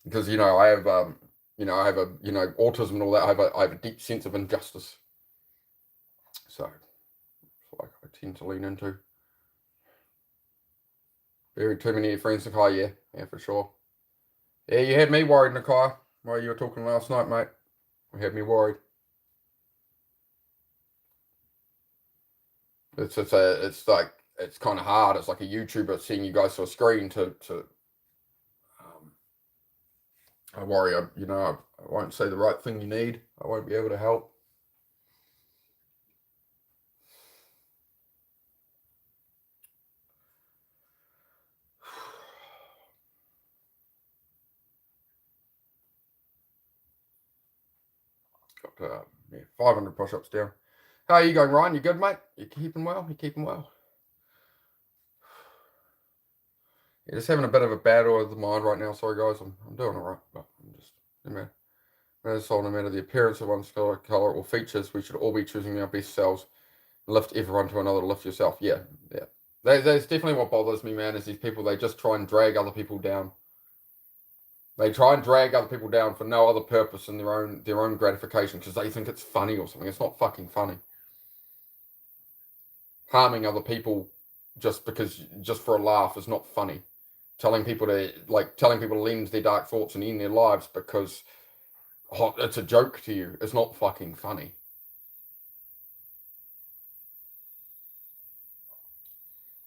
Because you know, I have autism and all that. I have a deep sense of injustice. So it's like I tend to lean into. Very too many friends, Nakai. Yeah, for sure. Yeah, you had me worried, Nakai, while you were talking last night, mate. You had me worried. It's like, it's kind of hard. It's like a YouTuber seeing you guys through a screen to I worry, I won't say the right thing you need. I won't be able to help. Got 500 push-ups down. How are you going, Ryan? You good, mate? You keeping well? You keeping well? Yeah, just having a bit of a battle of the mind right now. Sorry, guys. I'm doing all right, but I'm just, no matter the appearance of one's color or features, we should all be choosing our best selves. Lift everyone to another, lift yourself. Yeah. That's definitely what bothers me, man, is these people, they just try and drag other people down. They try and drag other people down for no other purpose than their own gratification, because they think it's funny or something. It's not fucking funny. Harming other people just for a laugh is not funny. Telling people to lean into their dark thoughts and end their lives because it's a joke to you is not fucking funny.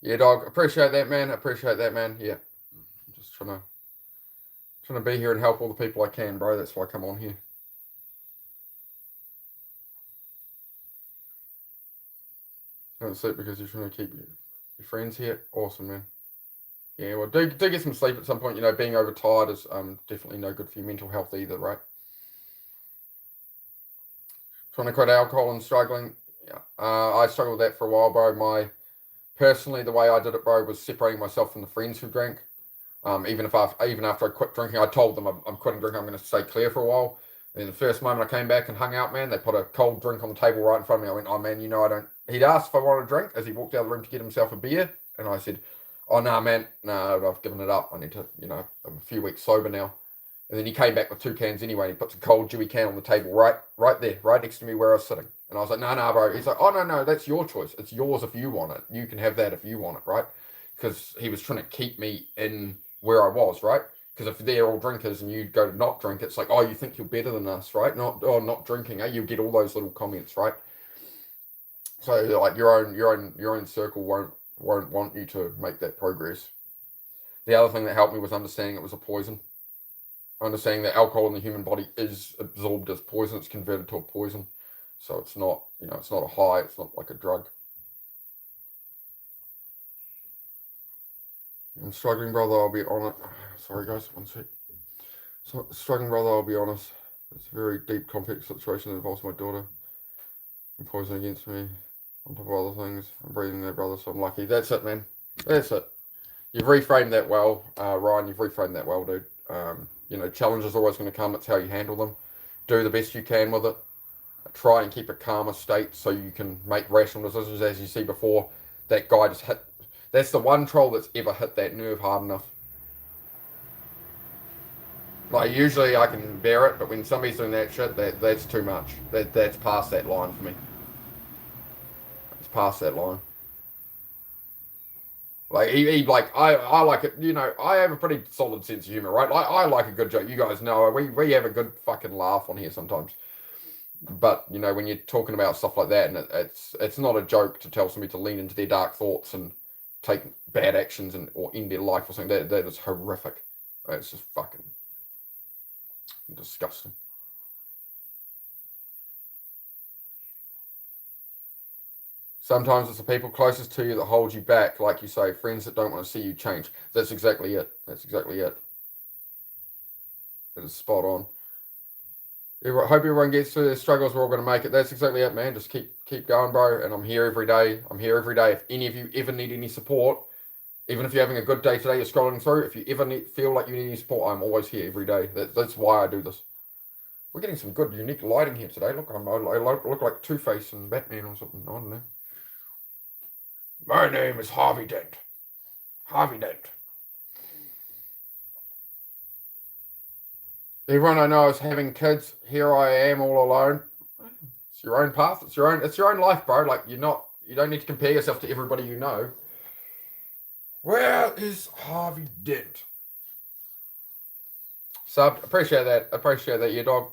Yeah, dog. Appreciate that, man. Yeah. I'm just trying to be here and help all the people I can, bro. That's why I come on here. Don't sleep because you're trying to keep your friends here. Awesome, man. Yeah, well, do get some sleep at some point. You know, being overtired is definitely no good for your mental health either, right? Trying to quit alcohol and struggling. Yeah. I struggled with that for a while, bro. Personally, the way I did it, bro, was separating myself from the friends who drank. Even after I quit drinking, I told them I'm quitting drinking. I'm going to stay clear for a while. And the first moment I came back and hung out, man, they put a cold drink on the table right in front of me. I went, oh man, I don't. He'd asked if I wanted a drink as he walked out of the room to get himself a beer, and I said, oh no, man, no, I've given it up. I need to, I'm a few weeks sober now. And then he came back with 2 cans anyway. And he puts a cold dewy can on the table right there, right next to me where I was sitting. And I was like, no, bro. He's like, oh, no, that's your choice. It's yours if you want it. You can have that if you want it, right? Because he was trying to keep me in where I was, right? Because if they're all drinkers and you go to not drink, it's like, oh, you think you're better than us, right? Not drinking, eh? You get all those little comments, right? So like your own circle won't want you to make that progress. The other thing that helped me was understanding it was a poison. Understanding that alcohol in the human body is absorbed as poison, it's converted to a poison. So it's not, it's not a high, it's not like a drug. I'm struggling, brother, I'll be honest. Sorry, guys, one sec. So, struggling, brother, I'll be honest. It's a very deep, complex situation that involves my daughter and poison against me, on top of other things. I'm breathing there, brother, so I'm lucky. That's it, man. That's it. You've reframed that well, Ryan. You've reframed that well, dude. Challenges are always going to come. It's how you handle them. Do the best you can with it. Try and keep a calmer state so you can make rational decisions. As you see before, that guy just hit. That's the one troll that's ever hit that nerve hard enough. Like, usually I can bear it, but when somebody's doing that shit, that's too much. That's past that line for me. It's past that line. Like, I like it, I have a pretty solid sense of humor, right? I like a good joke. You guys know, we have a good fucking laugh on here sometimes. But, when you're talking about stuff like that, and it's not a joke to tell somebody to lean into their dark thoughts and take bad actions or end their life or something. That is horrific. It's just fucking disgusting. Sometimes it's the people closest to you that hold you back, like you say, friends that don't want to see you change. That's exactly it. That's exactly it. It is spot on. I hope everyone gets through their struggles. We're all going to make it. That's exactly it, man. Just keep going, bro. And I'm here every day. If any of you ever need any support, even if you're having a good day today, you're scrolling through, if you ever feel like you need any support, I'm always here every day. That's why I do this. We're getting some good, unique lighting here today. Look, I look like Two-Face and Batman or something. I don't know. My name is Harvey Dent. Harvey Dent. Everyone I know is having kids. Here I am all alone. It's your own path. It's your own life, bro. Like, you don't need to compare yourself to everybody you know. Where is Harvey Dent? Sub, appreciate that, yeah, dog.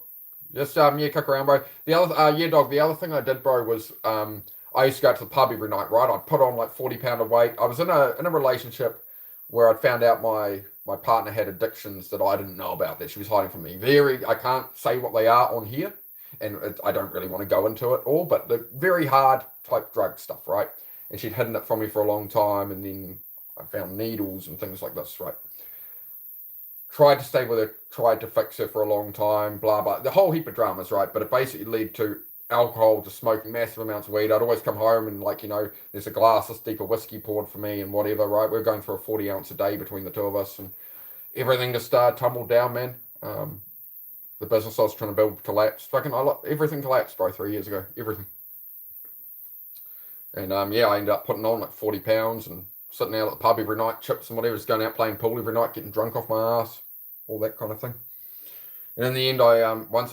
Just kick around, bro. The other yeah, dog, the other thing I did, bro, was I used to go to the pub every night, right? I'd put on like 40 pound of weight. I was in a relationship where I'd found out my partner had addictions that I didn't know about, that she was hiding from me. I can't say what they are on here, and I don't really want to go into it all, but the very hard type drug stuff, right? And she'd hidden it from me for a long time, and then I found needles and things like this, right? Tried to stay with her, tried to fix her for a long time, blah, blah. The whole heap of dramas, right? But it basically led to alcohol, to smoking massive amounts of weed. I'd always come home and, like, there's a glass this deep of whiskey poured for me and whatever, right? We're going for a 40 ounce a day between the two of us, and everything just tumbled down, man. The business I was trying to build collapsed. Everything collapsed, bro, 3 years ago. Everything. And, I ended up putting on like 40 pounds and sitting out at the pub every night, chips and whatever, just going out playing pool every night, getting drunk off my ass, all that kind of thing. And in the end, I once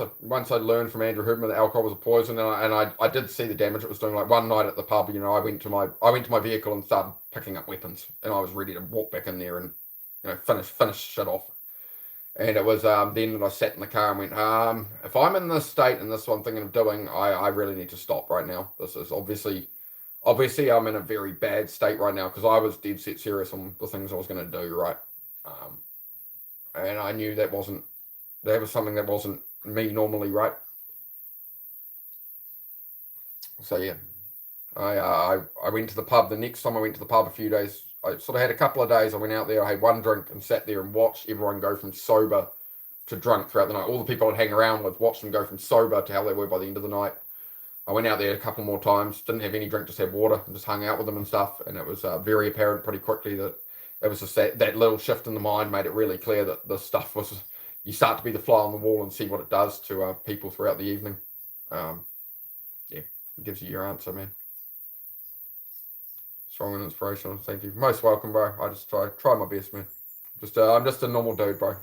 I learned from Andrew Hubman that alcohol was a poison, and I did see the damage it was doing. Like one night at the pub, I went to my vehicle and started picking up weapons, and I was ready to walk back in there and finish shit off. And it was then that I sat in the car and went, if I'm in this state and this is what I'm thinking of doing, I really need to stop right now. This is obviously I'm in a very bad state right now, because I was dead set serious on the things I was going to do, right? And I knew that was something that wasn't me normally, right? So yeah, I went to the pub. The next time I went to the pub, a few days, I sort of had a couple of days. I went out there, I had one drink and sat there and watched everyone go from sober to drunk throughout the night. All the people I'd hang around with, watched them go from sober to how they were by the end of the night. I went out there a couple more times, didn't have any drink, just had water, and just hung out with them and stuff. And it was very apparent pretty quickly that it was just that little shift in the mind made it really clear that this stuff was, you start to be the fly on the wall and see what it does to people throughout the evening. Yeah, it gives you your answer, man. Strong and inspirational. Thank you. Most welcome, bro. I just try my best, man. I'm just a normal dude, bro.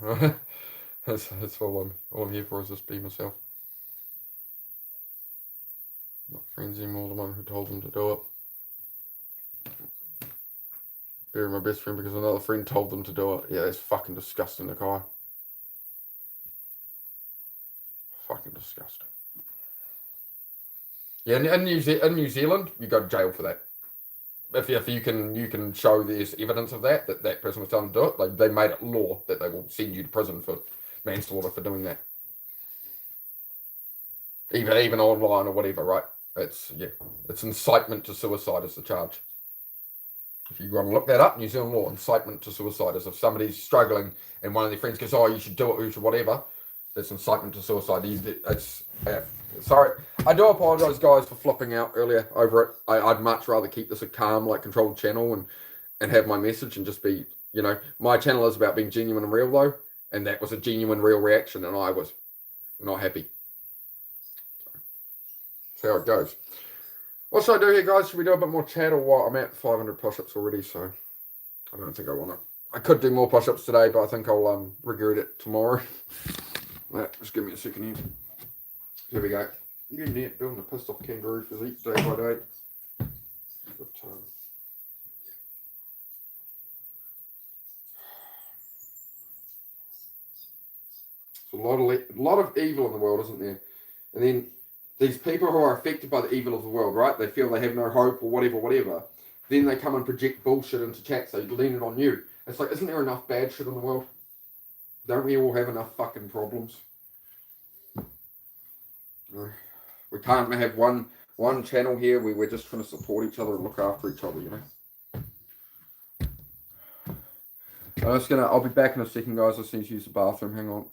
That's all I'm here for, is just be myself. Not friends anymore, the one who told them to do it. Bury my best friend because another friend told them to do it. Yeah, that's fucking disgusting, the guy. Fucking disgusting. Yeah, in New Zealand, you go to jail for that. If you can show there's evidence of that person was telling to do it, they made it law that they will send you to prison for manslaughter for doing that. Even online or whatever, right? It's incitement to suicide is the charge. If you want to look that up, New Zealand law, incitement to suicide is if somebody's struggling and one of their friends goes, oh, you should do it, you should whatever, that's incitement to suicide. Sorry, I do apologise, guys, for flipping out earlier over it. I'd much rather keep this a calm, controlled channel and have my message and just be, my channel is about being genuine and real, though, and that was a genuine, real reaction, and I was not happy. That's how it goes. What should I do here, guys? Should we do a bit more chat or what? I'm at 500 push-ups already, so I don't think I want to. I could do more push-ups today, but I think I'll regret it tomorrow. Just give me a second here. There we go. Getting there, building a pissed off kangaroo physique day by day. But, a lot of evil in the world, isn't there? And then these people who are affected by the evil of the world, right? They feel they have no hope or whatever. Then they come and project bullshit into chat, so you lean it on you. It's like, isn't there enough bad shit in the world? Don't we all have enough fucking problems? We can't have one channel here where we're just trying to support each other and look after each other, I'll be back in a second, guys. I just need to use the bathroom. Hang on.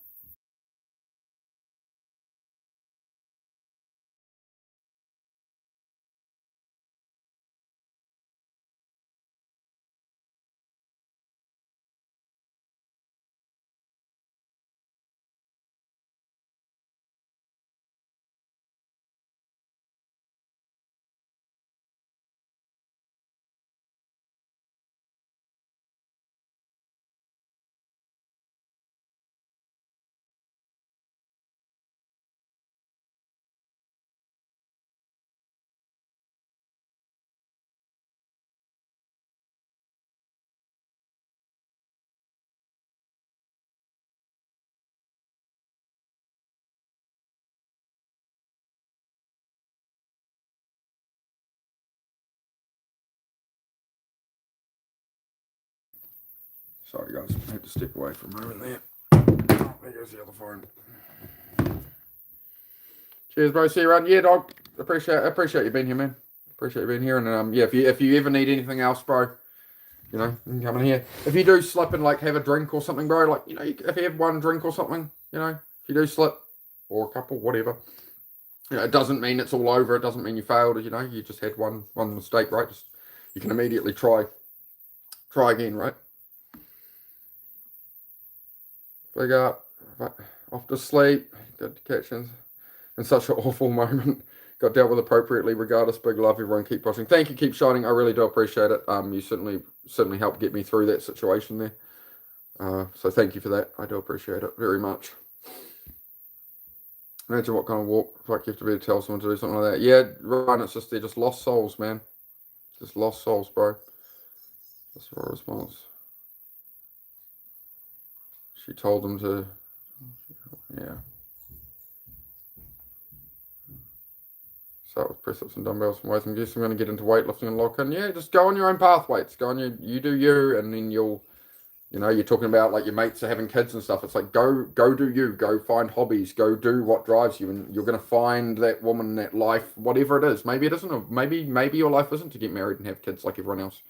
Sorry, guys. I had to step away for a moment there. Oh, there goes the other phone. Cheers, bro. See you around. Yeah, dog. Appreciate you being here, man. Appreciate you being here. And yeah, if you ever need anything else, bro, you can come in here. If you do slip and have a drink or something, bro, if you have one drink or something, if you do slip or a couple, whatever, it doesn't mean it's all over. It doesn't mean you failed. You just had one mistake, right? You can immediately try again, right? Big up, off to sleep, good to catch in such an awful moment. Got dealt with appropriately, regardless. Big love, everyone. Keep pushing. Thank you, keep shining. I really do appreciate it. You certainly helped get me through that situation there. So thank you for that. I do appreciate it very much. Imagine what kind of walk you have to be to tell someone to do something like that. Yeah, Ryan, it's just they're just lost souls, man. Just lost souls, bro. That's our response. She told them to, yeah. Start with press-ups and dumbbells and weights. I'm guessing I'm going to get into weightlifting and lock-in. Yeah, just go on your own path, weights. Go on you do you, and then you're talking about your mates are having kids and stuff. It's like, go do you. Go find hobbies. Go do what drives you, and you're going to find that woman, that life, whatever it is. Maybe it isn't. Maybe your life isn't to get married and have kids like everyone else.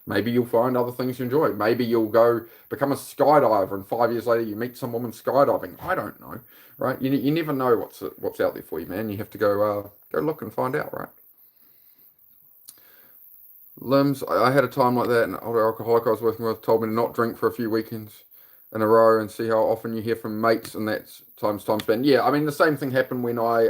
Maybe you'll find other things you enjoy. Maybe you'll go become a skydiver, and 5 years later you meet some woman skydiving. I don't know, right? You never know what's out there for you, man. You have to go look and find out, right? Limbs, I had a time like that, and an older alcoholic I was working with told me to not drink for a few weekends in a row and see how often you hear from mates, and that's time spent. Yeah, I mean the same thing happened when I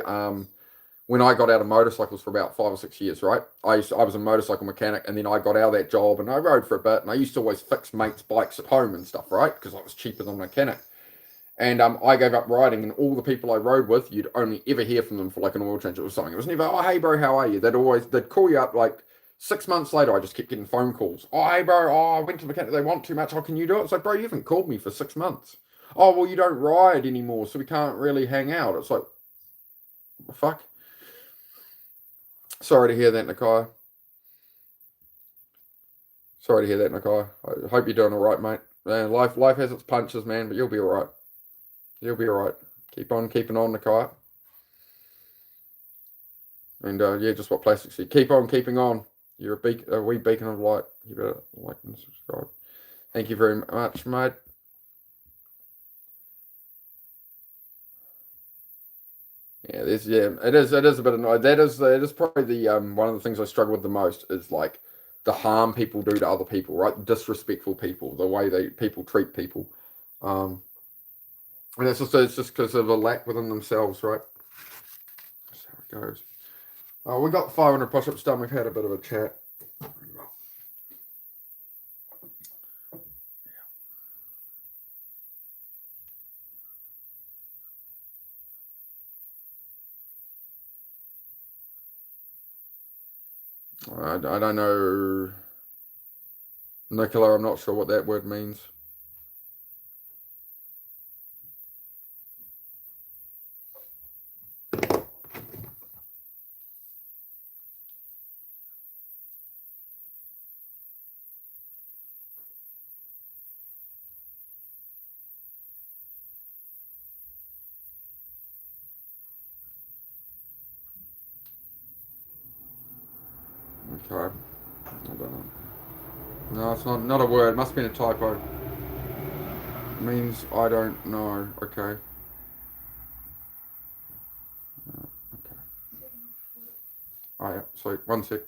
got out of motorcycles for about 5 or 6 years, right? I was a motorcycle mechanic, and then I got out of that job and I rode for a bit, and I used to always fix mates' bikes at home and stuff, right? Because I was cheaper than a mechanic. And I gave up riding, and all the people I rode with, you'd only ever hear from them for like an oil change or something. It was never, oh, hey bro, how are you? They'd call you up like 6 months later. I just kept getting phone calls. Oh, hey bro, I went to the mechanic, they want too much. Oh, can you do it? It's like, bro, you haven't called me for 6 months. Oh, well, you don't ride anymore, so we can't really hang out. It's like, what the fuck? Sorry to hear that, Nakai. Sorry to hear that, Nakai. I hope you're doing all right, mate. Man, life has its punches, man, but you'll be all right. You'll be all right. Keep on keeping on, Nakai. And yeah, just what Plastic said. Keep on keeping on. You're a wee beacon of light. You better like and subscribe. Thank you very much, mate. Yeah, it is a bit annoying. That is probably the one of the things I struggle with the most is like the harm people do to other people, right? Disrespectful people, the way people treat people. And it's just because of a lack within themselves, right? That's how it goes. We got 500 push-ups done. We've had a bit of a chat. I don't know, Nicola. I'm not sure what that word means. Okay. I don't know. No, it's not a word. It must have been a typo. It means I don't know. Okay. Okay. Oh yeah. So 1 sec.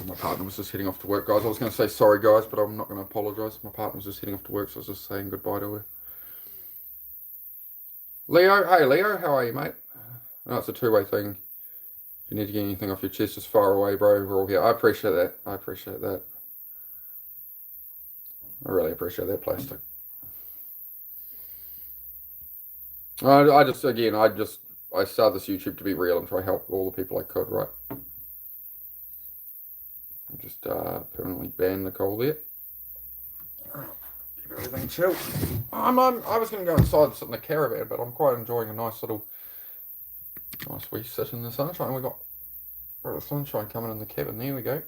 My partner was just heading off to work, guys. I was going to say sorry, guys, but I'm not going to apologise. My partner was just heading off to work, so I was just saying goodbye to her. Leo, hey Leo, how are you, mate? No, it's a two-way thing. If you need to get anything off your chest, just far away, bro. We're all here. I appreciate that. I appreciate that. I really appreciate that, Plastic. I started this YouTube to be real and try to help all the people I could, right? I just permanently banned Nicole there. Keep everything chill. I was going to go inside and sit in the caravan, but I'm quite enjoying a nice wee sit in the sunshine. We got a bit of sunshine coming in the cabin. There we go.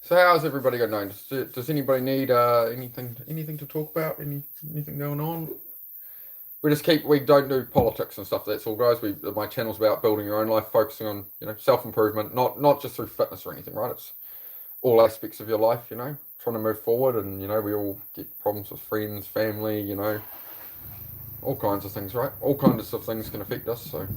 So how's everybody going? Does anybody need anything to talk about? Anything going on? We don't do politics and stuff. That's all, guys. My channel's about building your own life, focusing on self-improvement, not just through fitness or anything, right? It's all aspects of your life, trying to move forward, and we all get problems with friends, family, all kinds of things, right? All kinds of things can affect us, so.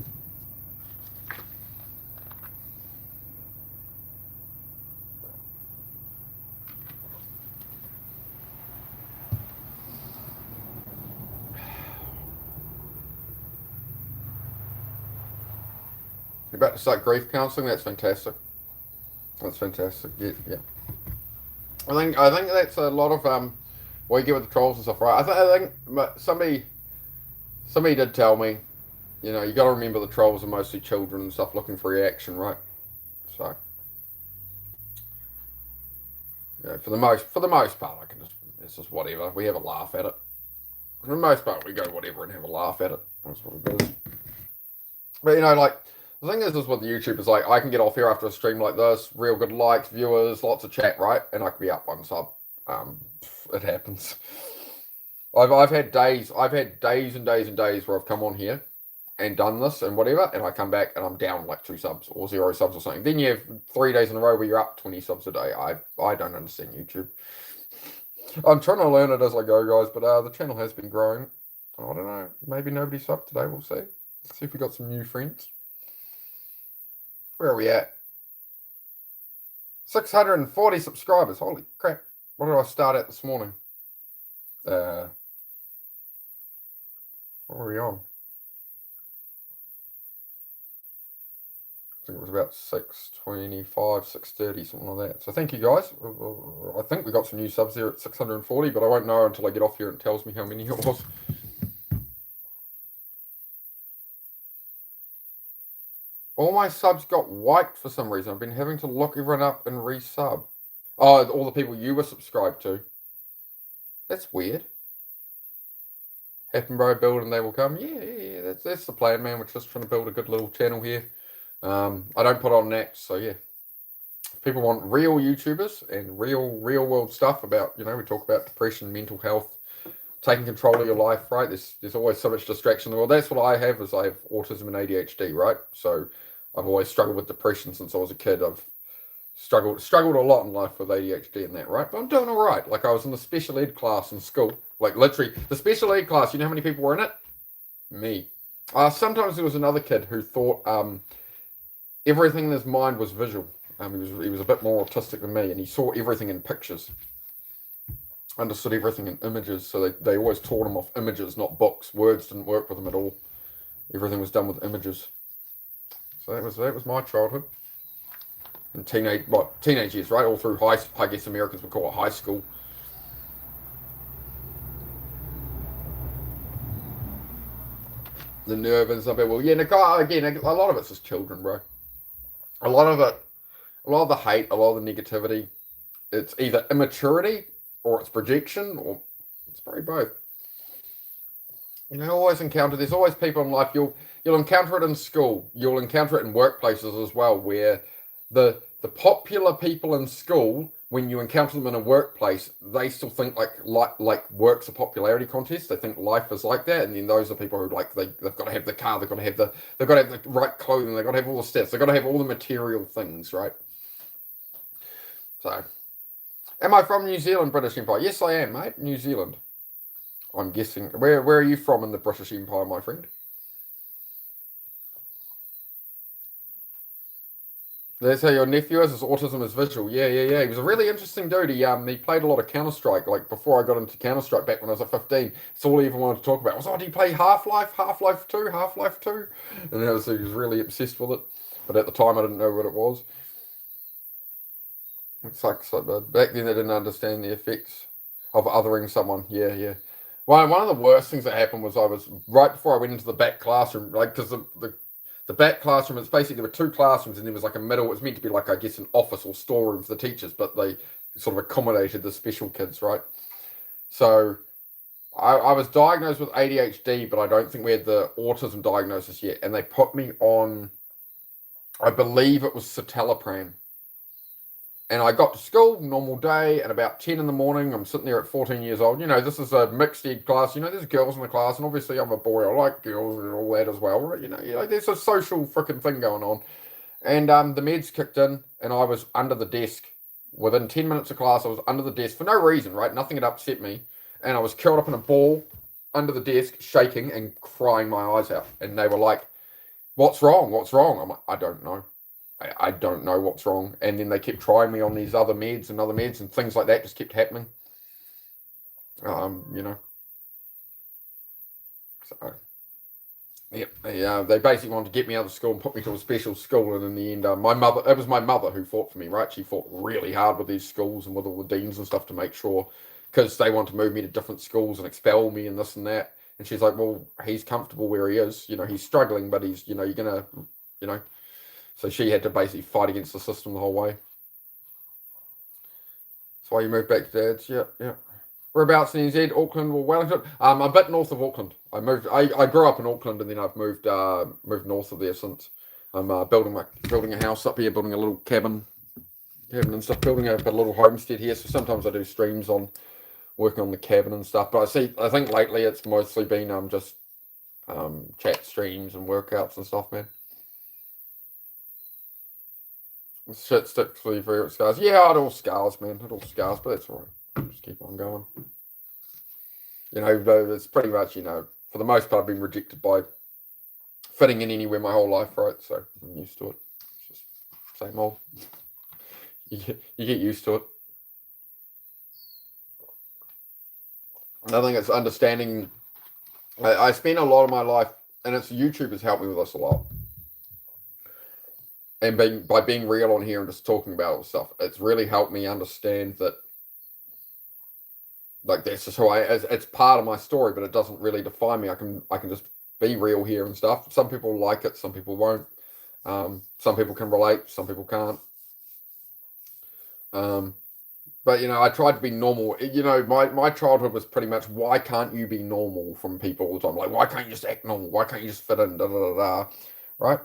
You're about to start grief counselling. That's fantastic. That's fantastic. Yeah. I think that's a lot of what you get with the trolls and stuff, right? I think somebody did tell me, you know, you got to remember the trolls are mostly children and stuff looking for reaction, right? So, you know, for the most part, it's just whatever. We have a laugh at it. For the most part, we go whatever and have a laugh at it. That's what it is. But you know, like the thing is with YouTubers, like I can get off here after a stream like this, real good likes, viewers, lots of chat, right? And I can be up one sub. It happens. I've had days and days and days where I've come on here and done this and whatever, and I come back and I'm down like 2 subs or 0 subs or something. Then you have 3 days in a row where you're up 20 subs a day. I don't understand YouTube. I'm trying to learn it as I go, guys, but the channel has been growing. I don't know. Maybe nobody subbed today. We'll see. Let's see if we got some new friends. Where are we at? 640 subscribers. Holy crap. What did I start at this morning? What were we on? I think it was about 625, 630, something like that. So thank you guys. I think we got some new subs there at 640, but I won't know until I get off here and it tells me how many it was. All my subs got wiped for some reason. I've been having to look everyone up and resub. Oh, all the people you were subscribed to. That's weird. Happen, bro, build and they will come. Yeah. That's the plan, man. We're just trying to build a good little channel here. I don't put on naps, so yeah. If people want real YouTubers and real world stuff about, you know, we talk about depression, mental health, taking control of your life, right? There's always so much distraction in the world. That's what I have, is I have autism and ADHD, right? So I've always struggled with depression since I was a kid. I've struggled a lot in life with ADHD and that, right? But I'm doing all right. Like I was in the special ed class in school, like literally the special ed class. You know how many people were in it? Me. Sometimes there was another kid who thought everything in his mind was visual. He was a bit more autistic than me, and he saw everything in pictures. Understood everything in images, so they always taught him off images, not books. Words didn't work with him at all. Everything was done with images. So that was my childhood. And teenage years, right? All through I guess Americans would call it high school. The nerve and some people, yeah, again, a lot of it's just children, bro. A lot of the hate, a lot of the negativity, it's either immaturity or it's projection, or it's probably both. And there's always people in life, you'll encounter it in school, you'll encounter it in workplaces as well, where the popular people in school, when you encounter them in a workplace, they still think like work's a popularity contest. They think life is like that, and then those are people who they've got to have the car, they've got to have the right clothing, they've got to have all the stats, they've got to have all the material things, right? So, am I from New Zealand, British Empire? Yes, I am, mate. New Zealand. I'm guessing. Where are you from in the British Empire, my friend? That's how your nephew is. His autism is visual. Yeah. He was a really interesting dude. He played a lot of Counter-Strike. Like before I got into Counter-Strike back when I was like 15, it's all he ever wanted to talk about was, do you play Half-Life, Half-Life 2, Half-Life 2? And he was really obsessed with it. But at the time, I didn't know what it was. It's like back then they didn't understand the effects of othering someone. Yeah. One of the worst things that happened was I was right before I went into the back classroom, like because the back classroom, it's basically there were 2 classrooms and there was like a middle. It was meant to be like, I guess, an office or storeroom for the teachers, but they sort of accommodated the special kids, right? So I was diagnosed with ADHD, but I don't think we had the autism diagnosis yet. And they put me on, I believe it was citalopram. And I got to school, normal day, and about 10 in the morning, I'm sitting there at 14 years old. You know, this is a mixed ed class. You know, there's girls in the class, and obviously I'm a boy. I like girls and all that as well. Right? You know, there's a social freaking thing going on. And the meds kicked in, and I was under the desk. Within 10 minutes of class, I was under the desk for no reason, right? Nothing had upset me. And I was curled up in a ball under the desk, shaking and crying my eyes out. And they were like, what's wrong? I'm like, I don't know. I don't know what's wrong. And then they kept trying me on these other meds and things like that just kept happening. You know. So, yeah, they basically wanted to get me out of school and put me to a special school. And in the end, it was my mother who fought for me, right? She fought really hard with these schools and with all the deans and stuff to make sure, because they want to move me to different schools and expel me and this and that. And she's like, well, he's comfortable where he is. You know, he's struggling, but he's, you know, you're going to, you know. So she had to basically fight against the system the whole way. That's why you moved back to Dad's. Yeah, yeah. Whereabouts in NZ? Auckland or Wellington? I'm a bit north of Auckland. I grew up in Auckland, and then I've moved north of there since. I'm building a house up here, building a little cabin and stuff, building a little homestead here. So sometimes I do streams on working on the cabin and stuff. But I think lately it's mostly been just chat streams and workouts and stuff, man. Shit sticks for your favorite scars. Yeah, it all scars, man. It all scars, but that's alright. Just keep on going. You know, it's pretty much, you know, for the most part, I've been rejected by fitting in anywhere my whole life, right? So I'm used to it. It's just same old. You get used to it. I think it's understanding. I spend a lot of my life, and it's YouTube has helped me with this a lot. And by being real on here and just talking about all this stuff, it's really helped me understand that, like, that's just who it's part of my story, but it doesn't really define me. I can just be real here and stuff. Some people like it, some people won't. Some people can relate, some people can't. But, you know, I tried to be normal. You know, my childhood was pretty much, why can't you be normal from people all the time? Like, why can't you just act normal? Why can't you just fit in? Da, da, da, da, right?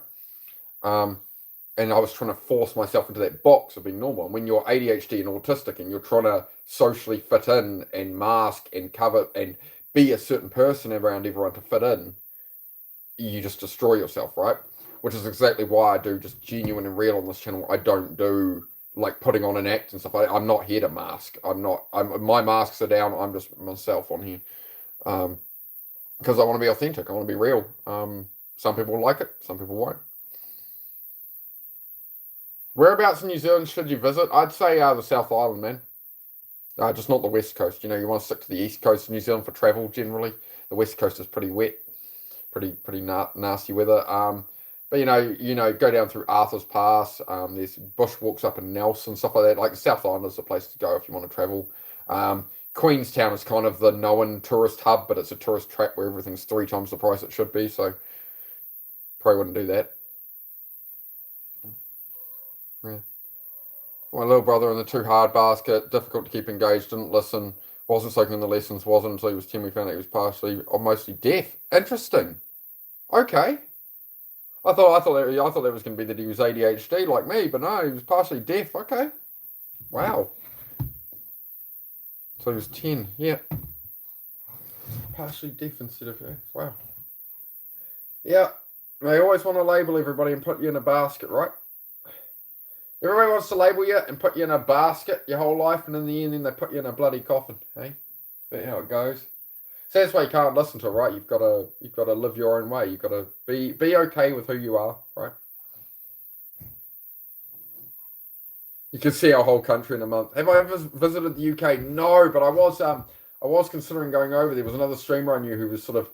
And I was trying to force myself into that box of being normal. And when you're ADHD and autistic and you're trying to socially fit in and mask and cover and be a certain person around everyone to fit in, you just destroy yourself, right? Which is exactly why I do just genuine and real on this channel. I don't do like putting on an act and stuff. I'm not here to mask. My masks are down. I'm just myself on here. Because I want to be authentic. I want to be real. Some people like it. Some people won't. Whereabouts in New Zealand should you visit? I'd say the South Island, man. Just not the West Coast. You know, you want to stick to the East Coast of New Zealand for travel generally. The West Coast is pretty wet, pretty nasty weather. But you know, go down through Arthur's Pass. There's bushwalks up in Nelson, stuff like that. Like the South Island is the place to go if you want to travel. Queenstown is kind of the known tourist hub, but it's a tourist trap where everything's 3 times the price it should be. So probably wouldn't do that. Yeah. My little brother in the too hard basket, difficult to keep engaged, didn't listen, wasn't soaking in the lessons, wasn't until he was 10 we found out he was partially or mostly deaf. Interesting. Okay. I thought that was going to be that he was ADHD like me, but no, he was partially deaf. Okay. Wow. So he was 10. Yeah. Partially deaf instead of wow. Yeah. They always want to label everybody and put you in a basket, right? Everybody wants to label you and put you in a basket your whole life, and in the end, then they put you in a bloody coffin. Hey, that's how it goes. So that's why you can't listen to it, right? You've got to live your own way. You've got to be okay with who you are, right? You can see our whole country in a month. Have I ever visited the UK? No, but I was considering going over. There was another streamer I knew who was sort of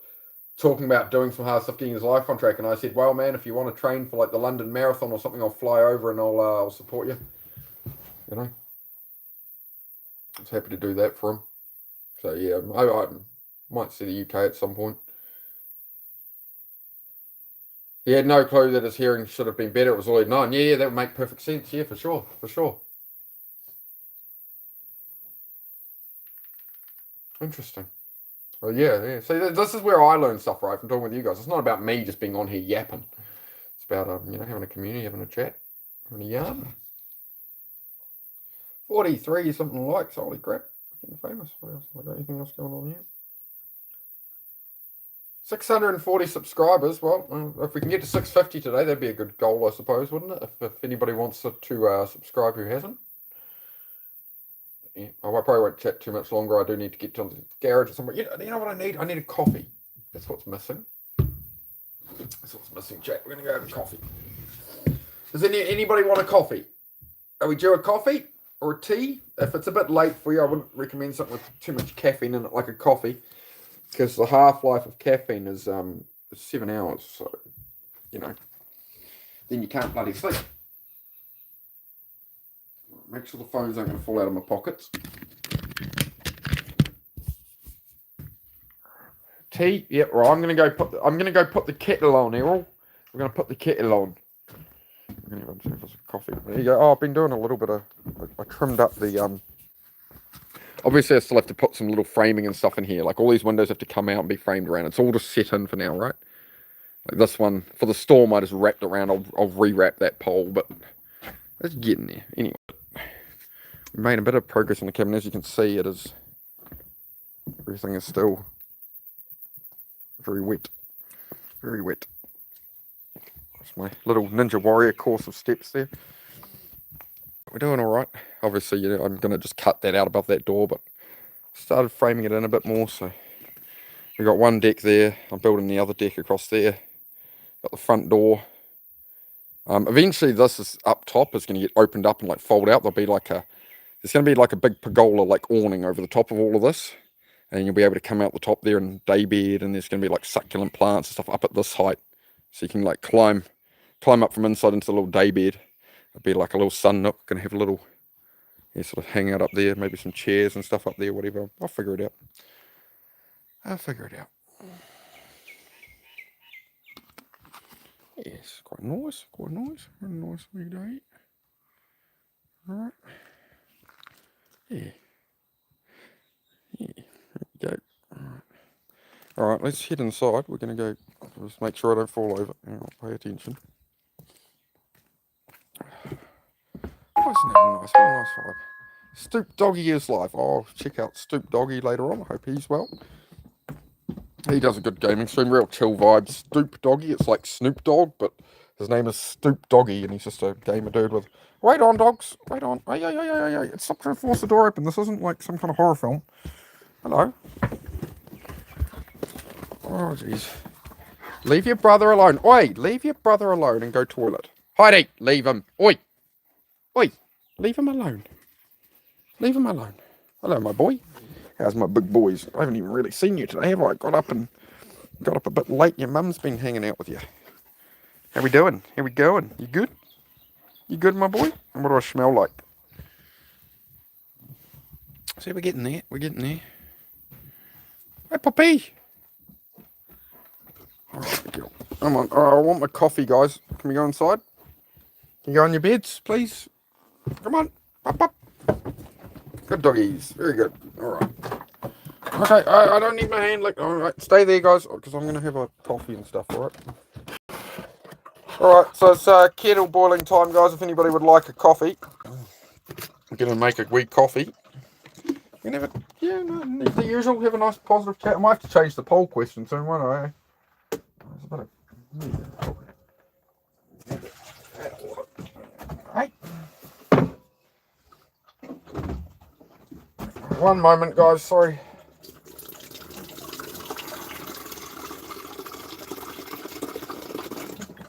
talking about doing some hard stuff, getting his life on track, and I said, well, man, if you want to train for like the London Marathon or something, I'll fly over and I'll support you. You know, I was happy to do that for him. So yeah, I might see the UK at some point. He had no clue that his hearing should have been better. It was all he'd known. Yeah, that would make perfect sense. Yeah, for sure. Interesting. Well, yeah. See, this is where I learn stuff, right, from talking with you guys. It's not about me just being on here yapping. It's about, having a community, having a chat, having a yarn. 43, something like. Holy crap. Getting famous. What else? Have I got anything else going on here? 640 subscribers. Well, if we can get to 650 today, that'd be a good goal, I suppose, wouldn't it? If anybody wants to subscribe who hasn't. Yeah, I probably won't chat too much longer. I do need to get to the garage or somewhere. You know what I need? I need a coffee. That's what's missing. That's what's missing, chat. We're going to go have a coffee. Does anybody want a coffee? Are we due a coffee or a tea? If it's a bit late for you, I wouldn't recommend something with too much caffeine in it, like a coffee, because the half-life of caffeine is 7 hours. So, then you can't bloody sleep. Make sure the phones aren't going to fall out of my pockets. Tea? Yeah, right. I'm gonna go put the kettle on, Errol. We're gonna put the kettle on. I'm gonna go see if there's a coffee. There you go. Oh, I've been doing a little bit of. I trimmed up the Obviously, I still have to put some little framing and stuff in here. Like all these windows have to come out and be framed around. It's all just set in for now, right? Like this one for the storm, I just wrapped around. I'll rewrap that pole, but it's getting there. Anyway, we made a bit of progress in the cabin. As you can see, everything is still very wet. Very wet. That's my little Ninja Warrior course of steps there. We're doing all right. Obviously, you know, I'm going to just cut that out above that door, but started framing it in a bit more. So we've got one deck there. I'm building the other deck across there. Got the front door. Eventually, this is up top is going to get opened up and like fold out. There's going to be like a big pergola, like awning over the top of all of this. And you'll be able to come out the top there and daybed, and there's going to be like succulent plants and stuff up at this height. So you can like climb up from inside into the little daybed. It'll be like a little sun nook. Gonna have a little, yeah, sort of hang out up there. Maybe some chairs and stuff up there, whatever. I'll figure it out. Yes, quite nice. Very nice wee day. Alright. Yeah. There you go. Alright, let's head inside. We're gonna go, just make sure I don't fall over. Pay attention. Wasn't that nice? What a nice vibe. Stoop Doggy is live. Oh, check out Stoop Doggy later on. I hope he's well. He does a good gaming stream, real chill vibes. Stoop Doggy, it's like Snoop Dogg, but his name is Stoop Doggy, and he's just a gamer dude with. Wait on, dogs. Wait on. Hey. Stop trying to force the door open. This isn't like some kind of horror film. Hello. Oh, jeez. Leave your brother alone. Oi, leave your brother alone and go toilet. Heidi, leave him. Oi. Leave him alone. Leave him alone. Hello, my boy. How's my big boys? I haven't even really seen you today, have I? Got up a bit late. Your mum's been hanging out with you. How we doing? How we going? You good? You good, my boy? And what do I smell like? See, we're getting there. Hey, puppy. Alright, come on. Oh, I want my coffee, guys. Can we go inside? Can you go on your beds, please? Come on. Up. Good doggies. Very good. Alright. Okay, I don't need my hand licked. Alright, stay there, guys, because I'm going to have a coffee and stuff, alright? Alright, so it's kettle boiling time, guys, if anybody would like a coffee. I'm going to make a wee coffee. You can have it, yeah, no, the usual, have a nice positive chat. I might have to change the poll question soon, won't I? There's a bit of... Hey. One moment, guys, sorry.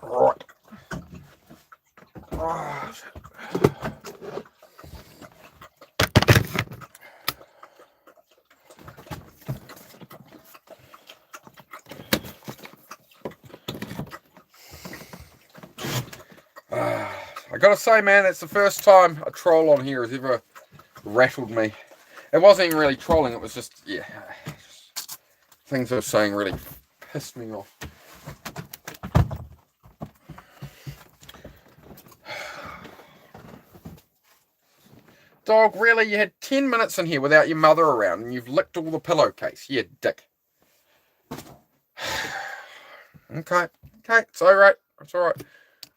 Right. Oh, shit. I gotta say, man, it's the first time a troll on here has ever rattled me. It wasn't even really trolling, it was just, yeah, things I was saying really pissed me off. Dog, really? You had 10 minutes in here without your mother around and you've licked all the pillowcase, you dick. Okay, it's alright, it's alright.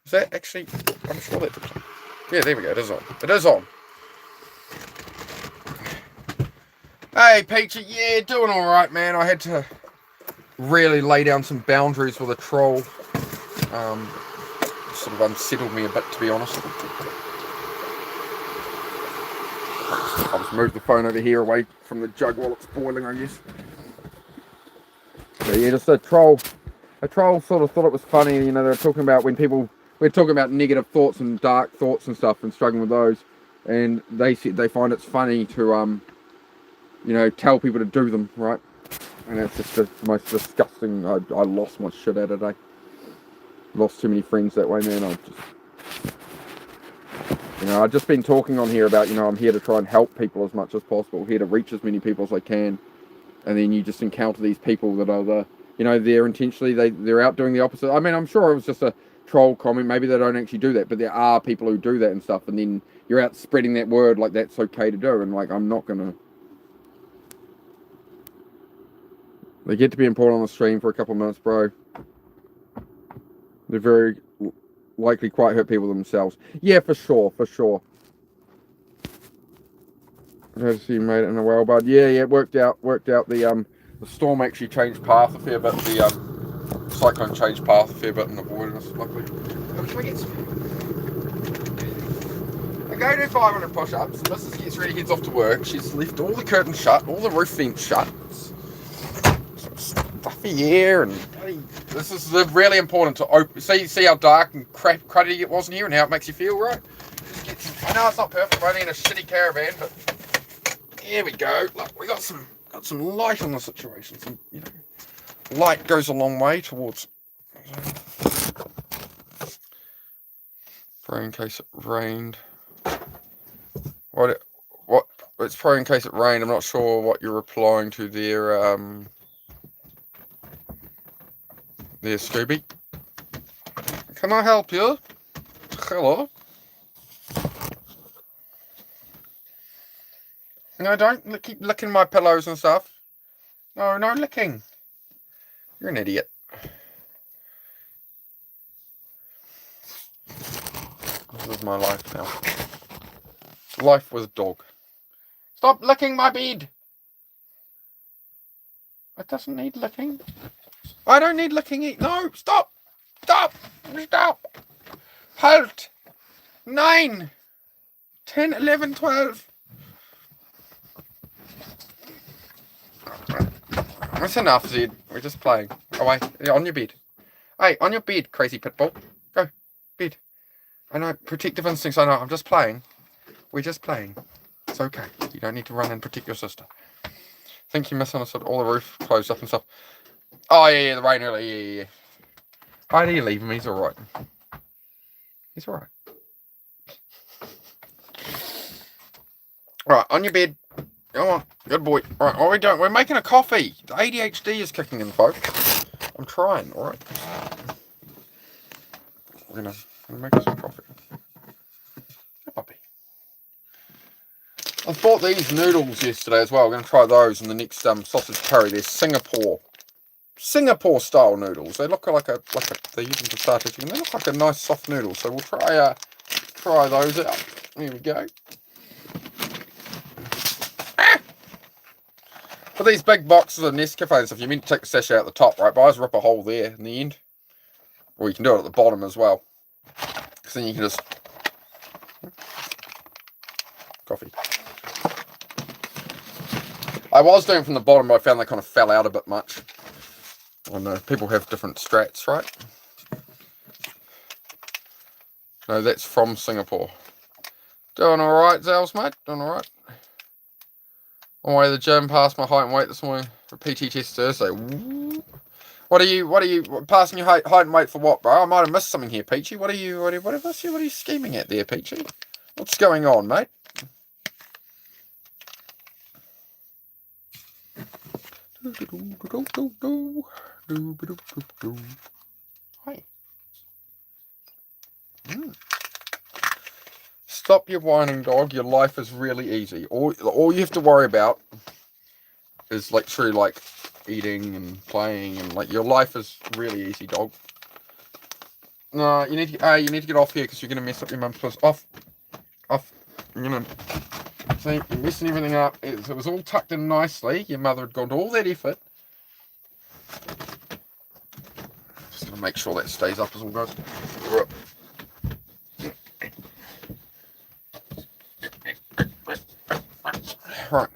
Is that actually, I'm sure that, yeah, there we go, it is on. Hey, Peachy, yeah, doing alright, man. I had to really lay down some boundaries with a troll. Sort of unsettled me a bit, to be honest. I'll just move the phone over here away from the jug while it's boiling, I guess. But yeah, just a troll sort of thought it was funny, you know, they were talking about when people, we're talking about negative thoughts and dark thoughts and stuff and struggling with those. And they said they find it's funny to, you know, tell people to do them, right? And it's just the most disgusting. I lost my shit out of it. Lost too many friends that way, man. I've just been talking on here about, you know, I'm here to try and help people as much as possible, here to reach as many people as I can. and then you just encounter these people that are they're intentionally, they're out doing the opposite. I mean, I'm sure it was just a troll comment. Maybe they don't actually do that, but there are people who do that and stuff, and then you're out spreading that word like that's okay to do, and like, I'm not gonna. They get to be important on the stream for a couple of minutes, bro. They're very likely quite hurt people themselves. Yeah, for sure. I noticed you made it in a while, bud. Yeah, it worked out. The storm actually changed path a fair bit. The cyclone changed path a fair bit and avoided us, luckily. Can we get some... I go do 500 push-ups. Mrs. gets ready, heads off to work. She's left all the curtains shut, all the roof vents shut. Stuffy air, and this is really important to open. See how dark and cruddy it was in here, and how it makes you feel, right? I know it's not perfect, we're only in a shitty caravan, but here we go. Look, we got some light on the situation. Some, light goes a long way towards. Pray in case it rained. What? It's pray in case it rained. I'm not sure what you're replying to there. There, Scooby. Can I help you? Hello? No, don't keep licking my pillows and stuff. No licking. You're an idiot. This is my life now. Life with a dog. Stop licking my bed! It doesn't need licking. I don't need licking. No, stop! Stop! Stop! Halt! 9! 10, 11, 12. That's enough, Zed. We're just playing. Away. On your bed. Hey, on your bed, crazy pitbull. Go. Bed. I know, protective instincts, I know. I'm just playing. We're just playing. It's okay. You don't need to run and protect your sister. I think you misunderstood. All the roof closed up and stuff. Oh, yeah, the rain early. Yeah. Why do you leave him? He's alright. He's alright. Right, on your bed. Come on. Good boy. Right, what are we doing? We're making a coffee. The ADHD is kicking in, folks. I'm trying, alright? We're gonna make us some coffee. Hey, puppy. I bought these noodles yesterday as well. We're going to try those in the next sausage curry. They're Singapore style noodles. They look like they use them for starter chicken. They look like a nice soft noodle. So we'll try those out. Here we go. For these big boxes of Nescafe and stuff, you meant to take the sachet out the top, right? But I always rip a hole there in the end. Or you can do it at the bottom as well. Because then you can just... Coffee. I was doing it from the bottom, but I found they kind of fell out a bit much. I know, people have different strats, right? No, that's from Singapore. Doing alright, Zales, mate? Doing alright? On my way to the gym, passed my height and weight this morning for PT test Thursday. Ooh. What are you passing your height and weight for what, bro? I might have missed something here, Peachy. What are you scheming at there, Peachy? What's going on, mate? Hi. Stop your whining, dog. Your life is really easy. All you have to worry about is literally like eating and playing, and like your life is really easy, dog. No, you need to get off here because you're gonna mess up your mum's place. Off. You're gonna see you're messing everything up. It was all tucked in nicely. Your mother had gone to all that effort. Just gonna make sure that stays up as all goes. Right.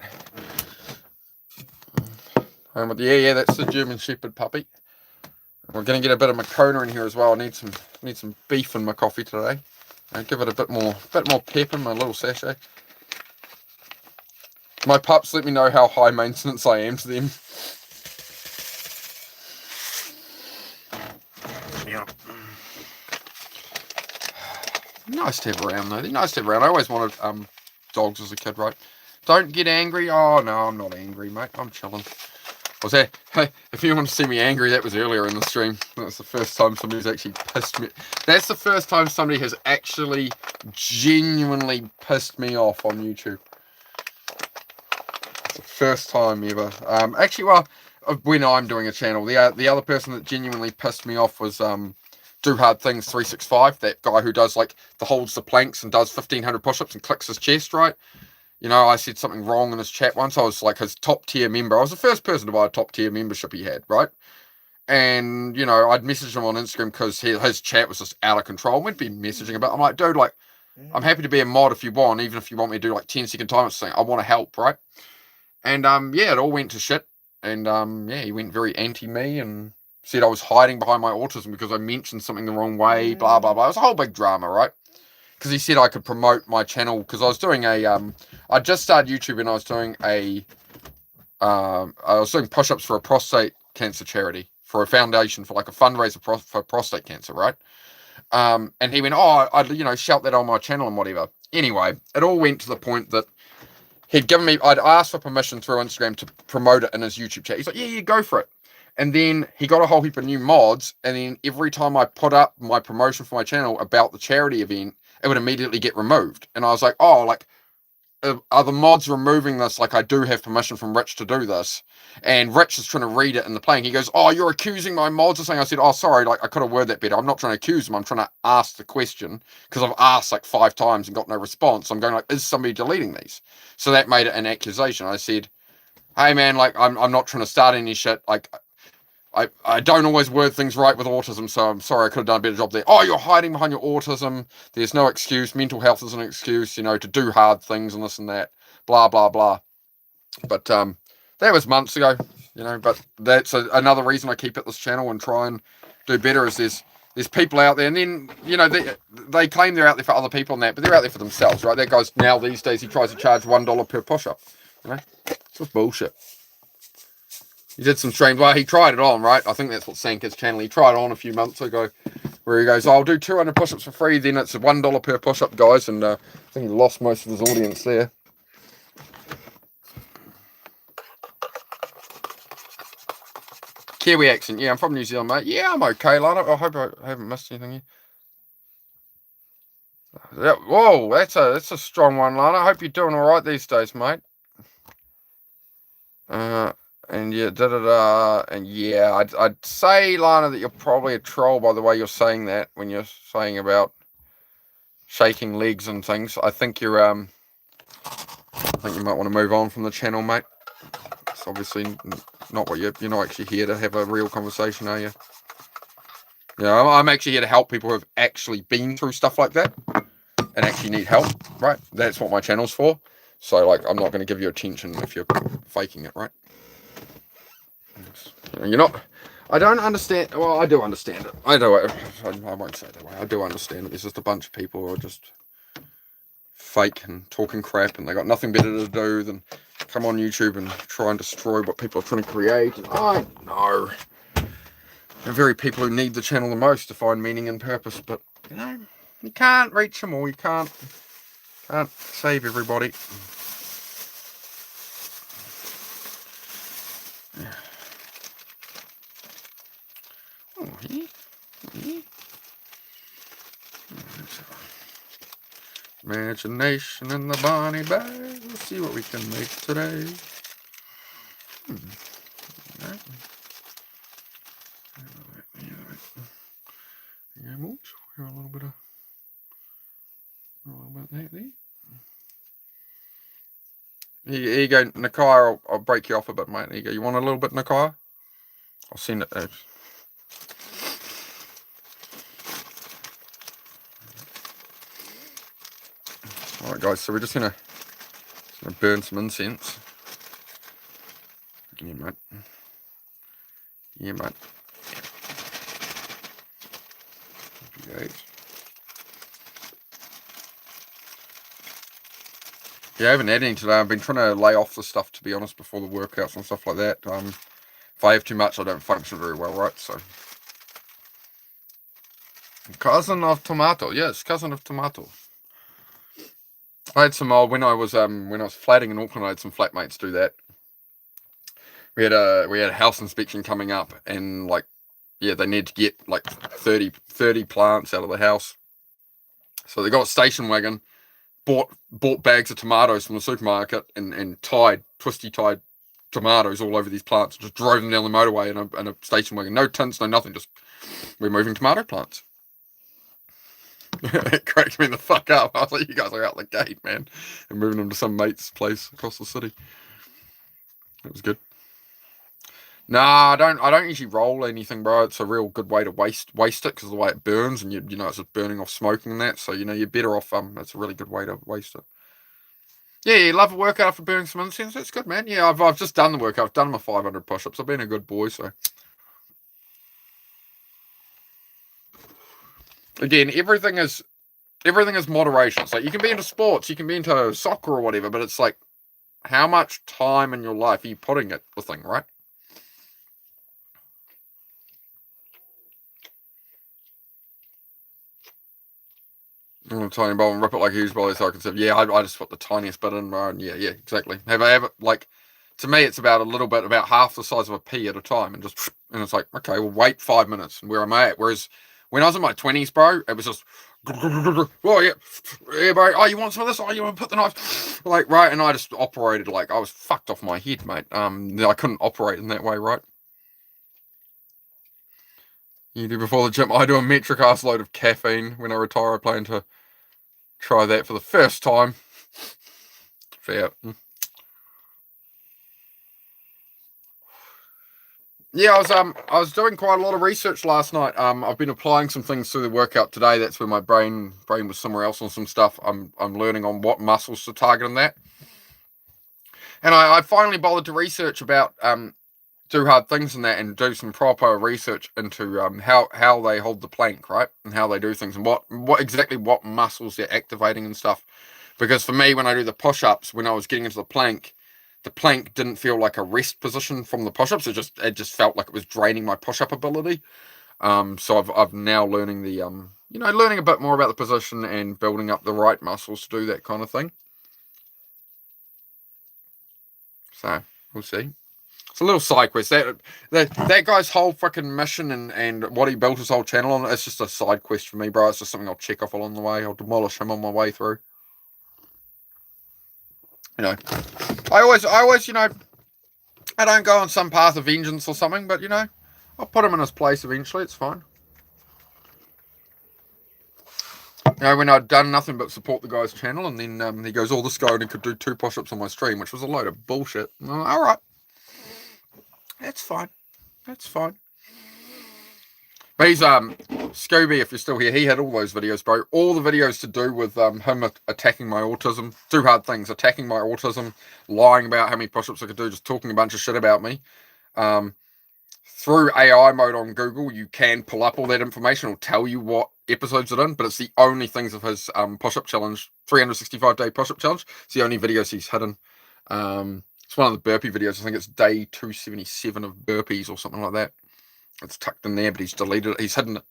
Yeah, that's the German Shepherd puppy. We're going to get a bit of Makona in here as well. I need some beef in my coffee today. I'll give it a bit more pep in my little sachet. My pups let me know how high maintenance I am to them. Yeah. Nice to have around though. They're nice to have around. I always wanted dogs as a kid, right? Don't get angry. Oh no, I'm not angry, mate. I'm chilling. Was that? Hey, if you want to see me angry, that was earlier in the stream. That's the first time somebody's actually pissed me. That's the first time somebody has actually genuinely pissed me off on YouTube. First time ever. Actually, well, when I'm doing a channel, the other person that genuinely pissed me off was Do Hard Things 365. That guy who does like holds the planks and does 1,500 push-ups and clicks his chest, right? You know, I said something wrong in his chat once. I was like his top tier member. I was the first person to buy a top tier membership he had, right? And, you know, I'd messaged him on Instagram because his chat was just out of control. We'd be messaging about, I'm like, dude, like, I'm happy to be a mod if you want, even if you want me to do like 10-second time thing. I want to help, right? And, yeah, it all went to shit. And, yeah, he went very anti-me and said I was hiding behind my autism because I mentioned something the wrong way, blah, blah, blah. It was a whole big drama, right? Because he said I could promote my channel because I was doing I just started YouTube and I was doing push-ups for a prostate cancer charity, for a foundation, for like a fundraiser for prostate cancer, right? And he went, oh, I'd shout that on my channel and whatever. Anyway, it all went to the point that I'd asked for permission through Instagram to promote it in his YouTube chat. He's like, yeah, go for it. And then he got a whole heap of new mods, and then every time I put up my promotion for my channel about the charity event, it would immediately get removed. And I was like, oh, like, are the mods removing this? Like, I do have permission from Rich to do this. And Rich is trying to read it in the playing. He goes, oh, you're accusing my mods of something. I said, oh, sorry, like, I could have worded that better. I'm not trying to accuse them. I'm trying to ask the question because I've asked like 5 times and got no response. So I'm going like, is somebody deleting these? So that made it an accusation. I said, hey, man, like, I'm not trying to start any shit. Like, I don't always word things right with autism, so I'm sorry, I could have done a better job there. Oh, you're hiding behind your autism. There's no excuse. Mental health is an excuse, to do hard things and this and that. Blah, blah, blah. But that was months ago, but that's another reason I keep at this channel and try and do better is there's people out there, and then, they claim they're out there for other people and that, but they're out there for themselves, right? That guy's now these days, he tries to charge $1 per push-up, It's just bullshit. He did some streams. Well, he tried it on, right? I think that's what sank his channel. He tried it on a few months ago, where he goes, I'll do 200 push-ups for free. Then it's $1 per push-up, guys. And I think he lost most of his audience there. Kiwi accent. Yeah, I'm from New Zealand, mate. Yeah, I'm okay, Lana. I hope I haven't missed anything here. Yeah, whoa, that's a strong one, Lana. I hope you're doing all right these days, mate. And yeah, and yeah, I'd say, Lana, that you're probably a troll by the way you're saying that when you're saying about shaking legs and things. I think you might want to move on from the channel, mate. It's obviously not what you're not actually here to have a real conversation, are you? Yeah, I'm actually here to help people who have actually been through stuff like that and actually need help, right? That's what my channel's for. So, like, I'm not going to give you attention if you're faking it, right? You're not. I don't understand. Well, I do understand it. I won't say it that way. I do understand it. There's just a bunch of people who are just fake and talking crap, and they got nothing better to do than come on YouTube and try and destroy what people are trying to create. And I know the very people who need the channel the most to find meaning and purpose, but you can't reach them all. You can't save everybody. Imagination in the Bonnie bag. Let's see what we can make today. Yeah, we'll a little bit there. Here you go, Nakai. I'll break you off a bit, mate. There you go. You want a little bit, Nakai? I'll send it. Alright, guys, so we're just gonna burn some incense. Yeah, mate. Yeah, mate. Yeah, I haven't had any today. I've been trying to lay off the stuff, to be honest, before the workouts and stuff like that. If I have too much, I don't function very well, right? So, cousin of tomato, yes, cousin of tomato. I had some when I was flatting in Auckland, I had some flatmates do that. we had a house inspection coming up, and like, yeah, they need to get like 30 plants out of the house. So they got a station wagon, bought bags of tomatoes from the supermarket, and twisty tied tomatoes all over these plants. Just drove them down the motorway in a station wagon. No tints, no nothing. Just removing tomato plants. It cracked me the fuck up. I was like, you guys are out the gate, man, and moving them to some mate's place across the city. It was good. Nah, I don't usually roll anything, bro. It's a real good way to waste it because of the way it burns, and you know it's just burning off smoking and that. So you know you're better off. It's a really good way to waste it. Yeah, you love a workout after burning some incense. That's good, man. Yeah, I've just done the workout. I've done my 500 push-ups. I've been a good boy. So again, everything is moderation. So you can be into sports, you can be into soccer or whatever, but it's like, how much time in your life are you putting at the thing, right? I'm tiny bowl and rip it like a huge bowl so I can say, yeah, I just put the tiniest bit in, bro. And yeah, exactly. Have it like, to me, it's about a little bit, about half the size of a pea at a time, and it's like, okay, well, wait 5 minutes, and where am I at? Whereas when I was in my 20s, bro, it was just, oh yeah, bro. Oh, you want some of this? Oh, you want to put the knife? Like, right, and I just operated like I was fucked off my head, mate. I couldn't operate in that way, right? You do before the gym. I do a metric ass load of caffeine when I retire. I plan to try that for the first time. Fair. Yeah, I was doing quite a lot of research last night. I've been applying some things through the workout today. That's where my brain was somewhere else on some stuff. I'm learning on what muscles to target in that. And I finally bothered to research about do hard things in that, and do some proper research into how they hold the plank, right, and how they do things, and what muscles they're activating and stuff. Because for me, when I do the push-ups, when I was getting into the plank didn't feel like a rest position from the push-ups. It just felt like it was draining my push-up ability. So I've now learning the learning a bit more about the position and building up the right muscles to do that kind of thing. So we'll see. It's a little side quest. That guy's whole freaking mission and what he built his whole channel on, it's just a side quest for me, bro. It's just something I'll check off along the way. I'll demolish him on my way through. You know, I always, I don't go on some path of vengeance or something, but I'll put him in his place eventually. It's fine. When I'd done nothing but support the guy's channel, and then he goes, "Oh, this guy only could do 2 push-ups on my stream," which was a load of bullshit. All right, that's fine. That's fine. But he's Scooby, if you're still here, he had all those videos, bro. All the videos to do with him attacking my autism. 2 hard things: attacking my autism, lying about how many push-ups I could do, just talking a bunch of shit about me. Through AI mode on Google, you can pull up all that information. It'll tell you what episodes it in, but it's the only things of his push-up challenge, 365-day push-up challenge. It's the only videos he's hidden. It's one of the burpee videos. I think it's day 277 of burpees or something like that. It's tucked in there, but he's deleted it. He's hidden it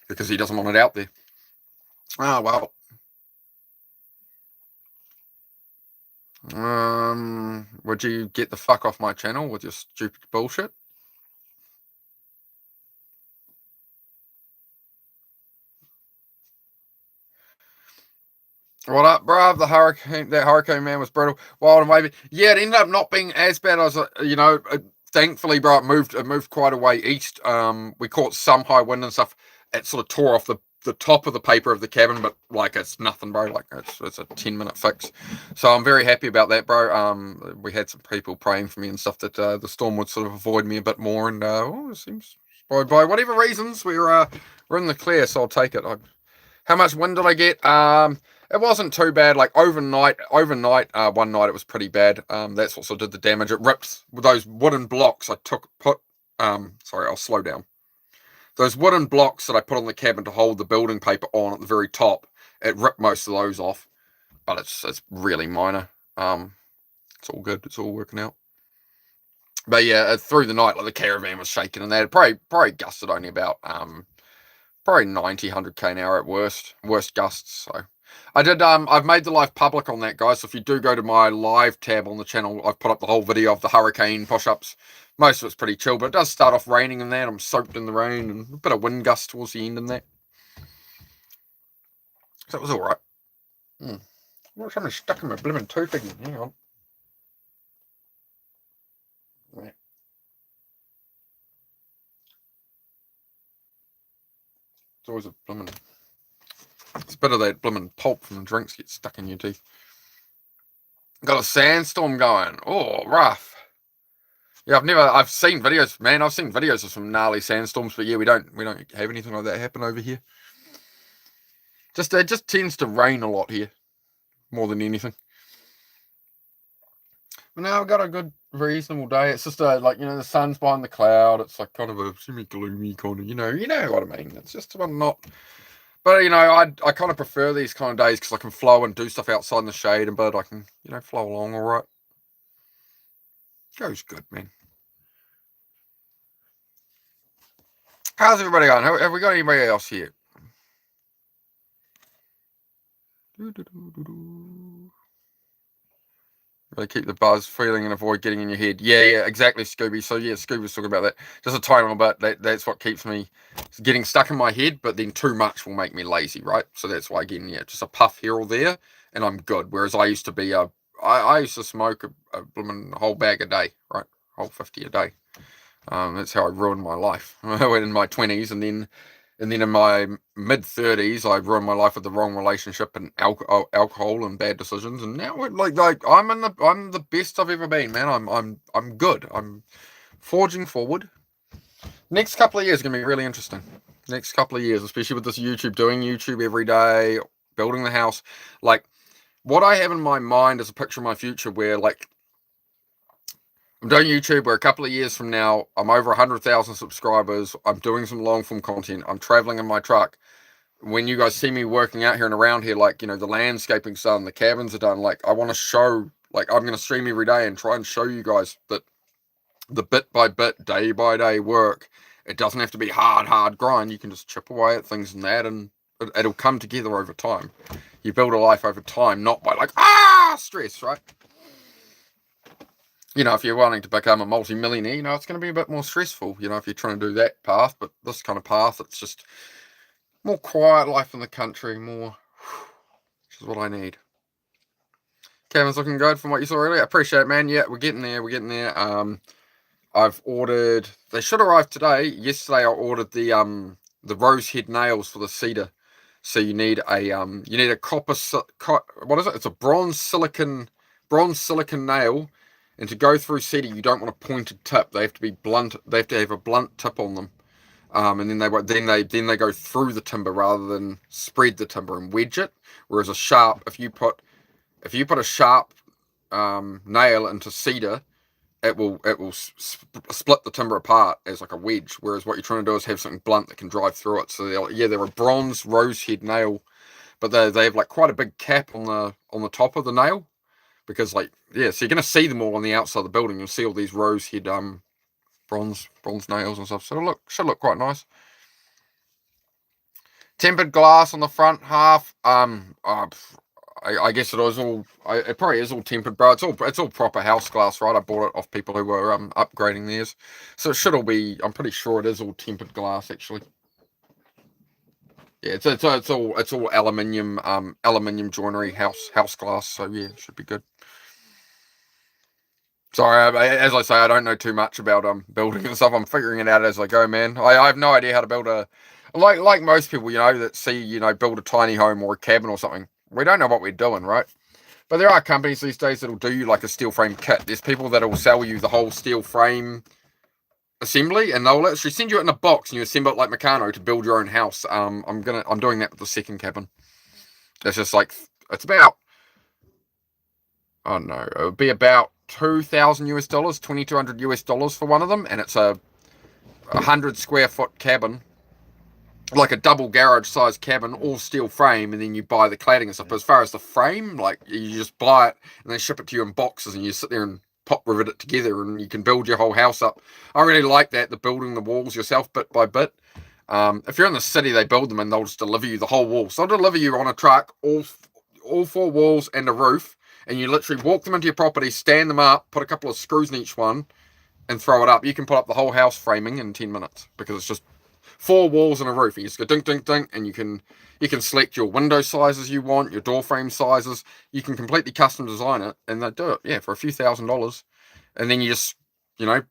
because he doesn't want it out there. Oh, well. Would you get the fuck off my channel with your stupid bullshit? What up, bruv? That hurricane man was brutal. Wild and wavy. Yeah, it ended up not being as bad as thankfully, bro. It moved quite a way east. We caught some high wind and stuff. It sort of tore off the top of the paper of the cabin, but like it's nothing, bro. Like it's a 10-minute fix. So I'm very happy about that, bro. We had some people praying for me and stuff that the storm would sort of avoid me a bit more, and it seems by whatever reasons we're in the clear, so I'll take it. How much wind did I get? It wasn't too bad. Like overnight, one night it was pretty bad. That's what sort of did the damage. It ripped those wooden blocks sorry, I'll slow down. Those wooden blocks that I put on the cabin to hold the building paper on at the very top, it ripped most of those off. But it's really minor. It's all good. It's all working out. But yeah, through the night, like the caravan was shaking and that. It probably gusted only about probably 90, 100 k an hour at worst gusts. So I did. I've made the live public on that, guys. So if you do go to my live tab on the channel, I've put up the whole video of the hurricane push-ups. Most of it's pretty chill, but it does start off raining in that. I'm soaked in the rain and a bit of wind gust towards the end in that. So it was all right. What's something stuck in my blimmin' tooth again? Hang on. Yeah. It's always a blimmin'. It's a bit of that blimmin' pulp from the drinks gets stuck in your teeth. Got a sandstorm going. Oh, rough. Yeah, I've seen videos, man. I've seen videos of some gnarly sandstorms, but yeah, we don't have anything like that happen over here. It just tends to rain a lot here, more than anything. But now I've got a good, reasonable day. It's just like, the sun's behind the cloud. It's like kind of a semi-gloomy kind of, you know what I mean. It's just not. But I kind of prefer these kind of days because I can flow and do stuff outside in the shade, and but I can flow along all right. Goes good, man. How's everybody going? Have we got anybody else here? Really keep the buzz feeling and avoid getting in your head. Yeah, exactly, Scooby. So yeah, Scooby's talking about that. Just a tiny little bit. That's what keeps me getting stuck in my head, but then too much will make me lazy, right? So that's why, again, yeah, just a puff here or there, and I'm good. Whereas I used to be I used to smoke a blooming whole bag a day, right? Whole 50 a day. That's how I ruined my life. I went in my 20s, and then in my mid-30s, I ruined my life with the wrong relationship and alcohol and bad decisions. And now, like I'm the best I've ever been, man. I'm good. I'm forging forward. Next couple of years are gonna be really interesting. Next couple of years, especially with this YouTube, doing YouTube every day, building the house. Like, what I have in my mind is a picture of my future where, like, I'm doing YouTube where a couple of years from now, I'm over 100,000 subscribers. I'm doing some long form content. I'm traveling in my truck. When you guys see me working out here and around here, like, the landscaping's done, the cabins are done. Like, I want to show, like, I'm going to stream every day and try and show you guys that the bit by bit, day by day work, it doesn't have to be hard grind. You can just chip away at things and that, and it'll come together over time. You build a life over time, not by like, stress, right? If you're wanting to become a multi-millionaire, it's going to be a bit more stressful, if you're trying to do that path. But this kind of path, it's just more quiet life in the country, more, which is what I need. Kevin's looking good from what you saw earlier. I appreciate it, man. Yeah, we're getting there. I've ordered, they should arrive today. Yesterday I ordered the rose head nails for the cedar. So you need a copper, what is it? It's a bronze silicon nail. And to go through cedar, you don't want a pointed tip. They have to be blunt. They have to have a blunt tip on them. And then they go through the timber rather than spread the timber and wedge it. Whereas a sharp, if you put a sharp nail into cedar, it will split the timber apart as like a wedge. Whereas what you're trying to do is have something blunt that can drive through it. So they're a bronze rose head nail, but they have like quite a big cap on the top of the nail. Because so you're going to see them all on the outside of the building. You'll see all these rose head bronze nails and stuff. So it should look quite nice. Tempered glass on the front half. I guess it was all. It probably is all tempered, bro. It's all proper house glass, right? I bought it off people who were upgrading theirs, so it should all be. I'm pretty sure it is all tempered glass, actually. Yeah, it's all aluminium joinery house glass. So yeah, it should be good. Sorry, as I say, I don't know too much about building and stuff. I'm figuring it out as I go, man. I have no idea how to build like most people, that see, build a tiny home or a cabin or something. We don't know what we're doing, right? But there are companies these days that'll do you like a steel frame kit. There's people that'll sell you the whole steel frame assembly, and they'll actually send you it in a box and you assemble it like Meccano to build your own house. I'm doing that with the second cabin. It's just like, it's about, oh no, it would be about $2,000 US, $2,200 US for one of them, and it's a 100 square foot cabin, like a double garage size cabin, all steel frame, and then you buy the cladding and stuff. But as far as the frame, like, you just buy it and they ship it to you in boxes, and you sit there and pop rivet it together, and you can build your whole house up. I really like that, the building the walls yourself bit by bit. If you're in the city, they build them and they'll just deliver you the whole wall. So they'll deliver you on a truck, all 4 walls and a roof, and you literally walk them into your property, stand them up, put a couple of screws in each one, and throw it up. You can put up the whole house framing in 10 minutes because it's just 4 walls and a roof. You just go dink, dink, dink, and you can select your window sizes you want, your door frame sizes. You can completely custom design it, and they do it, yeah, for a few $1,000s. And then you just,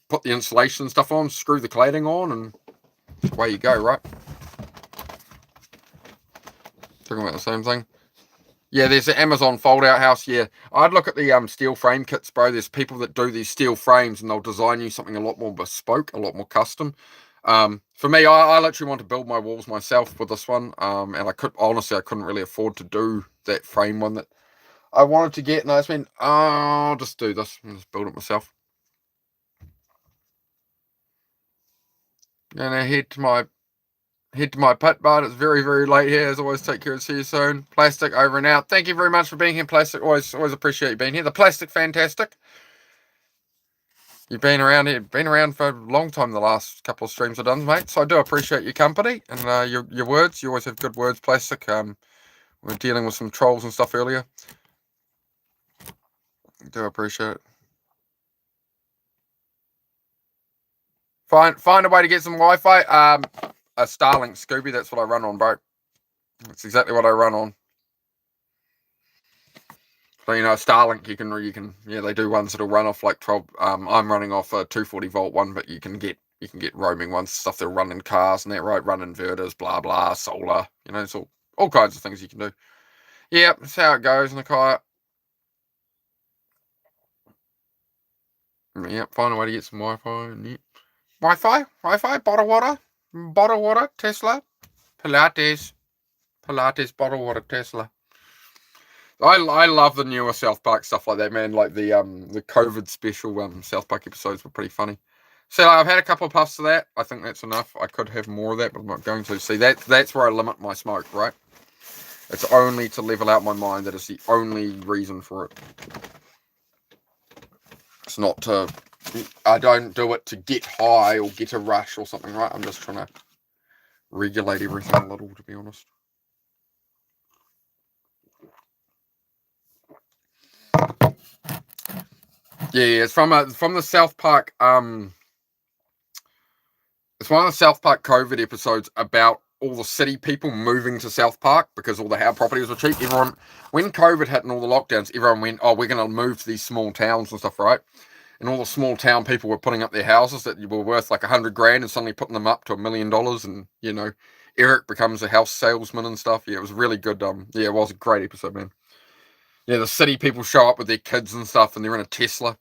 put the insulation stuff on, screw the cladding on, and away you go, right? Talking about the same thing. Yeah, there's the Amazon fold-out house. Yeah, I'd look at the steel frame kits, bro. There's people that do these steel frames, and they'll design you something a lot more bespoke, a lot more custom. For me, I literally want to build my walls myself with this one. And I couldn't really afford to do that frame one that I wanted to get. And I just went, I'll just do this and just build it myself. And I head to my pit, but it's very, very late here. As always, take care and see you soon. Plastic, over and out. Thank you very much for being here, Plastic. Always appreciate you being here. The Plastic, fantastic. You've been around here, for a long time, the last couple of streams I've done, mate. So I do appreciate your company and your words. You always have good words, Plastic. We were dealing with some trolls and stuff earlier. I do appreciate it. Find a way to get some Wi-Fi. A Starlink, Scooby. That's what I run on, bro. That's exactly what I run on. So, Starlink, you can, yeah, they do ones that'll run off like 12. I'm running off a 240 volt one, but you can get roaming ones, stuff that'll run in cars and that, right? Run inverters, blah blah, solar. It's all kinds of things you can do. Yeah, that's how it goes, Nakai. Yep, find a way to get some Wi-Fi. Yep. Wi-Fi, bottled water, Tesla, Pilates, bottled water, Tesla. I love the newer South Park stuff like that, man. Like the COVID special South Park episodes were pretty funny. So I've had a couple of puffs of that. I think that's enough. I could have more of that, but I'm not going to. See, that's where I limit my smoke, right? It's only to level out my mind. That is the only reason for it. It's not to... I don't do it to get high or get a rush or something, right? I'm just trying to regulate everything a little, to be honest. Yeah, it's from the South Park. It's one of the South Park COVID episodes about all the city people moving to South Park because all the house properties were cheap. Everyone, when COVID hit and all the lockdowns, everyone went, "Oh, we're going to move to these small towns and stuff," right? And all the small town people were putting up their houses that were worth like $100,000 and suddenly putting them up to $1 million. And Eric becomes a house salesman and stuff. Yeah, it was really good. Yeah, it was a great episode, man. Yeah, the city people show up with their kids and stuff, and they're in a Tesla.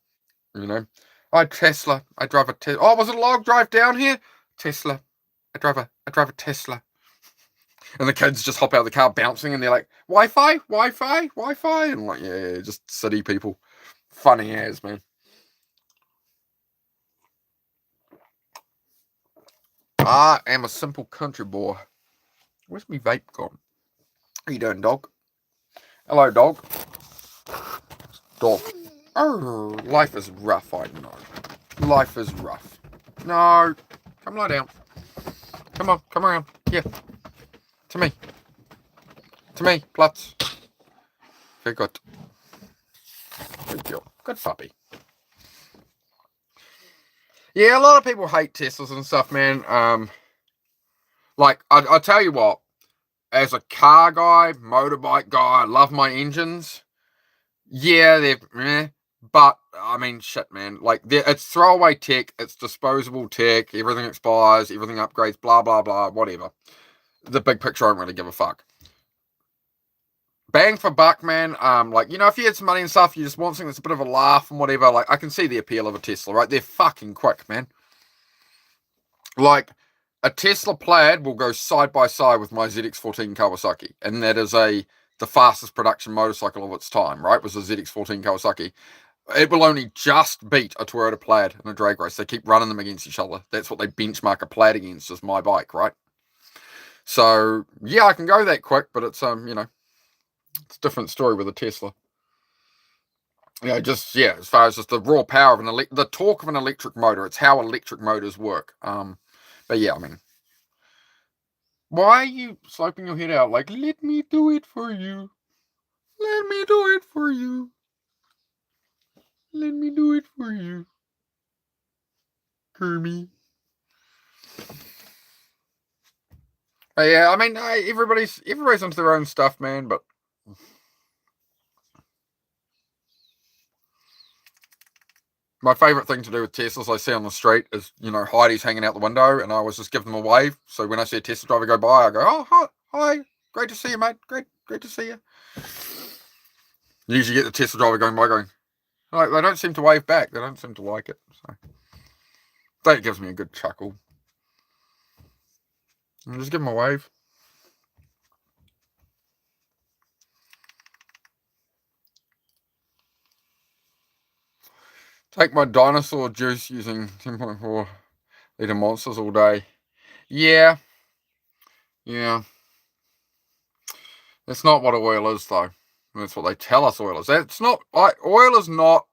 Tesla. I drive a Tesla. Oh, was it a long drive down here? Tesla. I drive a Tesla. And the kids just hop out of the car bouncing, and they're like, Wi-Fi. And I'm like, yeah, just city people. Funny as, man. I am a simple country boy. Where's my vape gone? How you doing, dog? Hello, dog. Dog. Oh, life is rough, I know. Life is rough. No. Come lie down. Come on, come around. Here. To me. Platz. Very good. Good girl. Good puppy. Yeah, a lot of people hate Teslas and stuff, man. I'll tell you what. As a car guy, motorbike guy, I love my engines. Yeah, they're but I mean, shit, man. It's throwaway tech, it's disposable tech. Everything expires, everything upgrades, blah blah blah, whatever. The big picture, I don't really give a fuck. Bang for buck, man. If you had some money and stuff, you just want something that's a bit of a laugh and whatever. I can see the appeal of a Tesla, right? They're fucking quick, man. A Tesla Plaid will go side by side with my ZX14 Kawasaki, and that is the fastest production motorcycle of its time, right? Was a ZX14 Kawasaki. It will only just beat a Toyota Plaid in a drag race. They keep running them against each other. That's what they benchmark a Plaid against, is my bike, right? So yeah, I can go that quick, but it's it's a different story with a Tesla. As far as just the raw power of the torque of an electric motor, it's how electric motors work. But yeah, I mean, Why are you sloping your head out like, let me do it for you? Let me do it for you. Let me do it for you. Kirby. Yeah, I mean, everybody's into their own stuff, man, but my favourite thing to do with Teslas I see on the street is, Heidi's hanging out the window, and I always just give them a wave. So when I see a Tesla driver go by, I go, oh, hi, great to see you, mate. Great to see you. You usually get the Tesla driver going by going, like, they don't seem to wave back. They don't seem to like it. So that gives me a good chuckle. And just give them a wave. Take my dinosaur juice using 10.4 litre monsters all day. Yeah. That's not what oil is, though. That's what they tell us oil is. It's not. Oil is not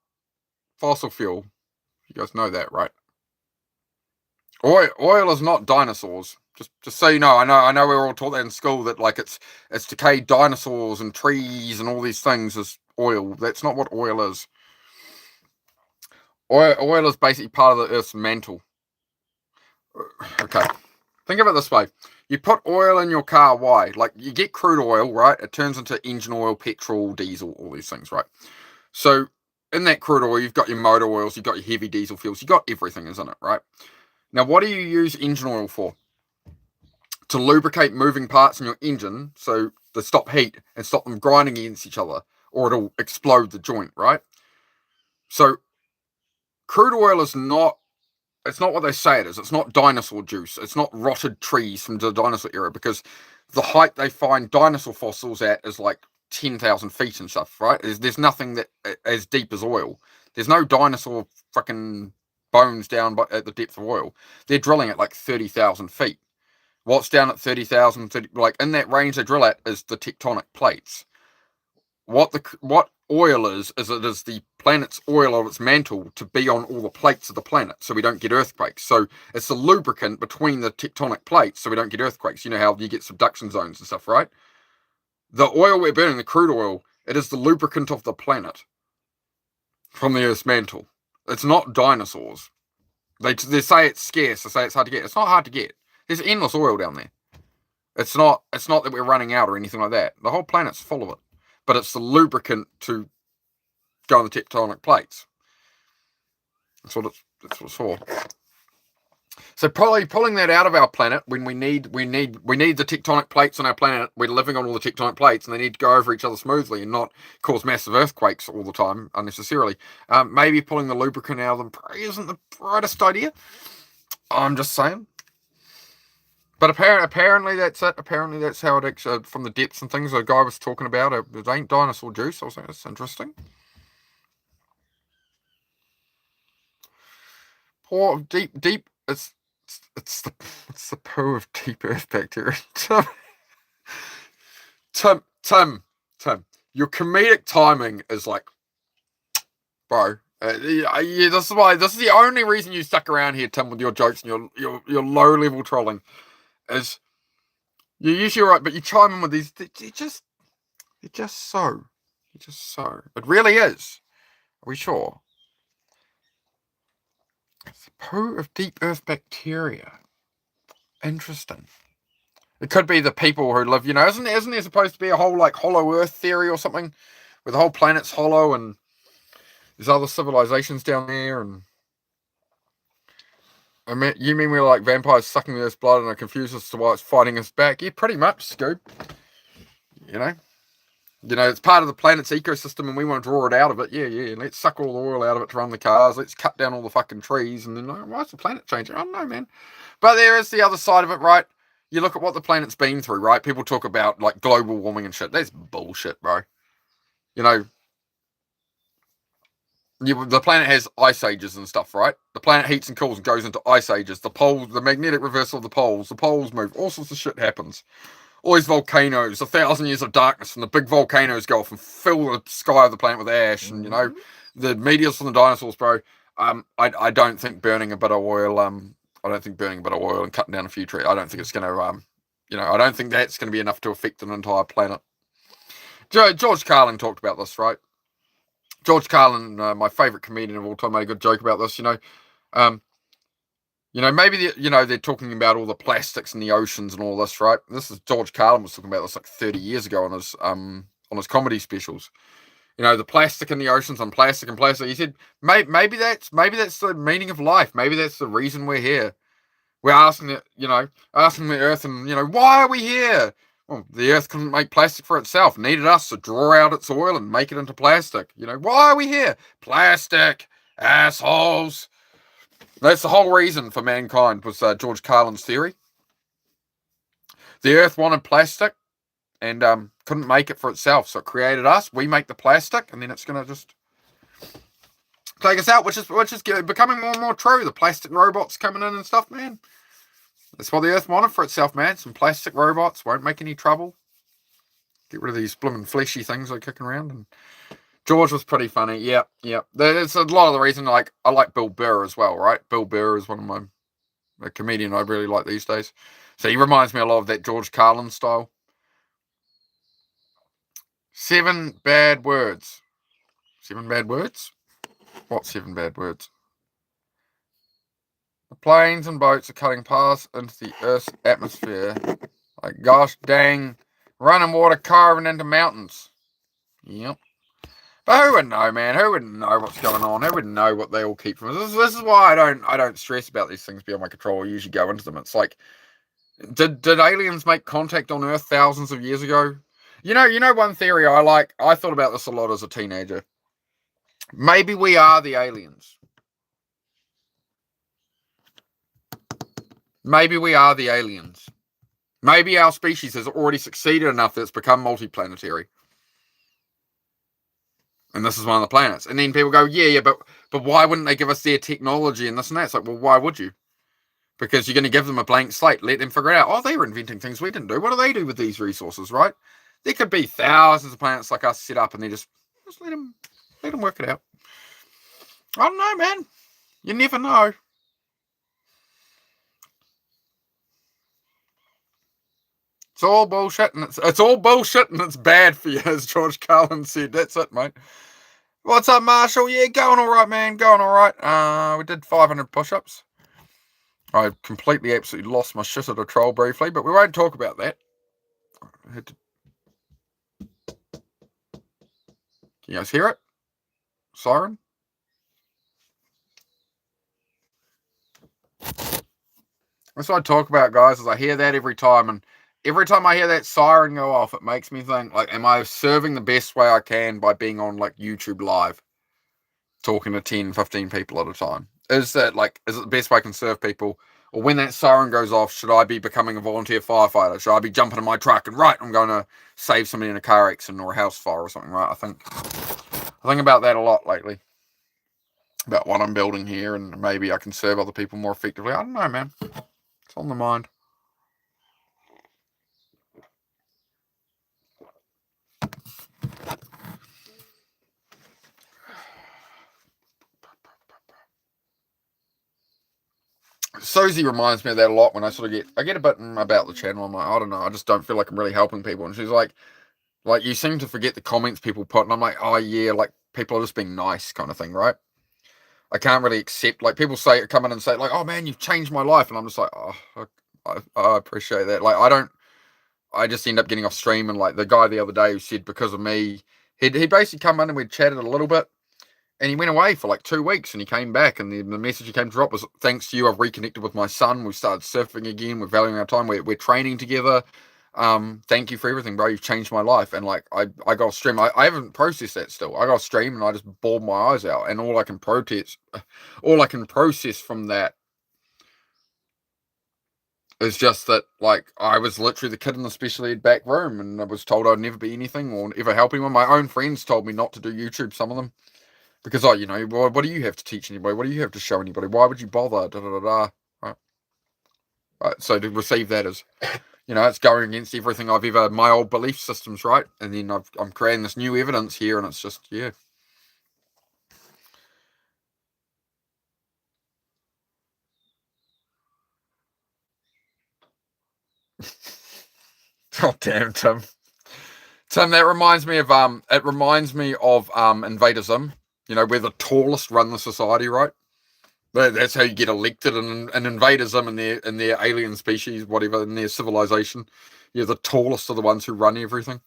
fossil fuel. You guys know that, right? Oil is not dinosaurs. Just so you know, I know we were all taught that in school, that like it's decayed dinosaurs and trees and all these things is oil. That's not what oil is. Oil is basically part of the Earth's mantle. Okay, think of it this way. You put oil in your car, why? Like, you get crude oil, right? It turns into engine oil, petrol, diesel, all these things, right? So in that crude oil, you've got your motor oils, you've got your heavy diesel fuels, you've got everything, isn't it, right? Now, what do you use engine oil for? To lubricate moving parts in your engine, so to stop heat and stop them grinding against each other, or it'll explode the joint, right? So crude oil is not, it's not what they say it is. It's not dinosaur juice. It's not rotted trees from the dinosaur era, because the height they find dinosaur fossils at is like 10,000 feet and stuff, right? There's nothing that as deep as oil. There's no dinosaur fucking bones down at the depth of oil. They're drilling at like 30,000 feet. What's down at 30,000, like in that range they drill at, is the tectonic plates. What oil is it is the planet's oil of its mantle to be on all the plates of the planet, so we don't get earthquakes. So it's the lubricant between the tectonic plates, so we don't get earthquakes. You know how you get subduction zones and stuff, right? The oil we're burning, the crude oil, it is the lubricant of the planet from the Earth's mantle. It's not dinosaurs. They say it's scarce. They say it's hard to get. It's not hard to get. There's endless oil down there. It's not that we're running out or anything like that. The whole planet's full of it. But it's the lubricant to go on the tectonic plates. That's what it's for. So probably pulling that out of our planet when we need the tectonic plates on our planet. We're living on all the tectonic plates, and they need to go over each other smoothly and not cause massive earthquakes all the time unnecessarily. Maybe pulling the lubricant out of them probably isn't the brightest idea. I'm just saying. But apparently that's it. Apparently that's how it actually, from the depths and things the guy was talking about, it ain't dinosaur juice. I was like, that's interesting. Poor deep. It's the poo of deep earth bacteria. Tim, your comedic timing is like, bro. Yeah, this is the only reason you stuck around here, Tim, with your jokes and your low level trolling. Is you're usually right, but you chime in with these. You're just so. It really is. Are we sure? It's the poo of deep earth bacteria. Interesting. It could be the people who live. Isn't there supposed to be a whole like hollow Earth theory or something, where the whole planet's hollow and there's other civilizations down there and. You mean we're like vampires sucking the Earth's blood and are confused as to why it's fighting us back? Yeah, pretty much, Scoob. It's part of the planet's ecosystem and we want to draw it out of it. Yeah. Let's suck all the oil out of it to run the cars. Let's cut down all the fucking trees. And then, why is the planet changing? I don't know, man. But there is the other side of it, right? You look at what the planet's been through, right? People talk about like global warming and shit. That's bullshit, bro. The planet has ice ages and stuff, right? The planet heats and cools and goes into ice ages. The magnetic reversal of the poles move. All sorts of shit happens. All these volcanoes, 1,000 years of darkness, and the big volcanoes go off and fill the sky of the planet with ash, and the meteors from the dinosaurs, bro. I don't think burning a bit of oil. I don't think burning a bit of oil and cutting down a few trees. I don't think it's going to I don't think that's going to be enough to affect an entire planet. George Carlin talked about this, right? George Carlin, my favourite comedian of all time, made a good joke about this. Maybe they're talking about all the plastics in the oceans and all this, right? This is George Carlin was talking about this like 30 years ago on his comedy specials. The plastic in the oceans and plastic and plastic. He said maybe that's the meaning of life. Maybe that's the reason we're here. We're asking the Earth, and why are we here? Well, the Earth couldn't make plastic for itself. It needed us to draw out its oil and make it into plastic. Why are we here? Plastic, assholes. That's the whole reason for mankind, was George Carlin's theory. The Earth wanted plastic and couldn't make it for itself, so it created us. We make the plastic, and then it's going to just take us out, which is becoming more and more true. The plastic robots coming in and stuff, man. That's what the Earth wanted for itself, man. Some plastic robots won't make any trouble. Get rid of these blooming fleshy things that are kicking around. And George was pretty funny. Yeah. There's a lot of the reason. I like Bill Burr as well, right? Bill Burr is one of a comedian I really like these days. So he reminds me a lot of that George Carlin style. 7 bad words. 7 bad words? What 7 bad words? The planes and boats are cutting paths into the Earth's atmosphere. Like, gosh dang, running water carving into mountains. Yep. But who would know, man? Who would know what's going on? Who would know what they all keep from us? This is why I don't stress about these things beyond my control. I usually go into them. It's like, did aliens make contact on Earth thousands of years ago? One theory I thought about this a lot as a teenager. Maybe we are the aliens. Maybe we are the aliens. Maybe our species has already succeeded enough that it's become multiplanetary. And this is one of the planets. And then people go, yeah, but why wouldn't they give us their technology and this and that? It's like, well, why would you? Because you're going to give them a blank slate, let them figure it out. Oh, they were inventing things we didn't do. What do they do with these resources, right? There could be thousands of planets like us set up, and they just let them work it out. I don't know, man. You never know. It's all bullshit, and it's all bullshit, and it's bad for you, as George Carlin said. That's it, mate. What's up, Marshall? Yeah, going all right, man. Going all right. We did 500 push-ups. I completely, absolutely lost my shit at a troll briefly, but we won't talk about that. Can you guys hear it? Siren? That's what I talk about, guys, is I hear that every time, and every time I hear that siren go off, it makes me think, like, am I serving the best way I can by being on, like, YouTube Live, talking to 10, 15 people at a time? Is it the best way I can serve people? Or when that siren goes off, should I be becoming a volunteer firefighter? Should I be jumping in my truck and, right, I'm going to save somebody in a car accident or a house fire or something, right? I think about that a lot lately. About what I'm building here, and maybe I can serve other people more effectively. I don't know, man. It's on the mind. Susie reminds me of that a lot when I sort of get a bit about the channel. I'm like, I don't know, I just don't feel like I'm really helping people. And she's like, you seem to forget the comments people put. And I'm like, oh yeah, like people are just being nice kind of thing, right? I can't really accept, like, people come in and say, like, oh man, you've changed my life. And I'm just like, oh, I appreciate that. Like, I just end up getting off stream. And like the guy the other day who said because of me, he basically come in and we chatted a little bit. And he went away for like 2 weeks, and he came back, and the message he came to drop was, thanks to you, I've reconnected with my son. We've started surfing again. We're valuing our time. We're training together. Thank you for everything, bro. You've changed my life. And like, I got off stream. I haven't processed that still. I got off stream and I just bawled my eyes out. And all I can process from that is just that, like, I was literally the kid in the special ed back room, and I was told I'd never be anything or ever help anyone. My own friends told me not to do YouTube, some of them. Because, what do you have to teach anybody? What do you have to show anybody? Why would you bother? Right. So to receive that is, it's going against everything my old belief systems, right? And then I'm creating this new evidence here, and it's just, yeah. Oh damn, Tim. Tim, that reminds me of Invader Zim. You know, we're the tallest run the society, right? That's how you get elected in Invader Zim in their alien species, whatever, in their civilization. You're the tallest of the ones who run everything.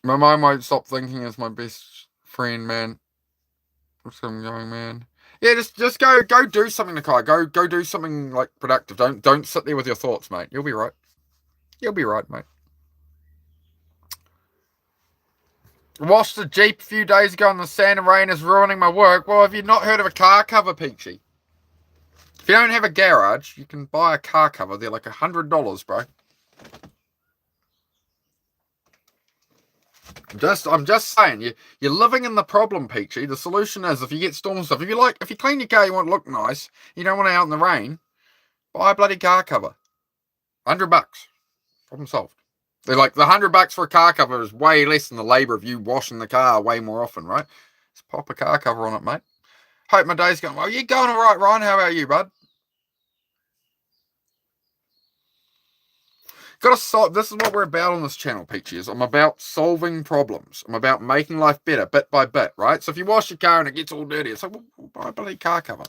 My mind won't stop thinking is my best friend, man. What's going, man? Yeah, just go do something, Nakai. Go do something like productive. Don't sit there with your thoughts, mate. You'll be right. You'll be right, mate. Washed the Jeep a few days ago and the sand and rain is ruining my work. Well, have you not heard of a car cover, Peachy? If you don't have a garage, you can buy a car cover. They're like $100, bro. I'm just saying, you're living in the problem, Peachy. The solution is if you get storm stuff, if you clean your car, you want to look nice, you don't want it out in the rain, buy a bloody car cover. $100. Problem solved. They're like, the $100 for a car cover is way less than the labor of you washing the car way more often, right? Just pop a car cover on it, mate. Hope my day's going well. You going all right, Ryan? How about you, bud? This is what we're about on this channel, Peachy. I'm about solving problems. I'm about making life better, bit by bit, right? So if you wash your car and it gets all dirty, it's like, well, buy a bloody car cover.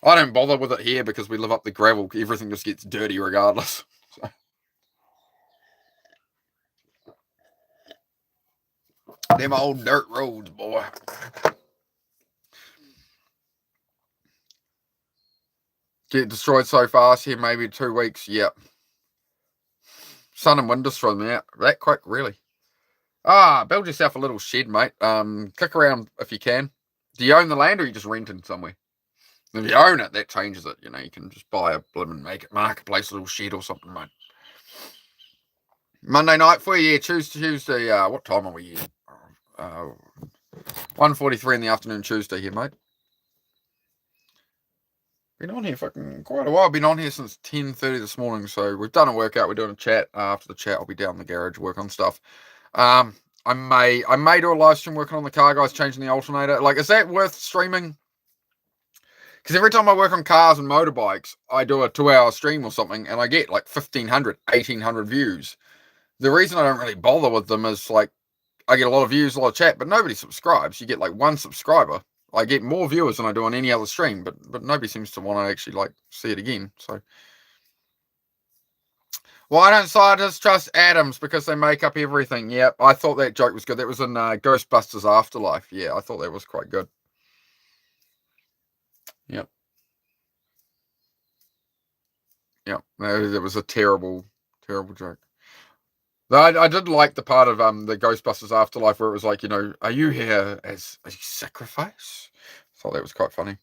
I don't bother with it here because we live up the gravel. Everything just gets dirty regardless. So. Them old dirt roads, boy. Get destroyed so fast here, maybe 2 weeks. Yep. Sun and wind destroyed me out that quick, really. Build yourself a little shed, mate. Click around if you can. Do you own the land or are you just renting somewhere? If you own it, that changes it. You know, you can just buy a blimmin' make it marketplace, a little shed or something, mate. Monday night for you, yeah, Tuesday. What time are we here? 1:43 in the afternoon, Tuesday here, mate. Been on here fucking quite a while. Been on here since 10:30 this morning. So we've done a workout. We're doing a chat. After the chat, I'll be down in the garage work on stuff. I may do a live stream working on the car, guys, changing the alternator. Like, is that worth streaming? Because every time I work on cars and motorbikes, I do a 2-hour stream or something, and I get like 1,500, 1,800 views. The reason I don't really bother with them is like I get a lot of views, a lot of chat, but nobody subscribes. You get like one subscriber. I get more viewers than I do on any other stream, but nobody seems to want to actually like see it again. So why don't scientists trust atoms? Because they make up everything. Yep, I thought that joke was good. That was in Ghostbusters Afterlife. Yeah, I thought that was quite good. Yep. Yep. That was a terrible, terrible joke. I did like the part of the Ghostbusters Afterlife where it was like, you know, are you here as a sacrifice? I thought that was quite funny.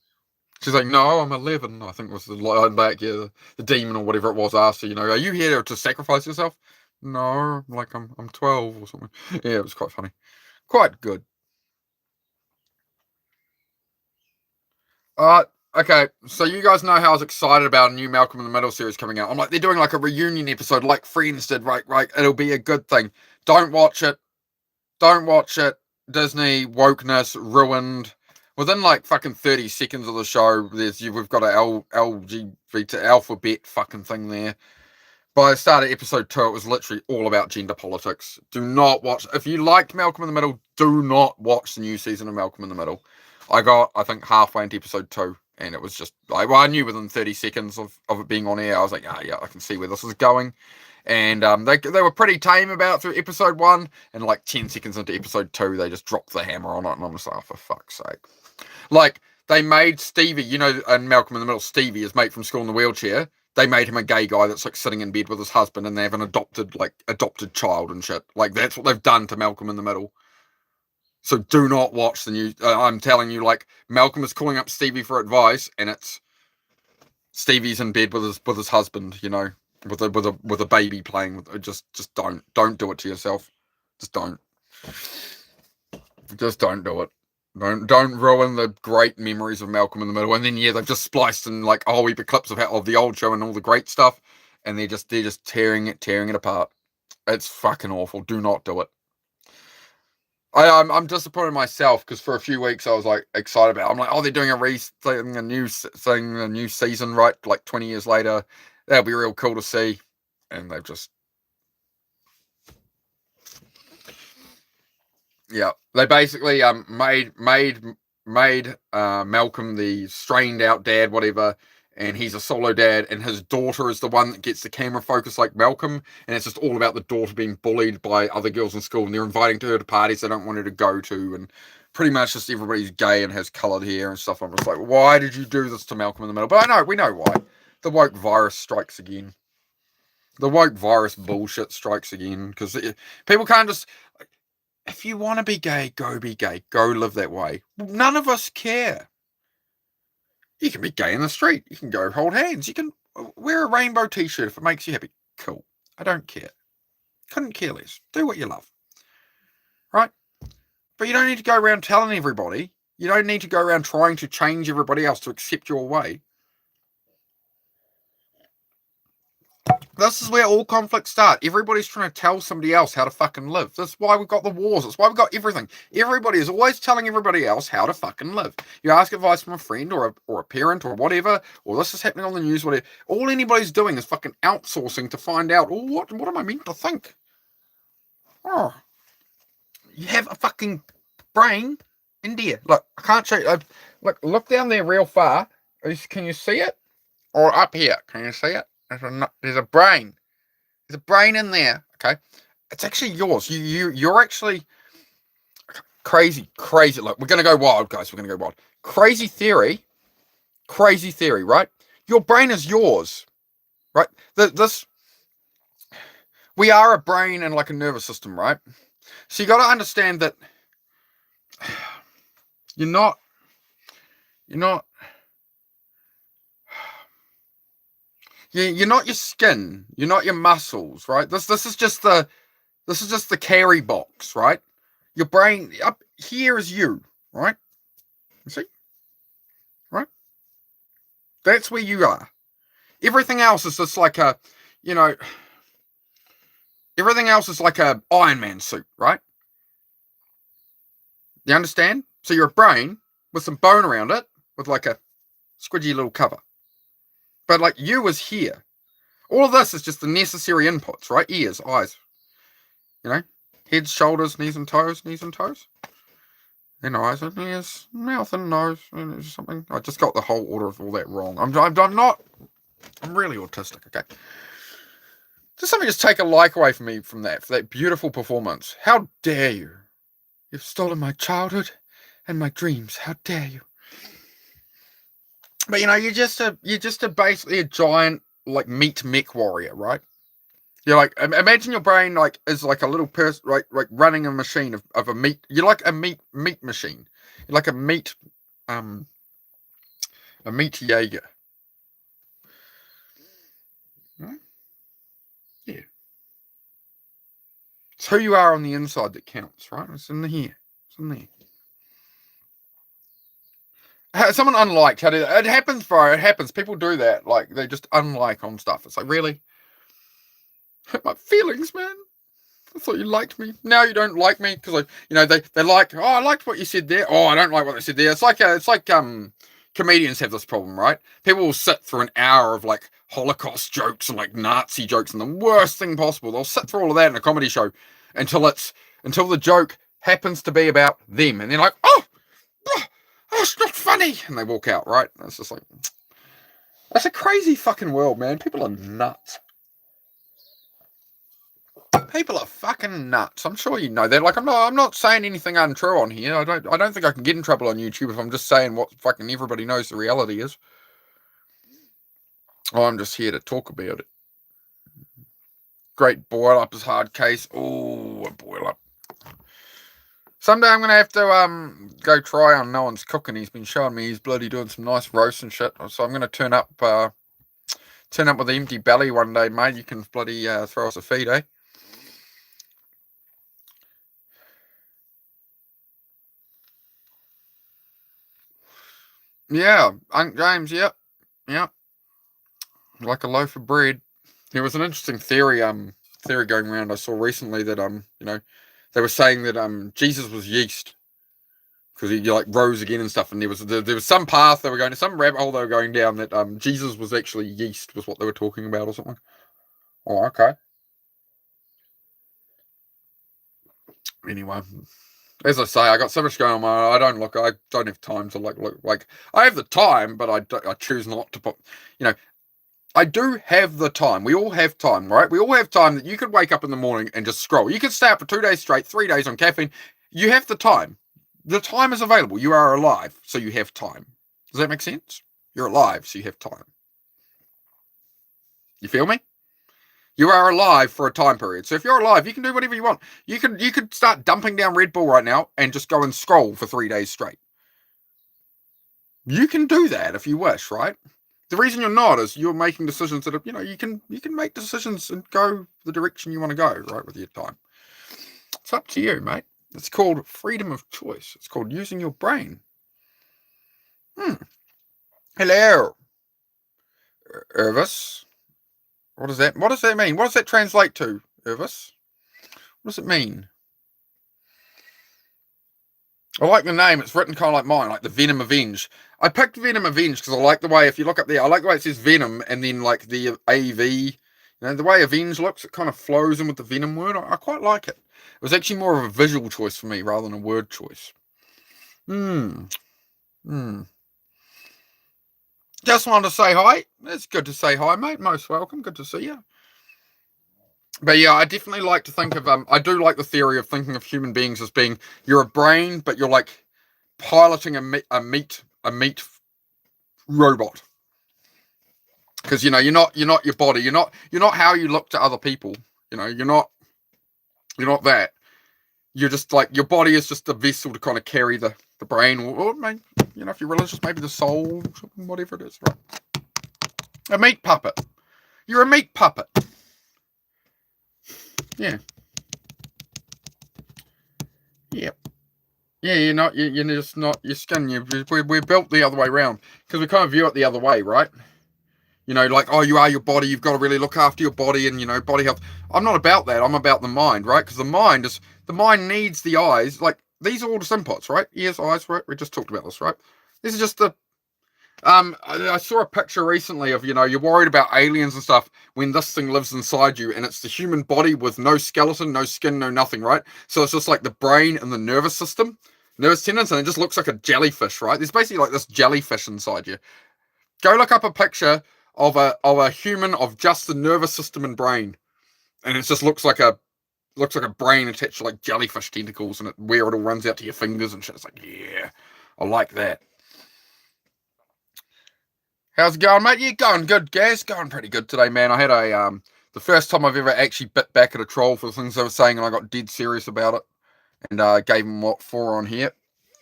She's like, no, I'm 11. I think it was the line back, yeah, the demon or whatever it was asked her, you know, are you here to sacrifice yourself? No, like I'm 12 or something. Yeah, it was quite funny. Quite good. Okay, so you guys know how I was excited about a new Malcolm in the Middle series coming out. I'm like, they're doing like a reunion episode like Friends did, right? It'll be a good thing. Don't watch it. Don't watch it. Disney wokeness ruined. Within like fucking 30 seconds of the show, we've got a LGBT alphabet fucking thing there. By the start of episode 2, it was literally all about gender politics. Do not watch. If you liked Malcolm in the Middle, do not watch the new season of Malcolm in the Middle. I think, halfway into episode 2, and it was just like, well, I knew within 30 seconds of it being on air, I was like, yeah, I can see where this is going. And they were pretty tame about it through episode 1, and like 10 seconds into episode 2, they just dropped the hammer on it, and I'm just like, oh, for fuck's sake. Like, they made Stevie, you know, and Malcolm in the Middle, Stevie, his mate from school in the wheelchair, they made him a gay guy that's like sitting in bed with his husband, and they have an adopted child and shit. Like, that's what they've done to Malcolm in the Middle. So do not watch the new. I'm telling you, like, Malcolm is calling up Stevie for advice, and it's Stevie's in bed with his husband, you know, with a baby playing with. Just don't do it to yourself. Just don't do it. Don't ruin the great memories of Malcolm in the Middle. And then they've just spliced in like a whole heap of clips of the old show and all the great stuff, and they're just tearing it apart. It's fucking awful. Do not do it. I'm disappointed in myself because for a few weeks I was like excited about it. I'm like, oh, they're doing a new season, right? Like 20 years later, that'll be real cool to see. And they've just, yeah, they basically made Malcolm the strained out dad, whatever, and he's a solo dad, and his daughter is the one that gets the camera focus like Malcolm, and it's just all about the daughter being bullied by other girls in school, and they're inviting her to parties they don't want her to go to, and pretty much just everybody's gay and has coloured hair and stuff. I'm just like, why did you do this to Malcolm in the middle? But we know why. The woke virus strikes again. The woke virus bullshit strikes again because people can't just. If you want to be gay, go be gay. Go live that way. None of us care. You can be gay in the street. You can go hold hands. You can wear a rainbow t-shirt if it makes you happy. Cool. I don't care. Couldn't care less. Do what you love. Right? But you don't need to go around telling everybody. You don't need to go around trying to change everybody else to accept your way. This is where all conflicts start. Everybody's trying to tell somebody else how to fucking live. That's why we've got the wars. That's why we've got everything. Everybody is always telling everybody else how to fucking live. You ask advice from a friend or a parent or whatever, or this is happening on the news, whatever. All anybody's doing is fucking outsourcing to find out, oh, what am I meant to think? Oh, you have a fucking brain in there. Look, I can't show you. Look down there real far. Can you see it? Or up here. Can you see it? There's a brain. There's a brain in there. Okay, it's actually yours. You're actually crazy. Look, we're gonna go wild, guys. We're gonna go wild. Crazy theory. Right? Your brain is yours. Right? We are a brain and like a nervous system, right? So you got to understand that you're not. You're not your skin. You're not your muscles, right? This is just the carry box, right? Your brain up here is you, right? You see, right? That's where you are. Everything else is just like everything else is like a Iron Man suit, right? You understand? So you're a brain with some bone around it, with like a squidgy little cover. But like you is here. All of this is just the necessary inputs, right? Ears, eyes, heads, shoulders, knees and toes, then eyes and ears, mouth and nose, and something. I just got the whole order of all that wrong. I'm really autistic. Okay, just take a like away from me for that beautiful performance. How dare you? You've stolen my childhood and my dreams. How dare you? But you're just basically a giant like meat mech warrior, right? You're like, imagine your brain like is like a little person, right? Like running a machine of a meat. You're like a meat machine. You're like a meat Jaeger. Right? Yeah. It's who you are on the inside that counts, right? It's in here. It's in there. Someone unliked. How did it happens, bro? It happens. People do that. Like they just unlike on stuff. It's like, really? Hurt my feelings, man. I thought you liked me. Now you don't like me because they like. Oh, I liked what you said there. Oh, I don't like what they said there. It's like comedians have this problem, right? People will sit through an hour of like Holocaust jokes and like Nazi jokes and the worst thing possible. They'll sit through all of that in a comedy show until the joke happens to be about them, and they're like, oh, it's not funny, and they walk out, right? And it's just like, that's a crazy fucking world, man. People are nuts. People are fucking nuts. I'm sure you know that. Like, I'm not saying anything untrue on here. I don't think I can get in trouble on YouTube if I'm just saying what fucking everybody knows the reality is. Oh, I'm just here to talk about it. Great boil up is hard case. Oh, a boil up. Someday I'm gonna have to go try on Nolan's cooking. He's been showing me he's bloody doing some nice roast and shit. So I'm gonna turn up with an empty belly one day, mate. You can bloody throw us a feed, eh? Yeah, Unc James, yep. Like a loaf of bread. There was an interesting theory going around I saw recently that they were saying that Jesus was yeast because he like rose again and stuff, and there was some path they were going to, some rabbit hole they were going down that Jesus was actually yeast was what they were talking about or something. Oh, okay. Anyway, as I say, I got so much going on. I don't have time to look. Like I have the time, but I choose not to put. I do have the time. We all have time, right? We all have time that you could wake up in the morning and just scroll. You could stay up for 2 days straight, 3 days on caffeine. You have the time. The time is available. You are alive, so you have time. Does that make sense? You're alive, so you have time. You feel me? You are alive for a time period. So if you're alive, you can do whatever you want. You could start dumping down Red Bull right now and just go and scroll for 3 days straight. You can do that if you wish, right? The reason you're not is you're making decisions that are, you can make decisions and go the direction you want to go, right, with your time. It's up to you, mate. It's called freedom of choice. It's called using your brain. Hello, Irvis. What does that mean? What does that translate to, Irvis? What does it mean? I like the name. It's written kind of like mine, like the Venom Avenge. I picked Venom Avenge because I like the way, if you look up there, I like the way it says Venom and then like the AV. The way Avenge looks, it kind of flows in with the Venom word. I quite like it. It was actually more of a visual choice for me rather than a word choice. Just wanted to say hi. It's good to say hi, mate. Most welcome. Good to see you. But yeah, I definitely like to think of, I do like the theory of thinking of human beings as being, you're a brain, but you're like piloting a meat robot. Because, you're not your body. You're not how you look to other people. You're not that. You're just like, your body is just a vessel to kind of carry the brain, or maybe, if you're religious, maybe the soul, whatever it is, right? A meat puppet. You're a meat puppet. Yeah. Yep. Yeah, you're just not your skin. We're built the other way around because we kind of view it the other way, right? Like, oh, you are your body. You've got to really look after your body and, body health. I'm not about that. I'm about the mind, right? Because the mind needs the eyes. Like, these are all just inputs, right? Ears, eyes, right? We just talked about this, right? This is just the... I saw a picture recently of, you're worried about aliens and stuff when this thing lives inside you and it's the human body with no skeleton, no skin, no nothing, right? So it's just like the brain and the nervous system, nervous tendons, and it just looks like a jellyfish, right? There's basically like this jellyfish inside you. Go look up a picture of a human of just the nervous system and brain, and it just looks like a brain attached to like jellyfish tentacles, and where it all runs out to your fingers and shit. It's like, yeah, I like that. How's it going, mate? Yeah, going good, Gaz. Going pretty good today, man. I had the first time I've ever actually bit back at a troll for the things they were saying, and I got dead serious about it, and gave them what 4 on here.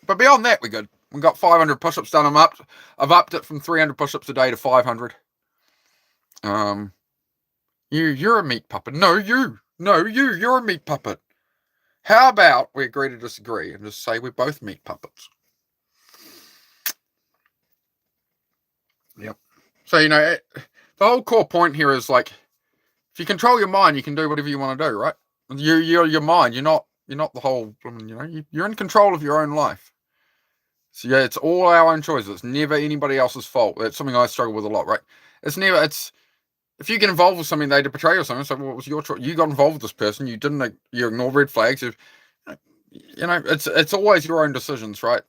But beyond that, we're good. We've got 500 push-ups done. I've upped it from 300 push-ups a day to 500. You're a meat puppet. No, you're a meat puppet. How about we agree to disagree and just say we're both meat puppets? Yep. So, the whole core point here is like, if you control your mind, you can do whatever you want to do, right? You're your mind. You're not the whole, you're in control of your own life. So yeah, it's all our own choices. It's never anybody else's fault. That's something I struggle with a lot, right? If you get involved with something, they betray you or something, so what was your choice? You got involved with this person, you ignore red flags. It's always your own decisions, right?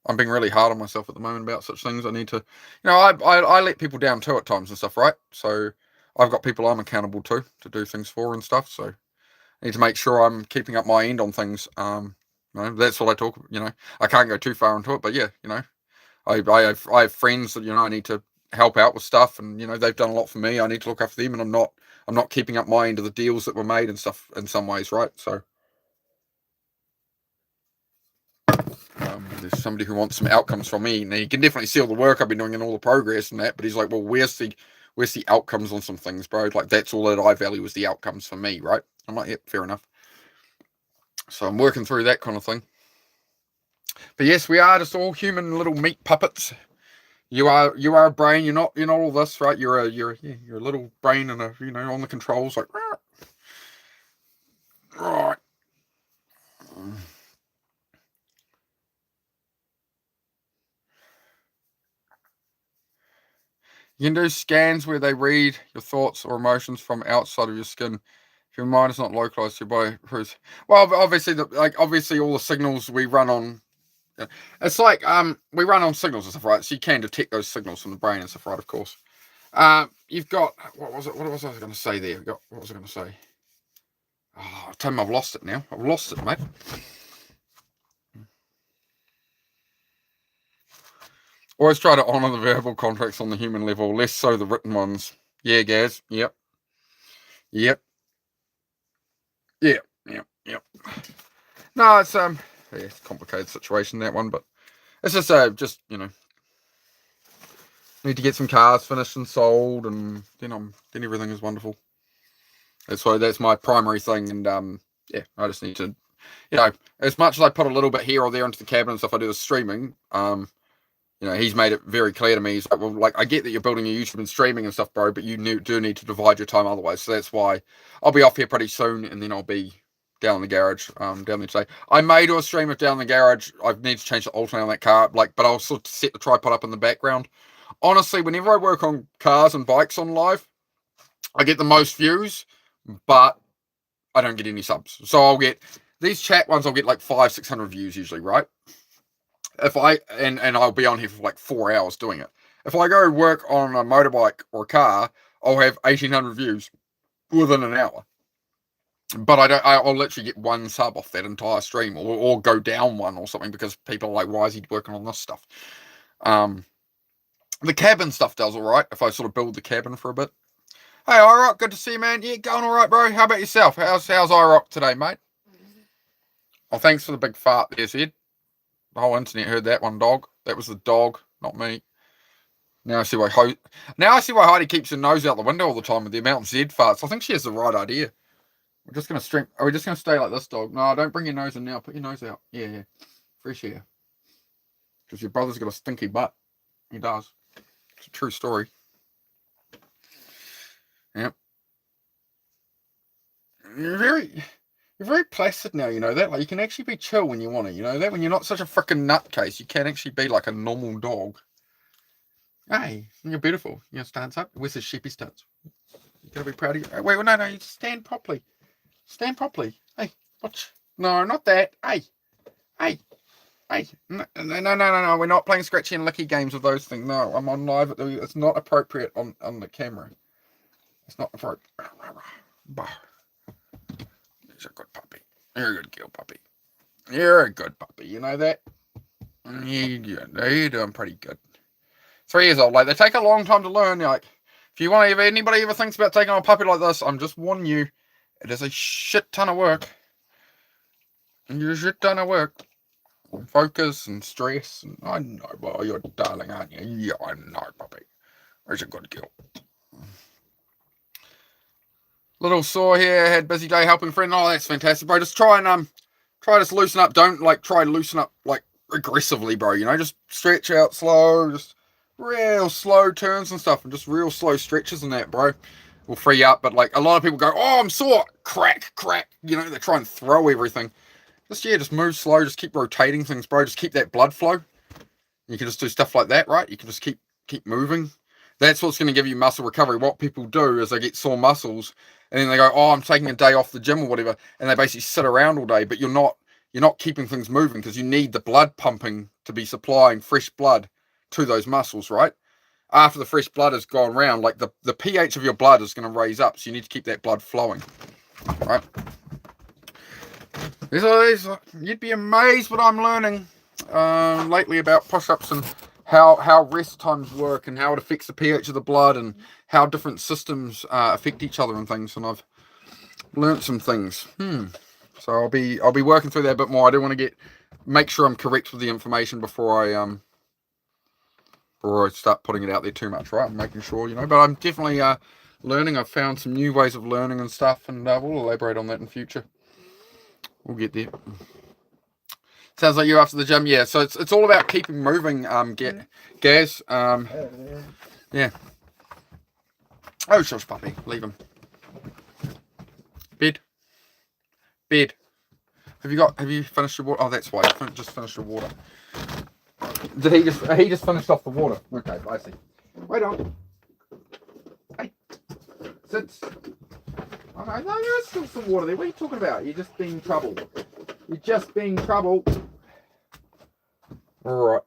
I'm being really hard on myself at the moment about such things. I need to, I let people down too at times and stuff, right? So I've got people I'm accountable to do things for and stuff. So I need to make sure I'm keeping up my end on things. That's what I talk. I can't go too far into it, but yeah, I have friends that I need to help out with stuff, and they've done a lot for me. I need to look after them, and I'm not keeping up my end of the deals that were made and stuff in some ways, right? So. There's somebody who wants some outcomes from me, and he can definitely see all the work I've been doing and all the progress and that, but he's like, well, where's the outcomes on some things, bro? Like, that's all that I value is the outcomes for me, right? I'm like, yep, fair enough. So I'm working through that kind of thing. But yes, we are just all human little meat puppets. You are a brain. You're not all this, right? You're a little brain and on the controls, like, right. You can do scans where they read your thoughts or emotions from outside of your skin. If your mind is not localized to your body, well, obviously, obviously, all the signals we run on. It's like we run on signals and stuff, right? So you can detect those signals from the brain and stuff, right? Of course. You've got what was it? What was I going to say there? What was I going to say? Oh, tell me, I've lost it now. I've lost it, mate. Always try to honour the verbal contracts on the human level, less so the written ones. Yeah, Gaz. Yep. Yep. Yep. Yep. Yep. No, it's yeah, it's a complicated situation, that one, but it's just need to get some cars finished and sold, and then everything is wonderful. That's my primary thing, and yeah, I just need to, as much as I put a little bit here or there into the cabin and stuff, I do the streaming. He's made it very clear to me. He's like, well, like, I get that you're building your YouTube and streaming and stuff, bro, but you do need to divide your time otherwise. So that's why I'll be off here pretty soon, and then I'll be down in the garage, down there today. I may do a stream of down in the garage. I need to change the alternator on that car, but I'll sort of set the tripod up in the background. Honestly, whenever I work on cars and bikes on live, I get the most views, but I don't get any subs. So I'll get these chat ones. I'll get like 500-600 views usually, right? If and I'll be on here for like 4 hours doing it. If I go work on a motorbike or a car, I'll have 1,800 views within an hour. But I'll literally get one sub off that entire stream, or go down one or something, because people are like, why is he working on this stuff? The cabin stuff does all right if I sort of build the cabin for a bit. Hey, IROC, good to see you, man. Yeah, going all right, bro. How about yourself? How's IROC today, mate? Oh, thanks for the big fart there, Sid. The whole internet heard that one, dog. That was the dog, not me. Now I see why Heidi keeps her nose out the window all the time with the amount of Z farts. I think she has the right idea. We're just going to stream. Are we just going to stay like this, dog? No, don't bring your nose in now. Put your nose out. Yeah. Fresh air. Because your brother's got a stinky butt. He does. It's a true story. Yep. You're very placid now, you know that? Like, you can actually be chill when you want to, you know that? When you're not such a freaking nutcase, you can actually be like a normal dog. Hey, you're beautiful. You know, stands up. Where's his sheepy stance? You gotta be proud of you. Wait, no, you stand properly. Stand properly. Hey, watch. No, not that. Hey. No. We're not playing scratchy and licky games with those things. No, I'm on live. It's not appropriate on the camera. It's not appropriate. He's a good puppy. You're a good girl puppy. You're a good puppy. You know that? You're doing pretty good. 3 years old. Like, they take a long time to learn. Like, if anybody ever thinks about taking on a puppy like this, I'm just warning you. It is a shit ton of work. Focus and stress. And I know, well, you're darling, aren't you? Yeah, I know, puppy. He's a good girl. Little sore here, had busy day helping friend. Oh, that's fantastic, bro. Just try to loosen up. Don't try to loosen up aggressively, bro. You know, just stretch out slow, just real slow turns and stuff, and just real slow stretches and that, bro, will free you up. But a lot of people go, oh, I'm sore, crack. You know, they try and throw everything. Just move slow. Just keep rotating things, bro. Just keep that blood flow. You can just do stuff like that, right? You can just keep moving. That's what's going to give you muscle recovery. What people do is they get sore muscles, and then they go, oh, I'm taking a day off the gym or whatever, and they basically sit around all day, but you're not keeping things moving, because you need the blood pumping to be supplying fresh blood to those muscles, right? After the fresh blood has gone around, the pH of your blood is going to raise up, so you need to keep that blood flowing, right? You'd be amazed what I'm learning lately about push-ups and how rest times work, and how it affects the pH of the blood, and how different systems affect each other and things. And I've learnt some things. So I'll be working through that a bit more. I do want to make sure I'm correct with the information before I start putting it out there too much, right? I'm making sure, you know. But I'm definitely learning. I've found some new ways of learning and stuff, and we'll elaborate on that in future. We'll get there. Sounds like you're after the gym. Yeah, so it's all about keeping moving, Gaz. Yeah. Oh, shush, puppy. Leave him. Bed. Have you finished your water? Oh, that's why. You just finished your water. Did he just finished off the water? Okay, I see. Wait on. Hey. Sit. Oh, no, there is still some water there. What are you talking about? You're just being trouble. You're just being trouble. Alright.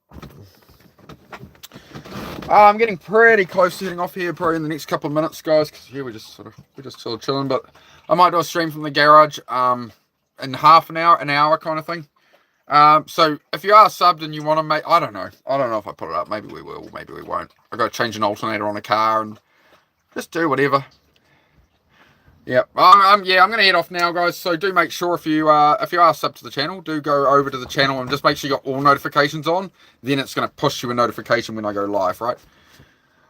I'm getting pretty close to heading off here probably in the next couple of minutes, guys, because here we're just sort of chilling, but I might do a stream from the garage in half an hour kind of thing. So if you are subbed and you want to make, I don't know if I put it up, maybe we will, maybe we won't. I've got to change an alternator on a car and just do whatever. Yeah, I'm going to head off now, guys. So do make sure if you are subbed to the channel, do go over to the channel and just make sure you got all notifications on. Then it's going to push you a notification when I go live, right?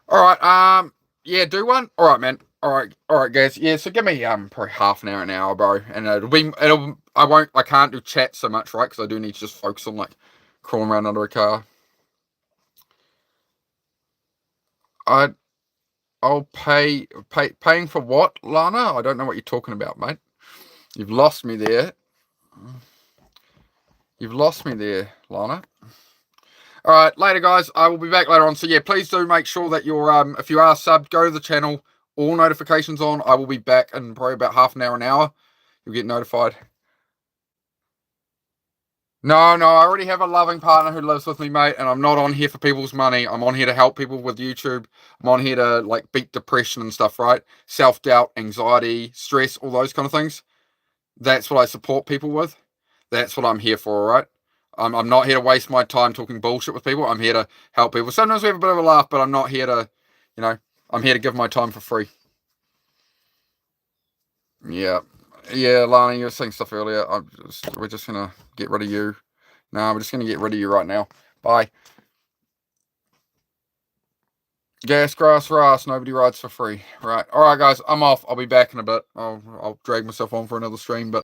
All right. Yeah, do one. All right, man. All right, guys. Yeah, so give me probably half an hour, bro, and I can't do chat so much, right? Because I do need to just focus on like crawling around under a car. I'll paying for what, Lana? I don't know what you're talking about, mate. You've lost me there. You've lost me there, Lana. All right, later, guys. I will be back later on. So yeah, please do make sure that you're if you are subbed, go to the channel, all notifications on. I will be back in probably about half an hour. You'll get notified. No, I already have a loving partner who lives with me, mate, and I'm not on here for people's money. I'm on here to help people with YouTube. I'm on here to like beat depression and stuff, right? Self-doubt, anxiety, stress, all those kind of things. That's what I support people with. That's what I'm here for, all right? I'm not here to waste my time talking bullshit with people. I'm here to help people. Sometimes we have a bit of a laugh, but I'm not here to, I'm here to give my time for free. Yeah, Lana, you were saying stuff earlier. We're just going to get rid of you. No, we're just going to get rid of you right now. Bye. Gas, grass, grass. Nobody rides for free. Right. All right, guys. I'm off. I'll be back in a bit. I'll drag myself on for another stream, but